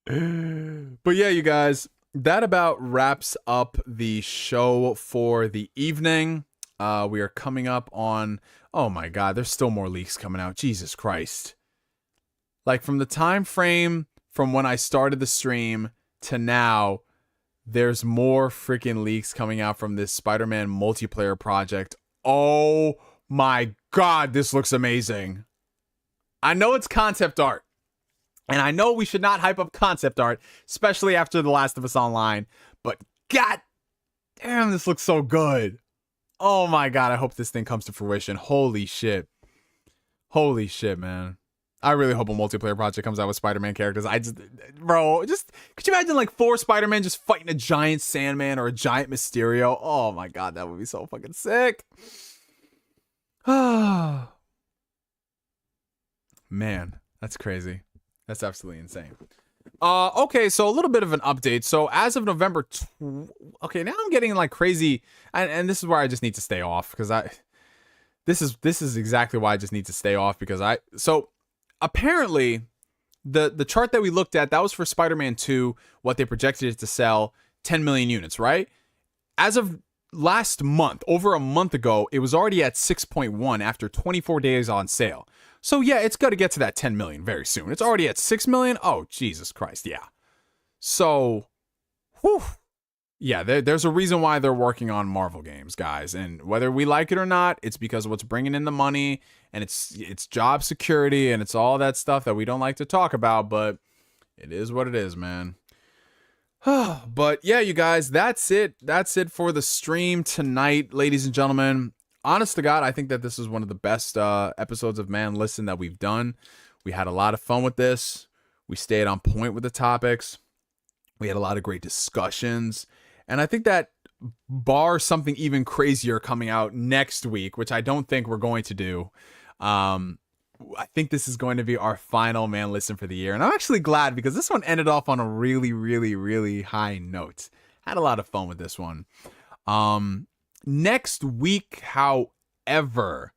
But yeah, you guys, that about wraps up the show for the evening. We are coming up on, oh my God, there's still more leaks coming out. Jesus Christ. Like from the time frame from when I started the stream to now, there's more freaking leaks coming out from this Spider-Man multiplayer project. Oh my God, this looks amazing. I know it's concept art. And I know we should not hype up concept art, especially after The Last of Us Online. But God damn, this looks so good. Oh my God, I hope this thing comes to fruition. Holy shit. Holy shit, man. I really hope a multiplayer project comes out with Spider-Man characters. Bro, could you imagine like 4 Spider-Man just fighting a giant Sandman or a giant Mysterio? Oh my God, that would be so fucking sick. Man, that's crazy. That's absolutely insane. Okay, so a little bit of an update. So as of November, okay, now I'm getting like crazy, and this is where I just need to stay off because this is exactly why I just need to stay off because so apparently the chart that we looked at, that was for Spider-Man 2, what they projected it to sell, 10 million units, right? As of last month, over a month ago, it was already at 6.1 after 24 days on sale. So yeah, it's got to get to that 10 million very soon. It's already at 6 million. Oh, Jesus Christ. Yeah. So, whew. Yeah, there's a reason why they're working on Marvel games, guys. And whether we like it or not, it's because of what's bringing in the money and it's job security and it's all that stuff that we don't like to talk about, but it is what it is, man. But yeah, you guys, that's it. That's it for the stream tonight, ladies and gentlemen. Honest to God, I think that this is one of the best episodes of Man Listen that we've done. We had a lot of fun with this. We stayed on point with the topics. We had a lot of great discussions. And I think that bar something even crazier coming out next week, which I don't think we're going to do. I think this is going to be our final Man Listen for the year. And I'm actually glad because this one ended off on a really, really, really high note. Had a lot of fun with this one. Next week, however,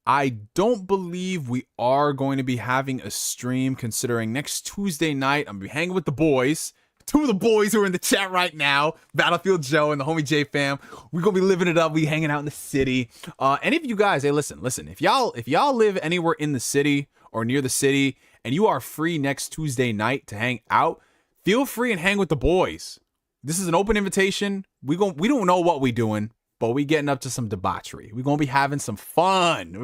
I don't believe we are going to be having a stream considering next Tuesday night, I'm going to be hanging with the boys. 2 of the boys who are in the chat right now, Battlefield Joe and the homie Jfam. We're going to be living it up. We hanging out in the city. Any of you guys, hey, listen. If y'all live anywhere in the city or near the city and you are free next Tuesday night to hang out, feel free and hang with the boys. This is an open invitation. We don't know what we doing, but we getting up to some debauchery. We're going to be having some fun.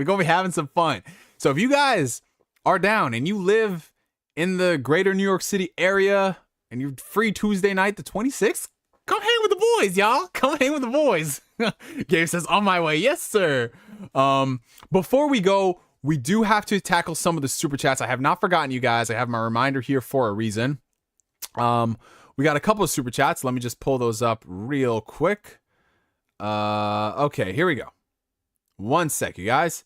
So if you guys are down and you live in the greater New York City area and you're free Tuesday night, the 26th, come hang with the boys, y'all. Come hang with the boys. Gabe says, on my way. Yes, sir. Before we go, we do have to tackle some of the super chats. I have not forgotten you guys. I have my reminder here for a reason. We got a couple of super chats. Let me just pull those up real quick. Okay, here we go. One sec, you guys.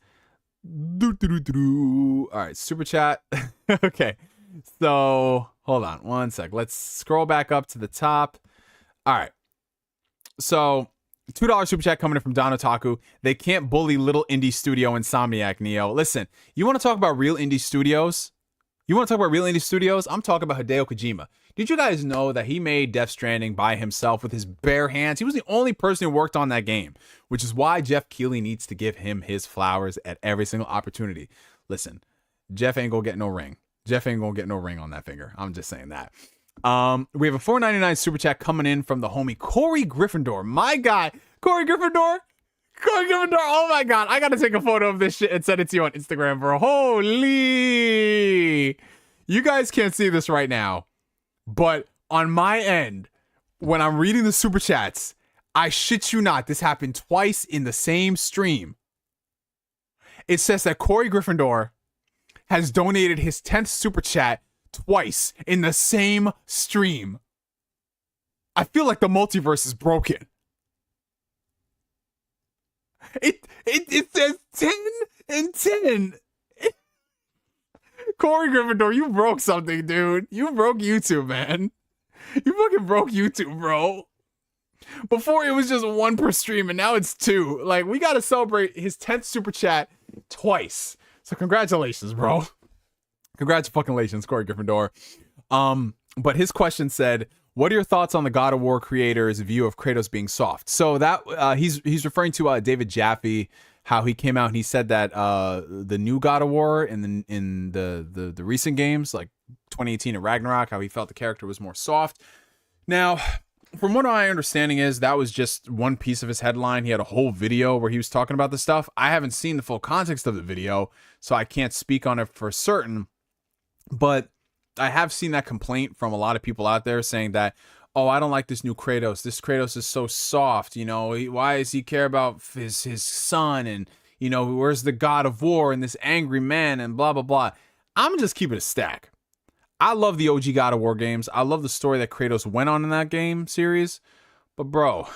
All right, super chat. Okay, so hold on one sec. Let's scroll back up to the top. All right, so $2 super chat coming in from Don Otaku. They can't bully little indie studio Insomniac, Neo. Listen, you want to talk about real indie studios? I'm talking about Hideo Kojima. Did you guys know that he made Death Stranding by himself with his bare hands? He was the only person who worked on that game, which is why Jeff Keighley needs to give him his flowers at every single opportunity. Listen, Jeff ain't gonna get no ring. Jeff ain't gonna get no ring on that finger. I'm just saying that. We have a $4.99 super chat coming in from the homie Corey Gryffindor. My guy, Corey Gryffindor. Oh my God. I gotta take a photo of this shit and send it to you on Instagram, bro. Holy. You guys can't see this right now, but on my end, when I'm reading the super chats, I shit you not, this happened twice in the same stream. It says that Corey Gryffindor has donated his 10th super chat twice in the same stream. I feel like the multiverse is broken. It says 10 and 10. Corey Gryffindor, you broke something, dude. You broke YouTube, man. You fucking broke YouTube, bro. Before it was just 1 per stream, and now it's 2. Like, we gotta celebrate his 10th super chat twice. So congratulations, bro. Congratulations, Corey Gryffindor. But his question said, What are your thoughts on the God of War creator's view of Kratos being soft? So that he's referring to David Jaffe, how he came out and he said that the new God of War in the recent games, like 2018 at Ragnarok, how he felt the character was more soft. Now, from what my understanding is, that was just one piece of his headline. He had a whole video where he was talking about this stuff. I haven't seen the full context of the video, so I can't speak on it for certain. But I have seen that complaint from a lot of people out there saying that, oh, I don't like this new Kratos. This Kratos is so soft. You know, why does he care about his son? And, you know, where's the God of War and this angry man and blah, blah, blah. I'm just keeping it a stack. I love the OG God of War games. I love the story that Kratos went on in that game series. But, bro,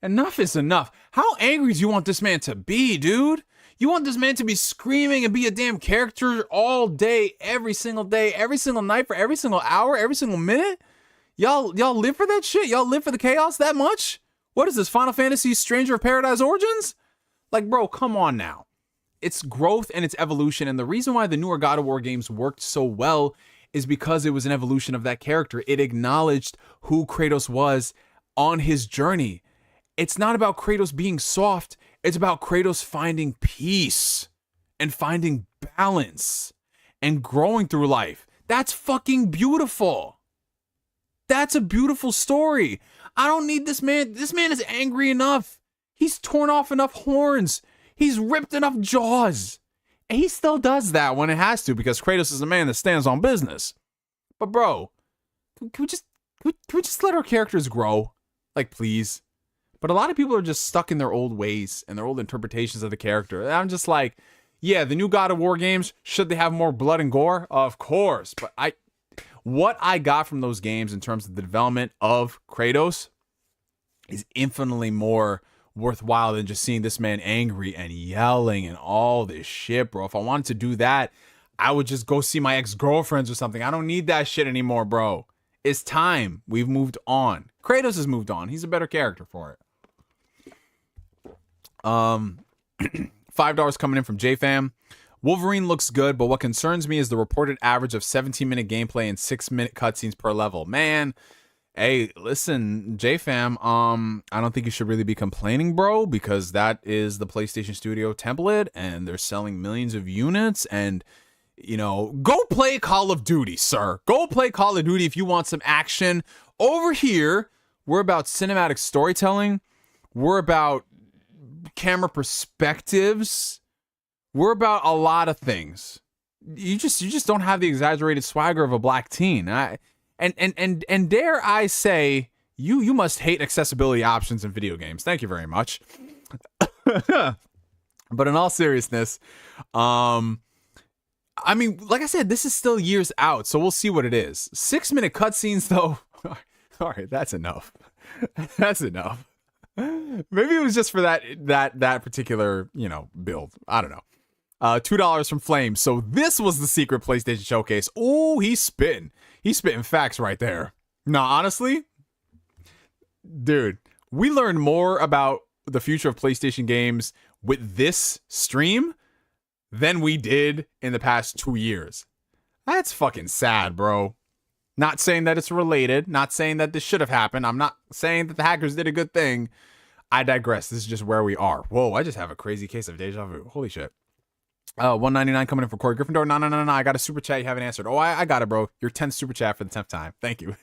enough is enough. How angry do you want this man to be, dude? You want this man to be screaming and be a damn character all day, every single night, for every single hour, every single minute? Y'all live for that shit? Y'all live for the chaos that much? What is this, Final Fantasy Stranger of Paradise Origins? Like, bro, come on now. It's growth and it's evolution, and the reason why the newer God of War games worked so well is because it was an evolution of that character. It acknowledged who Kratos was on his journey. It's not about Kratos being soft. It's about Kratos finding peace and finding balance and growing through life. That's fucking beautiful. That's a beautiful story. I don't need this man. This man is angry enough. He's torn off enough horns. He's ripped enough jaws. And he still does that when it has to, because Kratos is a man that stands on business. But bro, can we just let our characters grow? Like, please. But a lot of people are just stuck in their old ways and their old interpretations of the character. And I'm just like, yeah, the new God of War games, should they have more blood and gore? Of course. But what I got from those games in terms of the development of Kratos is infinitely more worthwhile than just seeing this man angry and yelling and all this shit, bro. If I wanted to do that, I would just go see my ex-girlfriends or something. I don't need that shit anymore, bro. It's time. We've moved on. Kratos has moved on. He's a better character for it. $5 coming in from Jfam. Wolverine looks good, but what concerns me is the reported average of 17-minute gameplay and 6-minute cutscenes per level. Man, hey, listen, Jfam, I don't think you should really be complaining, bro, because that is the PlayStation Studio template, and they're selling millions of units, and, you know, go play Call of Duty, sir. Go play Call of Duty if you want some action. Over here, we're about cinematic storytelling. We're about camera perspectives. We're about a lot of things. You just don't have the exaggerated swagger of a black teen. And dare I say, you must hate accessibility options in video games. Thank you very much. But in all seriousness, I mean, like I said, this is still years out, so we'll see what it is. 6-minute cutscenes, though. All right, that's enough. That's enough. Maybe it was just for that particular, you know, build. I don't know. $2 from Flame. So this was the secret PlayStation Showcase. Oh, he's spitting facts right there. Nah, honestly, dude, we learned more about the future of PlayStation games with this stream than we did in the past 2 years. That's fucking sad, bro. Not saying that it's related. Not saying that this should have happened. I'm not saying that the hackers did a good thing. I digress. This is just where we are. Whoa, I just have a crazy case of deja vu. Holy shit. $1.99 coming in for Corey Gryffindor. No. I got a super chat you haven't answered. Oh, I got it, bro. Your 10th super chat for the 10th time. Thank you.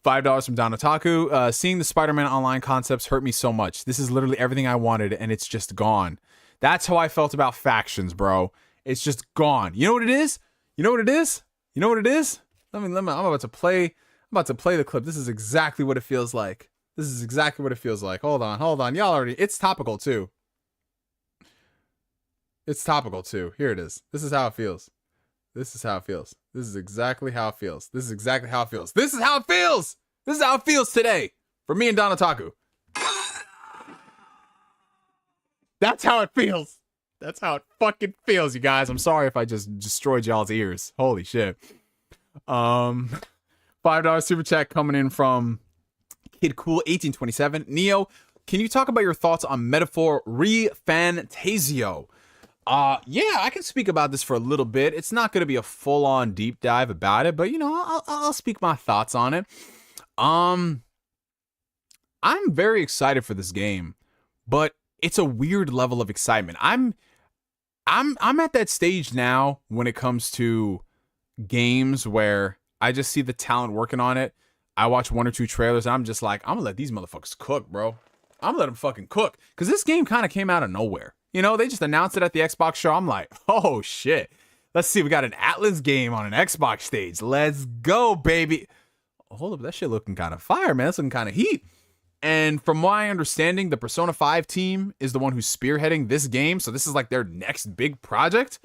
$5 from Don Otaku. Seeing the Spider-Man online concepts hurt me so much. This is literally everything I wanted, and it's just gone. That's how I felt about factions, bro. It's just gone. You know what it is? You know what it is? You know what it is? I'm about to play the clip. This is exactly what it feels like. This is exactly what it feels like. Hold on. Y'all already, it's topical too. It's topical too. Here it is. This is how it feels. This is how it feels. This is exactly how it feels. This is exactly how it feels. This is how it feels. This is how it feels today for me and Don Otaku. That's how it feels. That's how it fucking feels, you guys. I'm sorry if I just destroyed y'all's ears. Holy shit. $5 super chat coming in from Kid Cool 1827. Neo, can you talk about your thoughts on Metaphor Refantasio? Yeah, I can speak about this for a little bit. It's not going to be a full-on deep dive about it, but, you know, I'll speak my thoughts on it. I'm very excited for this game, but it's a weird level of excitement. I'm at that stage now when it comes to games where I just see the talent working on it. I watch 1 or 2 trailers and I'm just like, I'm gonna let these motherfuckers cook, bro. I'm gonna let them fucking cook. Cause this game kind of came out of nowhere. You know, they just announced it at the Xbox show. I'm like, oh shit. Let's see, we got an Atlas game on an Xbox stage. Let's go, baby. Hold up, that shit looking kind of fire, man. That's looking kind of heat. And from my understanding, the Persona 5 team is the one who's spearheading this game. So this is like their next big project.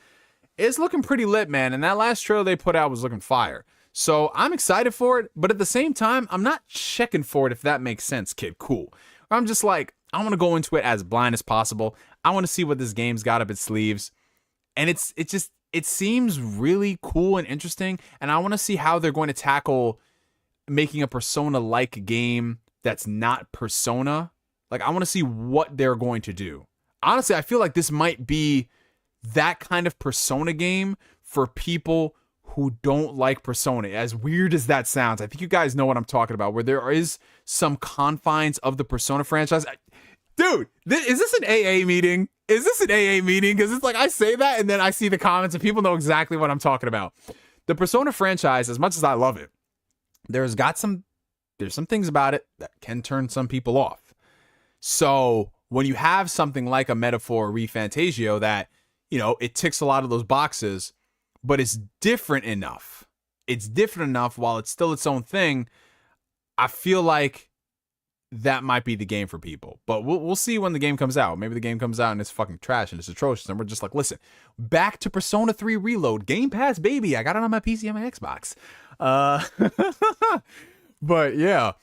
It's looking pretty lit, man. And that last trailer they put out was looking fire. So I'm excited for it. But at the same time, I'm not checking for it, if that makes sense, kid. Cool. I'm just like, I want to go into it as blind as possible. I want to see what this game's got up its sleeves. And it seems really cool and interesting. And I want to see how they're going to tackle making a Persona-like game that's not Persona. Like, I want to see what they're going to do. Honestly, I feel like this might be that kind of Persona game for people who don't like Persona. As weird as that sounds, I think you guys know what I'm talking about, where there is some confines of the Persona franchise. Dude, is this an AA meeting? Is this an AA meeting? Because it's like I say that and then I see the comments and people know exactly what I'm talking about. The Persona franchise, as much as I love it, there's some things about it that can turn some people off. So when you have something like a Metaphor ReFantazio that, you know, it ticks a lot of those boxes, but it's different enough. It's different enough while it's still its own thing. I feel like that might be the game for people. But we'll see when the game comes out. Maybe the game comes out and it's fucking trash and it's atrocious. And we're just like, listen, back to Persona 3 Reload. Game Pass, baby. I got it on my PC and my Xbox. But yeah,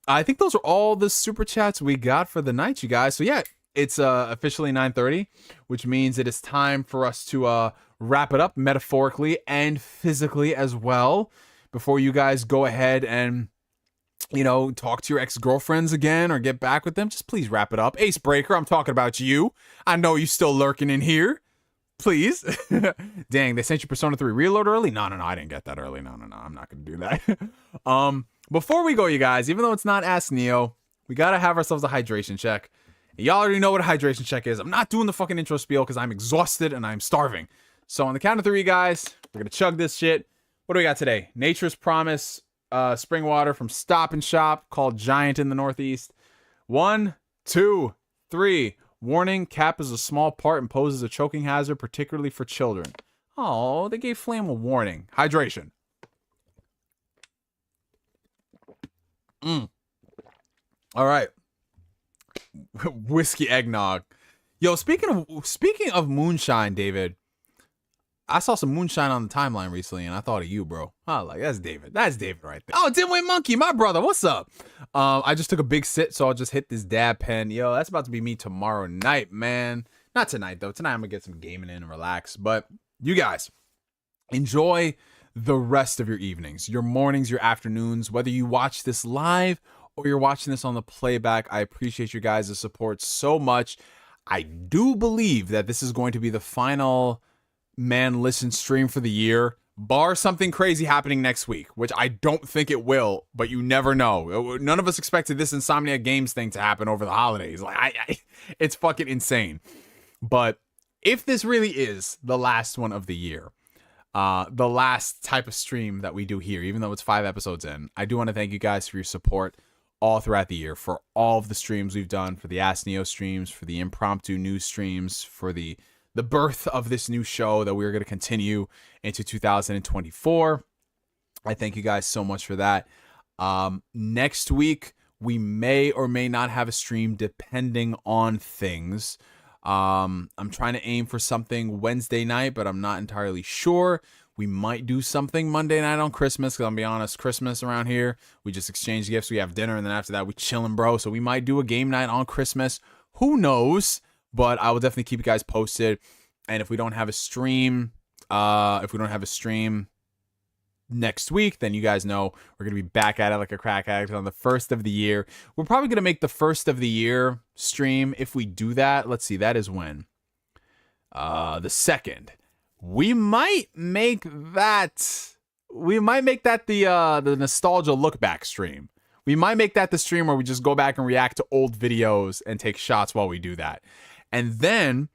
I think those are all the super chats we got for the night, you guys. So yeah, it's officially 9:30, which means it is time for us to wrap it up metaphorically and physically as well. Before you guys go ahead and, you know, talk to your ex-girlfriends again or get back with them, just please wrap it up. Ace Breaker, I'm talking about you. I know you still lurking in here. Please. Dang, they sent you Persona 3 Reload early? No, I didn't get that early. No, I'm not going to do that. Before we go, you guys, even though it's not Ask Neo, we got to have ourselves a hydration check. Y'all already know what a hydration check is. I'm not doing the fucking intro spiel because I'm exhausted and I'm starving. So on the count of 3, guys, we're going to chug this shit. What do we got today? Nature's Promise spring water from Stop and Shop called Giant in the Northeast. 1, 2, 3. Warning, cap is a small part and poses a choking hazard, particularly for children. Oh, they gave Flame a warning. Hydration. All right. Whiskey eggnog. Yo, speaking of moonshine, David, I saw some moonshine on the timeline recently, and I thought of you, bro. Oh, like, that's David. That's David right there. Oh, DIMWITMONKEY, my brother. What's up? I just took a big sip, so I'll just hit this dab pen. Yo, that's about to be me tomorrow night, man. Not tonight, though. Tonight, I'm going to get some gaming in and relax. But you guys, enjoy the rest of your evenings, your mornings, your afternoons, whether you watch this live or you're watching this on the playback. I appreciate you guys' support so much. I do believe that this is going to be the final Man Listen stream for the year, bar something crazy happening next week, which I don't think it will, but you never know. None of us expected this Insomniac Games thing to happen over the holidays. Like, it's fucking insane. But if this really is the last one of the year, the last type of stream that we do here, even though it's 5 episodes in, I do want to thank you guys for your support all throughout the year, for all of the streams we've done, for the Ask Neo streams, for the impromptu news streams, for the birth of this new show that we're going to continue into 2024. I thank you guys so much for that. Next week, we may or may not have a stream depending on things. I'm trying to aim for something Wednesday night, but I'm not entirely sure. We might do something Monday night on Christmas, because I'll be honest, Christmas around here, we just exchange gifts, we have dinner, and then after that, we chillin', bro. So we might do a game night on Christmas. Who knows? But I will definitely keep you guys posted. And if we don't have a stream, next week, then you guys know we're going to be back at it like a crack addict on the first of the year. We're probably going to make the first of the year stream. If we do that, let's see, that is when? The 2nd. We might make that the nostalgia look back stream, We might make that the stream where we just go back and react to old videos and take shots while we do that. And then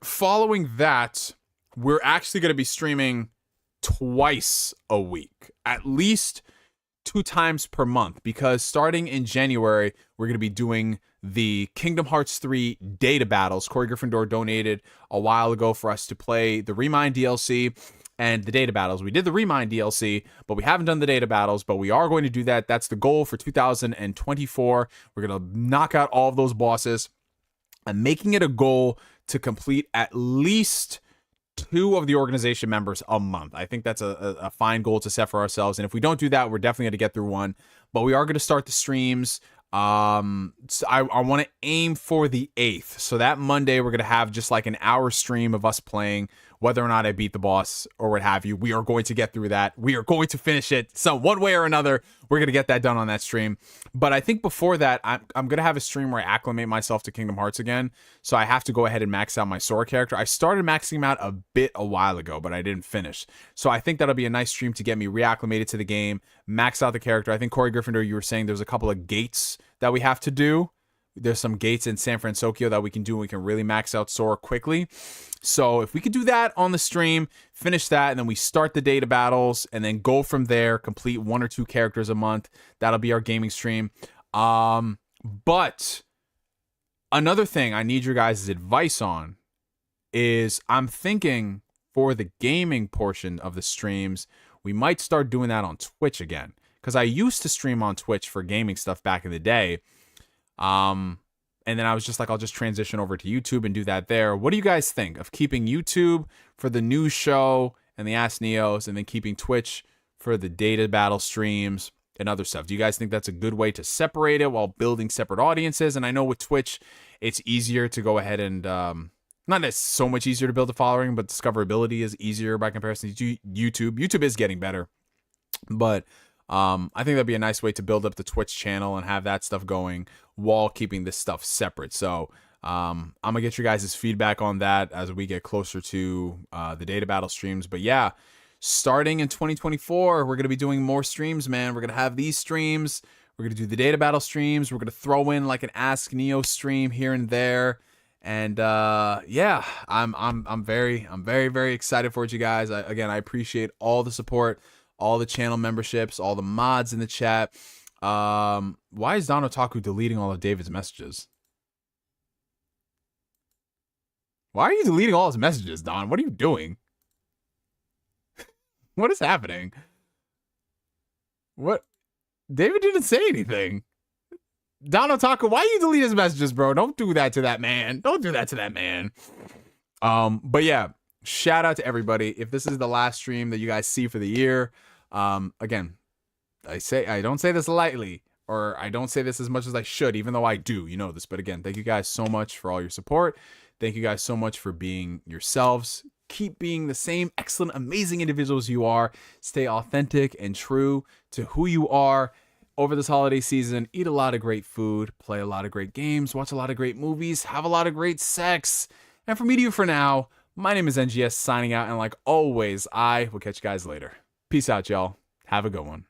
following that, we're actually going to be streaming twice a week, at least 2 times per month, because starting in January, we're going to be doing the Kingdom Hearts 3 data battles. Corey Gryffindor donated a while ago for us to play the Remind DLC and the data battles. We did the Remind DLC, but we haven't done the data battles, but we are going to do that. That's the goal for 2024. We're going to knock out all of those bosses. I'm making it a goal to complete at least 2 of the organization members a month. I think that's a fine goal to set for ourselves. And if we don't do that, we're definitely going to get through one. But we are going to start the streams. So I want to aim for the 8th. So that Monday, we're going to have just like an hour stream of us playing, whether or not I beat the boss or what have you. We are going to get through that. We are going to finish it. So one way or another, we're going to get that done on that stream. But I think before that, I'm going to have a stream where I acclimate myself to Kingdom Hearts again. So I have to go ahead and max out my Sora character. I started maxing him out a while ago, but I didn't finish. So I think that'll be a nice stream to get me reacclimated to the game, max out the character. I think Corey Gryffindor, you were saying there's a couple of gates that we have to do. There's some gates in San Francisco that we can do, and we can really max out Sora quickly. So if we could do that on the stream, finish that, and then we start the data battles, and then go from there, complete 1 or 2 characters a month, that'll be our gaming stream. But another thing I need your guys' advice on is I'm thinking for the gaming portion of the streams, we might start doing that on Twitch again. Because I used to stream on Twitch for gaming stuff back in the day. And then I was just like, I'll just transition over to YouTube and do that there. What do you guys think of keeping YouTube for the news show and the Ask Neos, and then keeping Twitch for the data battle streams and other stuff? Do you guys think that's a good way to separate it while building separate audiences? And I know with Twitch, it's easier to go ahead and, not that it's so much easier to build a following, but discoverability is easier by comparison to YouTube. YouTube is getting better, but I think that'd be a nice way to build up the Twitch channel and have that stuff going while keeping this stuff separate. So I'm gonna get your guys' feedback on that as we get closer to the data battle streams. But yeah, starting in 2024, we're gonna be doing more streams, man. We're gonna have these streams. We're gonna do the data battle streams. We're gonna throw in like an Ask Neo stream here and there. And yeah, I'm very excited for it, you guys. Again, I appreciate all the support, all the channel memberships, all the mods in the chat. Why is Don Otaku deleting all of David's messages? Why are you deleting all his messages, Don? What are you doing? What is happening? What? David didn't say anything. Don Otaku, why you delete his messages, bro? Don't do that to that man. Don't do that to that man. But yeah, shout out to everybody. If this is the last stream that you guys see for the year, again, I don't say this lightly, or I don't say this as much as I should, even though I do, you know this. But again, thank you guys so much for all your support. Thank you guys so much for being yourselves. Keep being the same excellent, amazing individuals you are. Stay authentic and true to who you are. Over this holiday season, eat a lot of great food, play a lot of great games, watch a lot of great movies, have a lot of great sex. And from me to you for now, my name is NGS signing out, and like always, I will catch you guys later. Peace out, y'all. Have a good one.